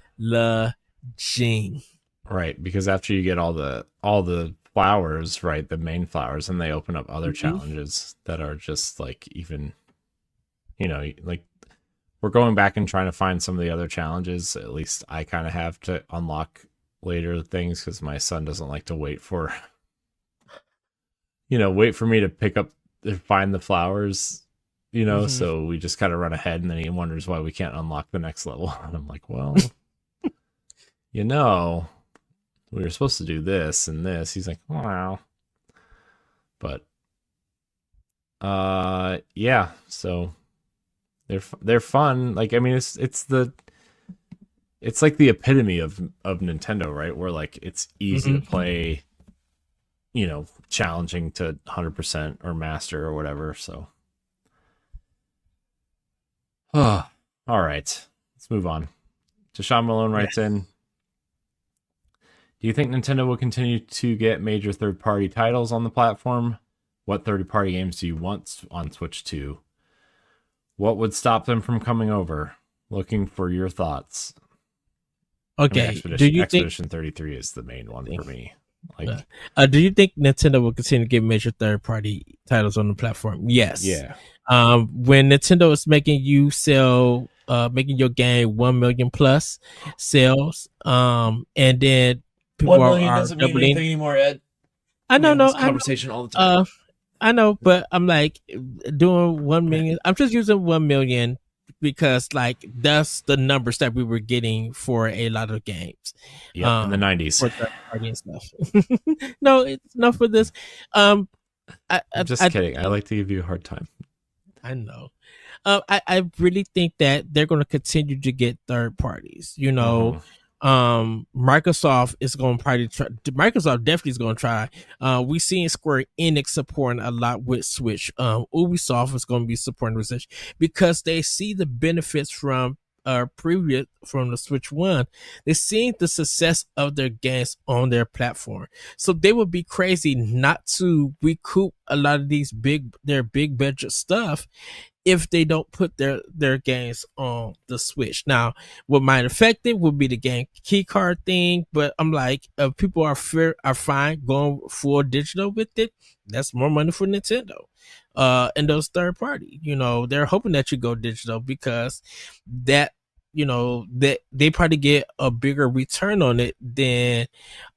Right, because after you get all the flowers, right, the main flowers, and they open up other challenges that are just like even, like we're going back and trying to find some of the other challenges. At least I kind of have to unlock later things because my son doesn't like to wait for me to find the flowers, so we just kind of run ahead, and then he wonders why we can't unlock the next level. And I'm like, well, we were supposed to do this and this. He's like, wow. But yeah, so they're fun. Like, I mean, it's like the epitome of Nintendo, right? Where like it's easy to play, challenging to 100% or master or whatever. So all right, let's move on. Deshaun Malone writes in, do you think Nintendo will continue to get major third-party titles on the platform? What third-party games do you want on Switch 2? What would stop them from coming over? Looking for your thoughts. Okay. Expedition 33 is the main one for me. Like, do you think Nintendo will continue to get major third-party titles on the platform? Yes. Yeah. When Nintendo is making you sell, making your game 1 million plus sales, and then people 1 million are doesn't mean anything anymore, Ed. I know, no, conversation all the time. I know, but I'm like doing 1 million. I'm just using 1 million because like that's the numbers that we were getting for a lot of games. Yeah, in the 90s. For third party and stuff. No, it's not for this. I'm just kidding. I like to give you a hard time. I know. I really think that they're going to continue to get third parties. Microsoft is going to probably try. Microsoft definitely is going to try. We seen Square Enix supporting a lot with Switch. Ubisoft is going to be supporting with Switch because they see the benefits from previous from the Switch One. They're seeing the success of their games on their platform, so they would be crazy not to recoup a lot of their big budget stuff if they don't put their games on the Switch. Now, what might affect it would be the game key card thing, but I'm like, if people are fine going full digital with it, that's more money for Nintendo. And those third party, they're hoping that you go digital because that, that they probably get a bigger return on it than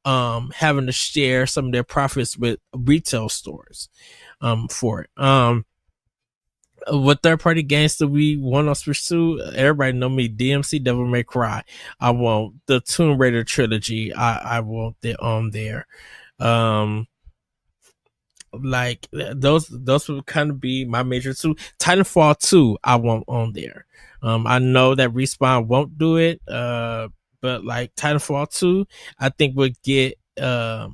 having to share some of their profits with retail stores for it. What third party games do we want on Switch 2? Everybody know me, DMC Devil May Cry. I want the Tomb Raider trilogy. I want it on there. Like those would kind of be my major two. Titanfall 2 I want on there. I know that Respawn won't do it, but like Titanfall 2 I think would get a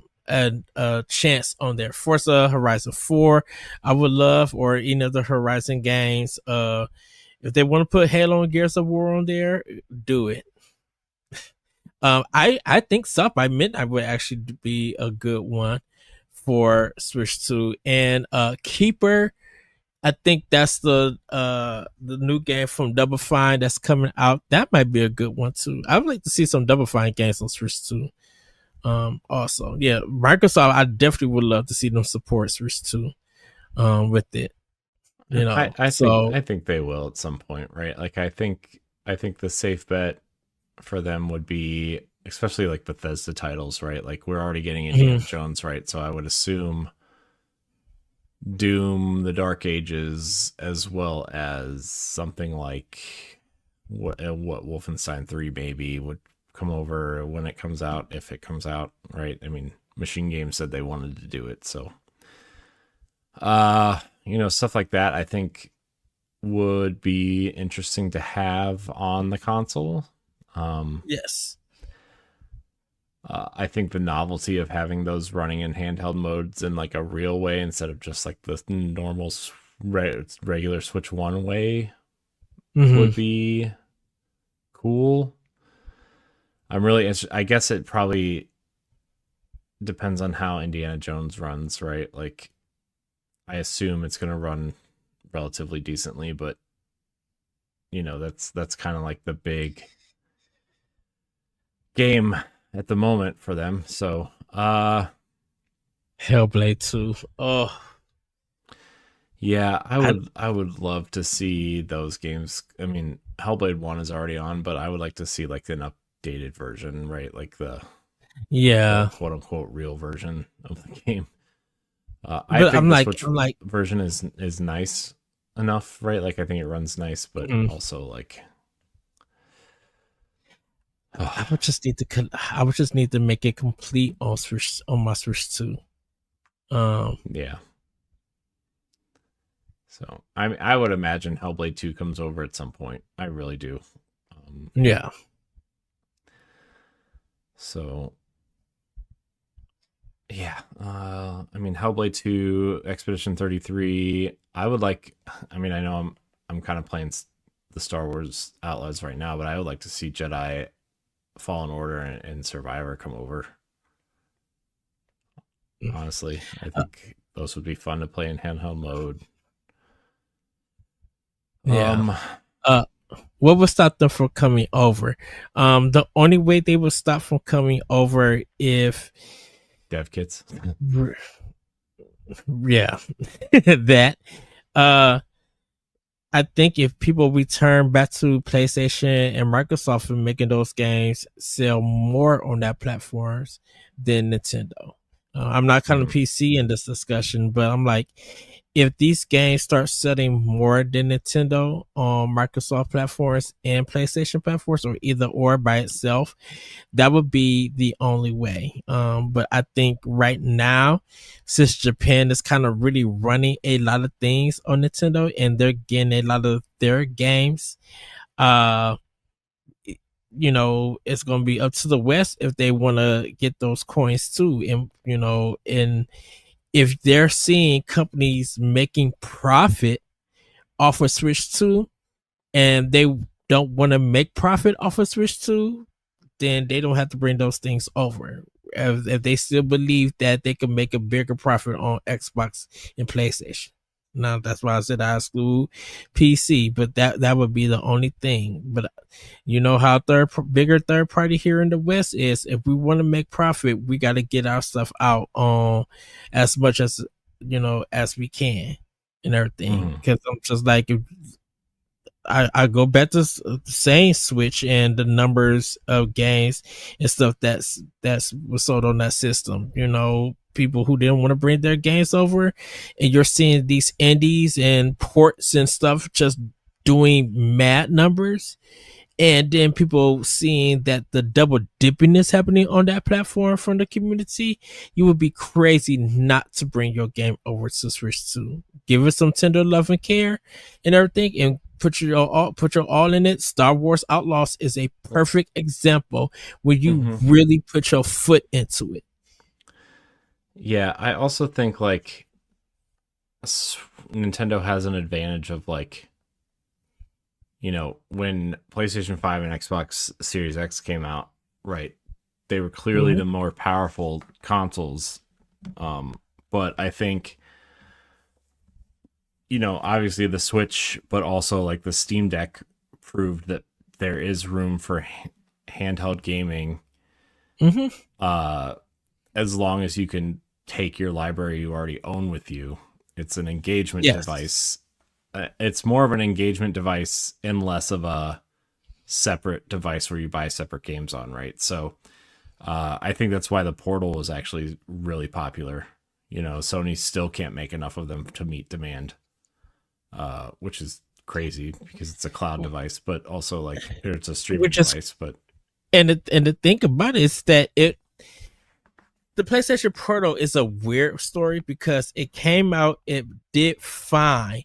chance on there. Forza Horizon 4 I would love, or any of the Horizon games. If they want to put Halo and Gears of War on there, do it. I think South by Midnight would actually be a good one for Switch 2. And Keeper, I think that's the new game from Double Fine that's coming out. That might be a good one too. I would like to see some Double Fine games on Switch 2. Also, yeah, Microsoft, I definitely would love to see them support Switch 2 with it. I think they will at some point, right? Like I think the safe bet for them would be, especially like Bethesda titles, right? Like we're already getting Indiana Jones, right? So I would assume Doom, The Dark Ages, as well as something like what Wolfenstein 3 maybe would come over when it comes out, if it comes out, right? I mean, Machine Games said they wanted to do it, so stuff like that I think would be interesting to have on the console. Yes. I think the novelty of having those running in handheld modes in like a real way instead of just like the normal regular Switch One way would be cool. I'm really I guess it probably depends on how Indiana Jones runs, right? Like, I assume it's going to run relatively decently, but you know, that's kind of like the big game at the moment for them. So, Hellblade 2. Oh, yeah, I would love to see those games. I mean, Hellblade 1 is already on, but I would like to see like an updated version, right? Like the quote unquote real version of the game. I think the Switch version is nice enough, right? Like, I think it runs nice, but also like I would just need to make it complete on my Switch 2. Yeah. So I would imagine Hellblade 2 comes over at some point. I really do. Yeah. So yeah, I mean, Hellblade 2, Expedition 33. I would like. I mean, I know I'm kind of playing the Star Wars Outlaws right now, but I would like to see Jedi Fallen Order and Survivor come over. Honestly, I think those would be fun to play in handheld mode. Yeah. What would stop them from coming over? The only way they would stop from coming over if dev kits. Yeah. That. I think if people return back to PlayStation and Microsoft and making those games sell more on that platforms than Nintendo. I'm not kind of PC in this discussion, but I'm like, if these games start selling more than Nintendo on Microsoft platforms and PlayStation platforms, or either or by itself, that would be the only way. But I think right now, since Japan is kind of really running a lot of things on Nintendo and they're getting a lot of their games, you know, it's going to be up to the West if they want to get those coins too. And, you know, and if they're seeing companies making profit off of Switch 2 and they don't want to make profit off of Switch 2, then they don't have to bring those things over. If they still believe that they can make a bigger profit on Xbox and PlayStation. Now, that's why I said I exclude PC, but that would be the only thing. But you know how bigger third party here in the West is. If we want to make profit, we got to get our stuff out on as much as, you know, as we can and everything. Because I'm just like, if I go back to saying Switch and the numbers of games and stuff that's was sold on that system. You know, people who didn't want to bring their games over, and you're seeing these indies and ports and stuff just doing mad numbers, and then people seeing that the double dipping is happening on that platform from the community. You would be crazy not to bring your game over to Switch 2. Give it some tender love and care and everything, and put your all in it. Star Wars Outlaws is a perfect example where you really put your foot into it. Yeah, I also think like Nintendo has an advantage of, like, you know, when PlayStation 5 and Xbox Series X came out, right, they were clearly the more powerful consoles. But I think, you know, obviously the Switch, but also like the Steam Deck proved that there is room for handheld gaming. As long as you can take your library you already own with you. It's an engagement device. It's more of an engagement device and less of a separate device where you buy separate games on, right? So I think that's why the Portal was actually really popular. You know, Sony still can't make enough of them to meet demand, which is crazy because it's a cloud device, but also like it's a streaming device. But and the thing about it is that the PlayStation Portal is a weird story because it came out, it did fine,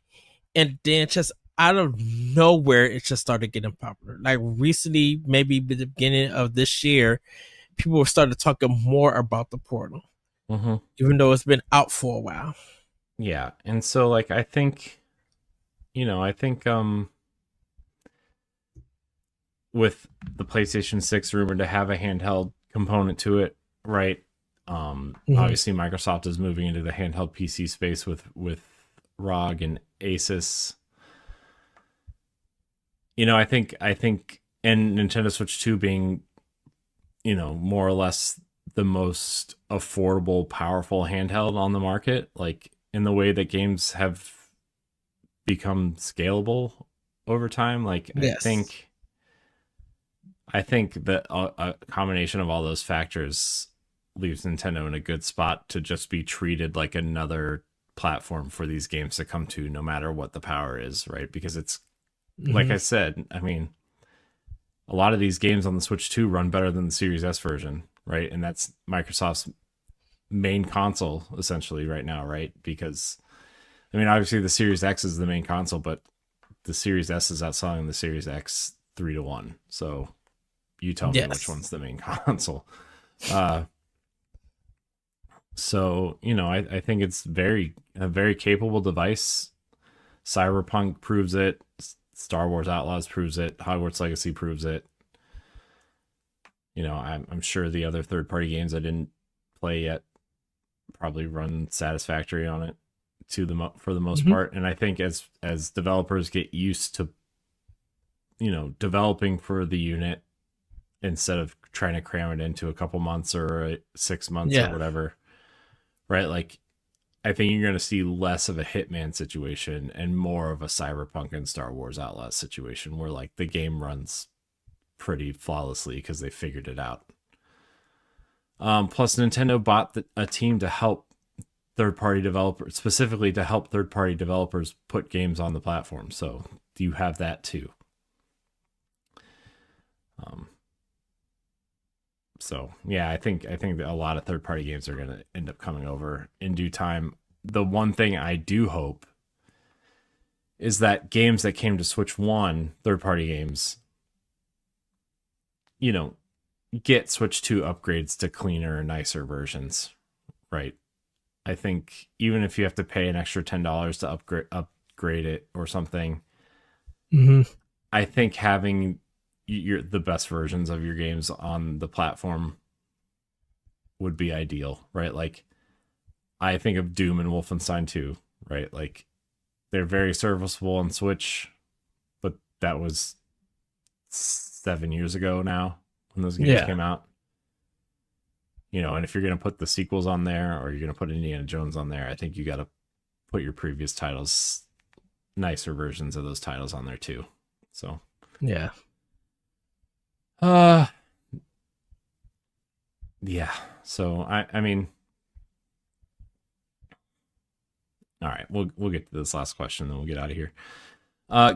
and then just out of nowhere, it just started getting popular. Like recently, maybe the beginning of this year, people started talking more about the Portal, even though it's been out for a while. Yeah, and so like I think with the PlayStation 6 rumored to have a handheld component to it, right? Obviously Microsoft is moving into the handheld PC space with ROG and Asus. I think and Nintendo Switch 2 being more or less the most affordable, powerful handheld on the market, like in the way that games have become scalable over time. Like Yes. I think that a combination of all those factors leaves Nintendo in a good spot to just be treated like another platform for these games to come to, no matter what the power is, right? Because it's like I said, I mean, a lot of these games on the Switch 2 run better than the Series S version, right? And that's Microsoft's main console essentially right now, right? Because I mean, obviously the Series X is the main console, but the Series S is outselling the Series X 3-1. So you tell me which one's the main console. So, I think it's a very capable device. Cyberpunk proves it. Star Wars Outlaws proves it. Hogwarts Legacy proves it. I'm sure the other third-party games I didn't play yet probably run satisfactory on it for the most part. And I think as developers get used to, developing for the unit instead of trying to cram it into a couple months or 6 months or whatever, right? Like, I think you're going to see less of a Hitman situation and more of a Cyberpunk and Star Wars Outlaws situation where like the game runs pretty flawlessly because they figured it out. Plus Nintendo bought a team to help third-party developers, specifically to help third-party developers put games on the platform. So you have that too. So yeah, I think that a lot of third-party games are going to end up coming over in due time. The one thing I do hope is that games that came to Switch 1, third-party games, get Switch 2 upgrades to cleaner, nicer versions, right? I think even if you have to pay an extra $10 to upgrade it or something, I think having the best versions of your games on the platform would be ideal, right? Like I think of Doom and Wolfenstein 2, right? Like they're very serviceable on Switch, but that was 7 years ago now when those games came out. And if you're going to put the sequels on there or you're going to put Indiana Jones on there, I think you got to put your previous titles, nicer versions of those titles on there too. So, yeah. So I mean, all right, we'll get to this last question, then we'll get out of here.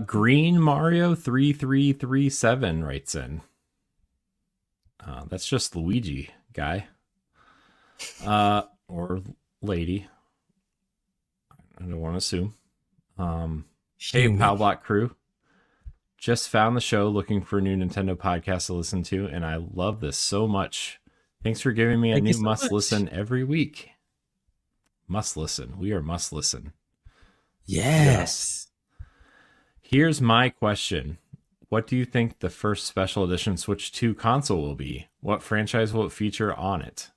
Green Mario 3337 writes in. That's just Luigi, guy. Or lady. I don't want to assume. Hey, Pow Block crew. Just found the show looking for a new Nintendo podcast to listen to, and I love this so much. Thanks for giving me a new must listen every week. Must listen. We are must listen. Yes. Here's my question. What do you think the first special edition Switch 2 console will be? What franchise will it feature on it?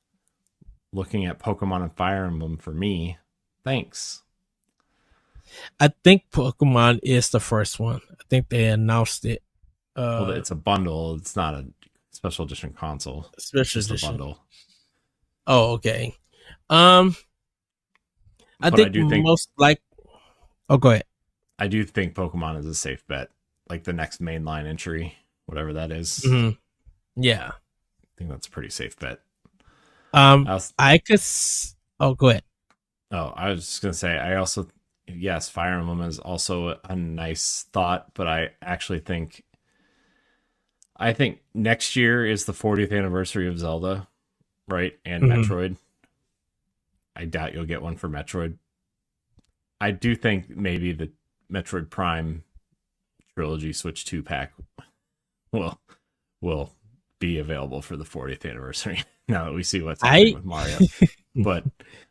Looking at Pokemon and Fire Emblem for me. Thanks. I think Pokemon is the first one. I think they announced it. Well, it's a bundle. It's not a special edition console. Special edition. A bundle. Oh, okay. I think most like. Oh, go ahead. I do think Pokemon is a safe bet. Like the next mainline entry, whatever that is. Yeah. I think that's a pretty safe bet. I could. Oh, go ahead. Oh, I was just gonna say. Yes, Fire Emblem is also a nice thought, but I actually think. I think next year is the 40th anniversary of Zelda, right? And Metroid. I doubt you'll get one for Metroid. I do think maybe the Metroid Prime Trilogy Switch 2 pack will be available for the 40th anniversary. Now that we see what's happening with Mario, but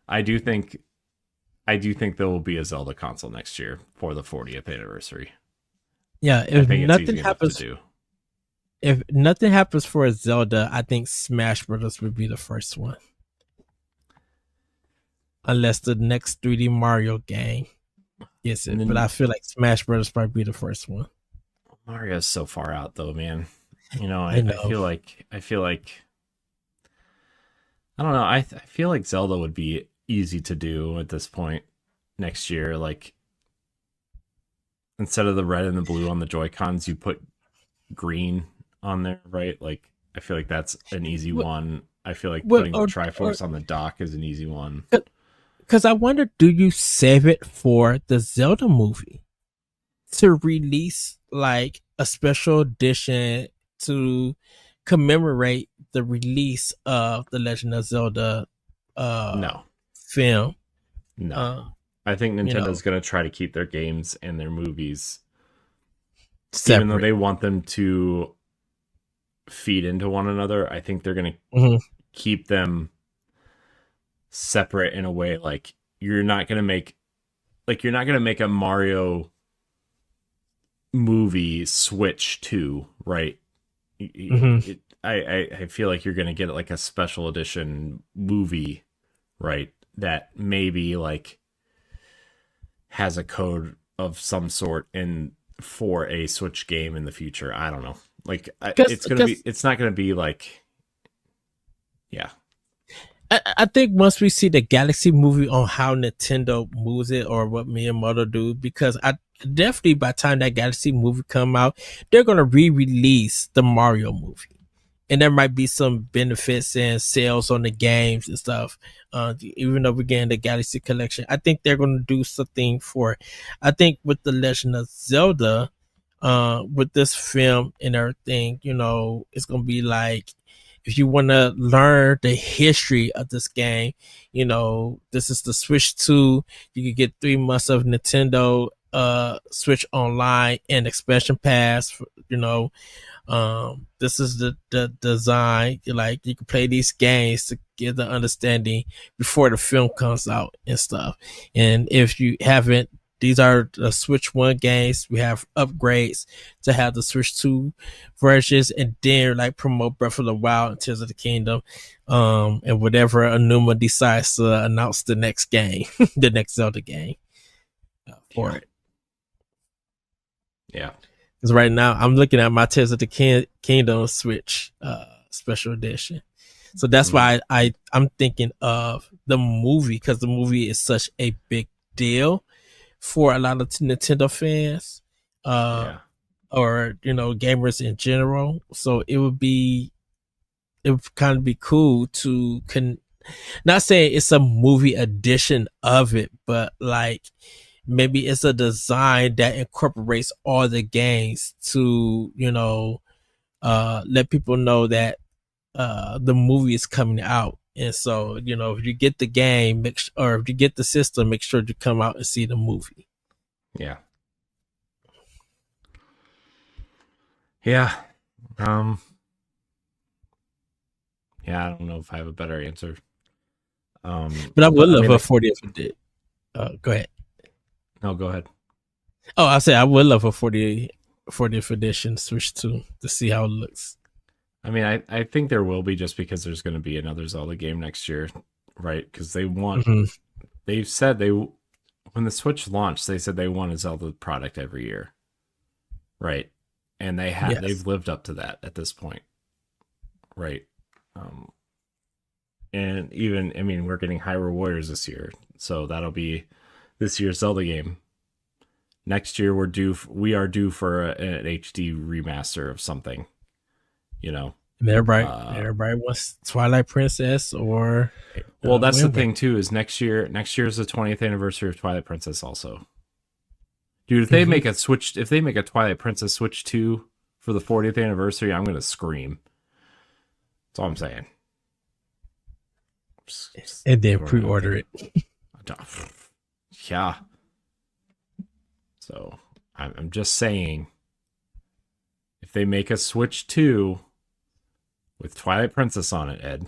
I do think there will be a Zelda console next year for the 40th anniversary. Yeah, if nothing happens, if nothing happens for a Zelda, I think Smash Brothers would be the first one, unless the next 3D Mario game gets it. But I feel like Smash Brothers probably be the first one. Mario's so far out, though, man. You know, I feel like I don't know. I feel like Zelda would be easy to do at this point next year. Like, instead of the red and the blue on the Joy-Cons, you put green on there, right? Like, I feel like that's an easy one. I feel like putting the Triforce on the dock is an easy one. Because I wonder, do you save it for the Zelda movie to release like a special edition to commemorate the release of the Legend of Zelda no film? No. I think Nintendo's going to try to keep their games and their movies separate. Even though they want them to feed into one another. I think they're going to keep them separate in a way. Like, you're not going to make a Mario movie Switch 2, right? I feel like you're going to get like a special edition movie, right? That maybe like has a code of some sort in for a Switch game in the future. I don't know. Like, it's not going to be like, yeah. I think once we see the Galaxy movie on how Nintendo moves it or what Miyamoto do, because I definitely by the time that Galaxy movie come out, they're going to re-release the Mario movie. And there might be some benefits and sales on the games and stuff. Even though we're getting the Galaxy collection, I think they're going to do something for, I think with the Legend of Zelda, with this film and everything, you know, it's going to be like, if you want to learn the history of this game, you know, this is the Switch 2. You can get 3 months of Nintendo Switch Online and expansion pass. You know, this is the design. Like, you can play these games to get the understanding before the film comes out and stuff. And if you haven't, these are the Switch 1 games. We have upgrades to have the Switch 2 versions, and then like promote Breath of the Wild and Tears of the Kingdom, and whatever Anuma decides to announce the next game, the next Zelda game for it. Yeah. Because right now I'm looking at my Tears of the Kingdom Switch special edition. So that's why I'm thinking of the movie, because the movie is such a big deal for a lot of Nintendo fans, or, you know, gamers in general. So it would kind of be cool to not saying it's a movie edition of it, but like maybe it's a design that incorporates all the games to, you know, let people know that the movie is coming out. And so, you know, if you get the game, or if you get the system, make sure to come out and see the movie. Yeah. Yeah. Yeah, I don't know if I have a better answer. But I would love a 40th edition. Go ahead. No, go ahead. Oh, I say I would love a 40th edition Switch 2 to see how it looks. I mean, I think there will be, just because there's going to be another Zelda game next year, right? Because they want, they've said when the Switch launched, they said they want a Zelda product every year, right? And they've lived up to that at this point, right? And even, I mean, we're getting Hyrule Warriors this year, so that'll be this year's Zelda game. Next year, we are due for an HD remaster of something. You know, and everybody wants Twilight Princess or. Well, that's the thing too. Is next year is the 20th anniversary of Twilight Princess also. Dude, if they make a Twilight Princess Switch 2 for the 40th anniversary, I'm gonna scream. That's all I'm saying. And then pre-order it. Yeah. So I'm just saying, If they make a Switch 2 with Twilight Princess on it, Ed,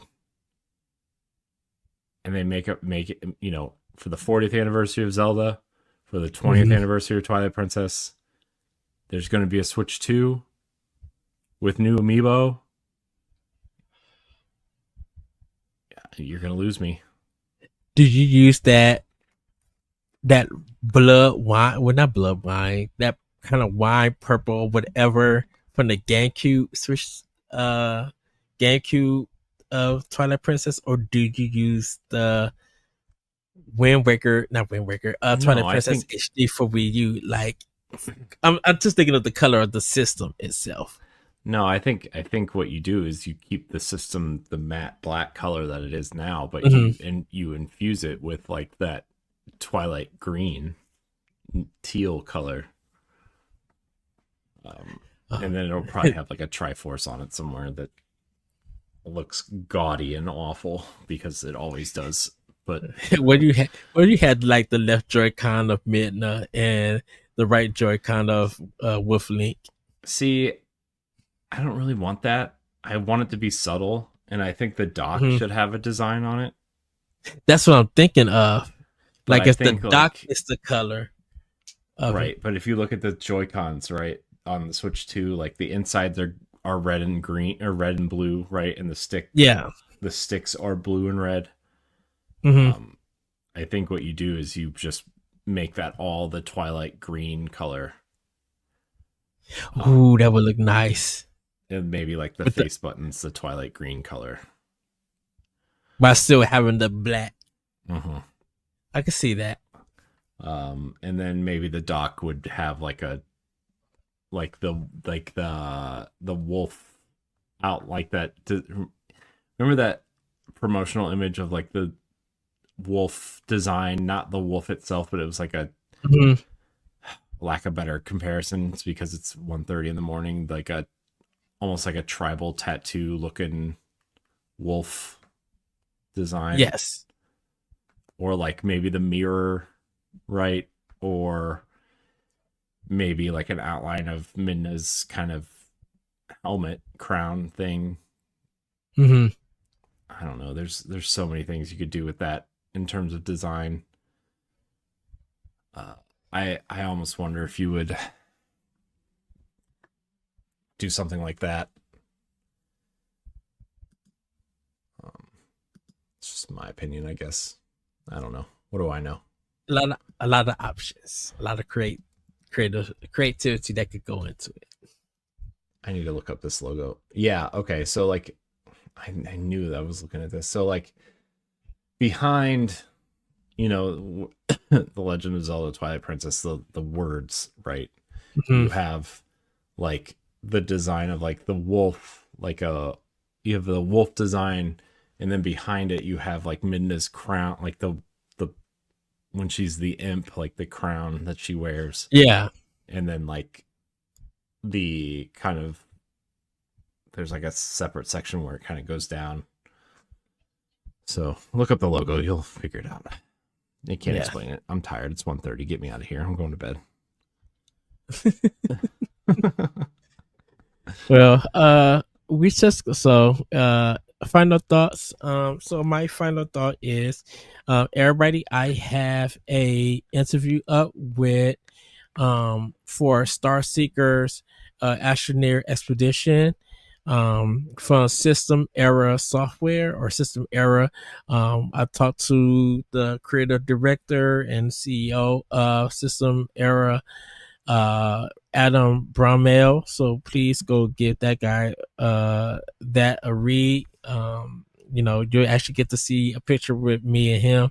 and they make it, you know, for the 40th anniversary of Zelda, for the 20th anniversary of Twilight Princess, there's going to be a Switch 2 with new amiibo. You're going to lose me. Did you use that blood wine? Well, not blood wine. That kind of wine, purple, or whatever from the GameCube Switch, GameCube of Twilight Princess, or did you use the Twilight Princess HD for Wii U? Like, I'm just thinking of the color of the system itself. No, I think what you do is you keep the system the matte black color that it is now, but you infuse it with like that Twilight green, teal color, and then it'll probably have like a Triforce on it somewhere that looks gaudy and awful because it always does. But when you had like the left Joy-Con of Midna and the right Joy-Con of Wolf Link. See, I don't really want that. I want it to be subtle, and I think the dock should have a design on it. That's what I'm thinking of. But like if the dock is the color. Right, but if you look at the Joy-Cons, right, on the Switch 2, like the insides are red and green, or red and blue, right? And the sticks are blue and red. I think what you do is you just make that all the Twilight green color. Ooh, that would look nice. And maybe like the face buttons, the Twilight green color. While still having the black. I can see that. And then maybe the dock would have like the wolf out like that. Remember that promotional image of like the wolf design, not the wolf itself, but it was like a lack of better comparisons because it's 1:30 in the morning, like almost like a tribal tattoo looking wolf design. Yes. Or like maybe the mirror, right? Or maybe like an outline of Midna's kind of helmet crown thing. I don't know. There's so many things you could do with that in terms of design. I almost wonder if you would do something like that. It's just my opinion, I guess. I don't know. What do I know? A lot of options, a lot of creativity that could go into it. I need to look up this logo. Yeah. Okay. So like, I knew that I was looking at this. So like, behind, you know, the Legend of Zelda: Twilight Princess, the words, right? You have like the design of like the wolf, you have the wolf design, and then behind it you have like Midna's crown, like the when she's the imp, like the crown that she wears. Yeah. And then like the kind of, there's like a separate section where it kind of goes down. So look up the logo, you'll figure it out. I can't explain it. I'm tired. It's 1:30. Get me out of here. I'm going to bed. Well, final thoughts. So my final thought is, everybody, I have a interview up with for Star Seekers Astroneer Expedition from System Era Software or System Era. I talked to the creative director and CEO of System Era, Adam Bromell. So please go give that guy that a read. You know, you'll actually get to see a picture with me and him,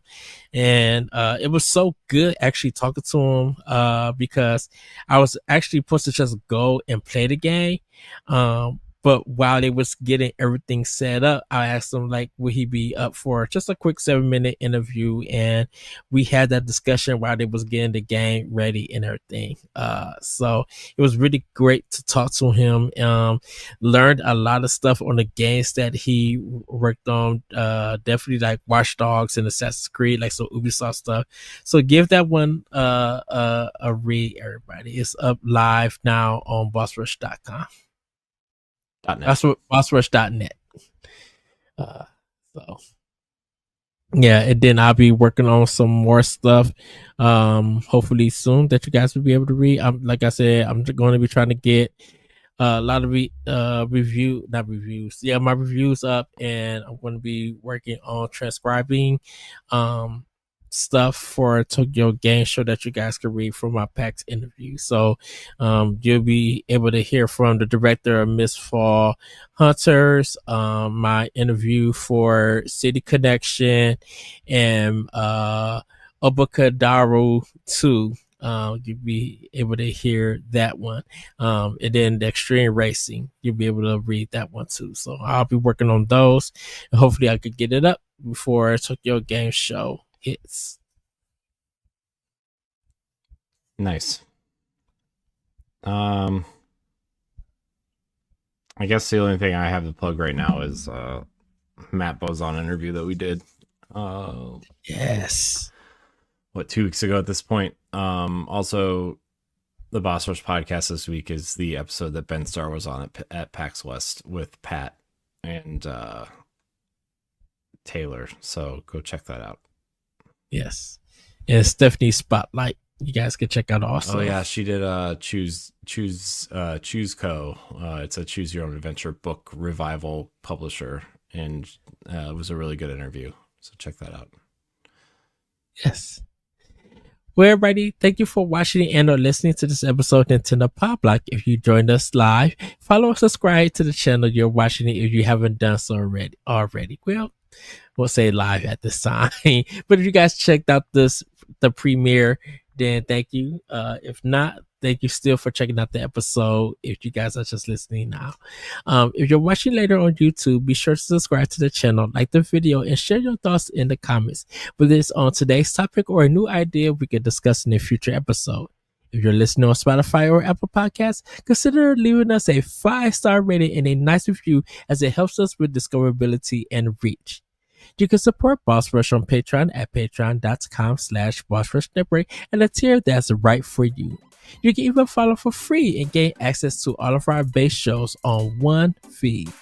and it was so good actually talking to him because I was actually supposed to just go and play the game, but while they was getting everything set up, I asked him like, would he be up for just a quick 7-minute interview, and we had that discussion while they was getting the game ready and everything. So it was really great to talk to him. Learned a lot of stuff on the games that he worked on. Definitely like Watch Dogs and Assassin's Creed, like some Ubisoft stuff. So give that one a read, everybody. It's up live now on bossrush.com. .net. bossrush.net. So yeah, and then I'll be working on some more stuff hopefully soon that you guys will be able to read. Like I said, I'm going to be trying to get a lot of my reviews up, and I'm going to be working on transcribing stuff for Tokyo Game Show that you guys can read from my PAX interview. So you'll be able to hear from the director of Miss Fall Hunters, my interview for City Connection, and Obukadaru 2. You'll be able to hear that one. And then the Extreme Racing, you'll be able to read that one too. So I'll be working on those, and hopefully I could get it up before Tokyo Game Show hits. Nice. I guess the only thing I have to plug right now is Matt Bozon interview that we did. Yes. 2 weeks ago at this point. Also, the Boss Rush podcast this week is the episode that Ben Starr was on at PAX West with Pat and Taylor. So go check that out. Yes. And Stephanie's Spotlight, you guys can check out also. Oh yeah, she did Choose Co. It's a choose your own adventure book revival publisher, and it was a really good interview. So check that out. Yes. Well, everybody, thank you for watching and or listening to this episode of Nintendo Pow Block. If you joined us live, follow or subscribe to the channel you're watching it if you haven't done so already. Well, we'll say live at this time. But if you guys checked out the premiere, then thank you. If not, thank you still for checking out the episode if you guys are just listening now. If you're watching later on YouTube, be sure to subscribe to the channel, like the video, and share your thoughts in the comments, whether it's on today's topic or a new idea we can discuss in a future episode. If you're listening on Spotify or Apple Podcasts, consider leaving us a 5-star rating and a nice review, as it helps us with discoverability and reach. You can support Boss Rush on Patreon at patreon.com/BossRushNetwork at a tier that's right for you. You can even follow for free and gain access to all of our base shows on one feed.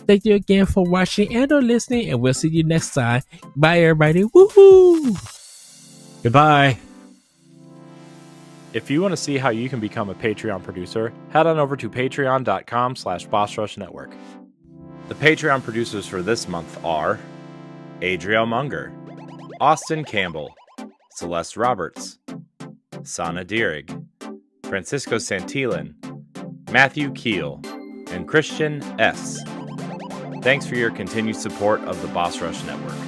Thank you again for watching and or listening, and we'll see you next time. Bye, everybody. Woohoo! Goodbye. If you want to see how you can become a Patreon producer, head on over to patreon.com/BossRushNetwork. The Patreon producers for this month are Adriel Munger, Austin Campbell, Celeste Roberts, Sana Dirrig, Francisco Santillan, Matthew Keel, and Christian S. Thanks for your continued support of the Boss Rush Network.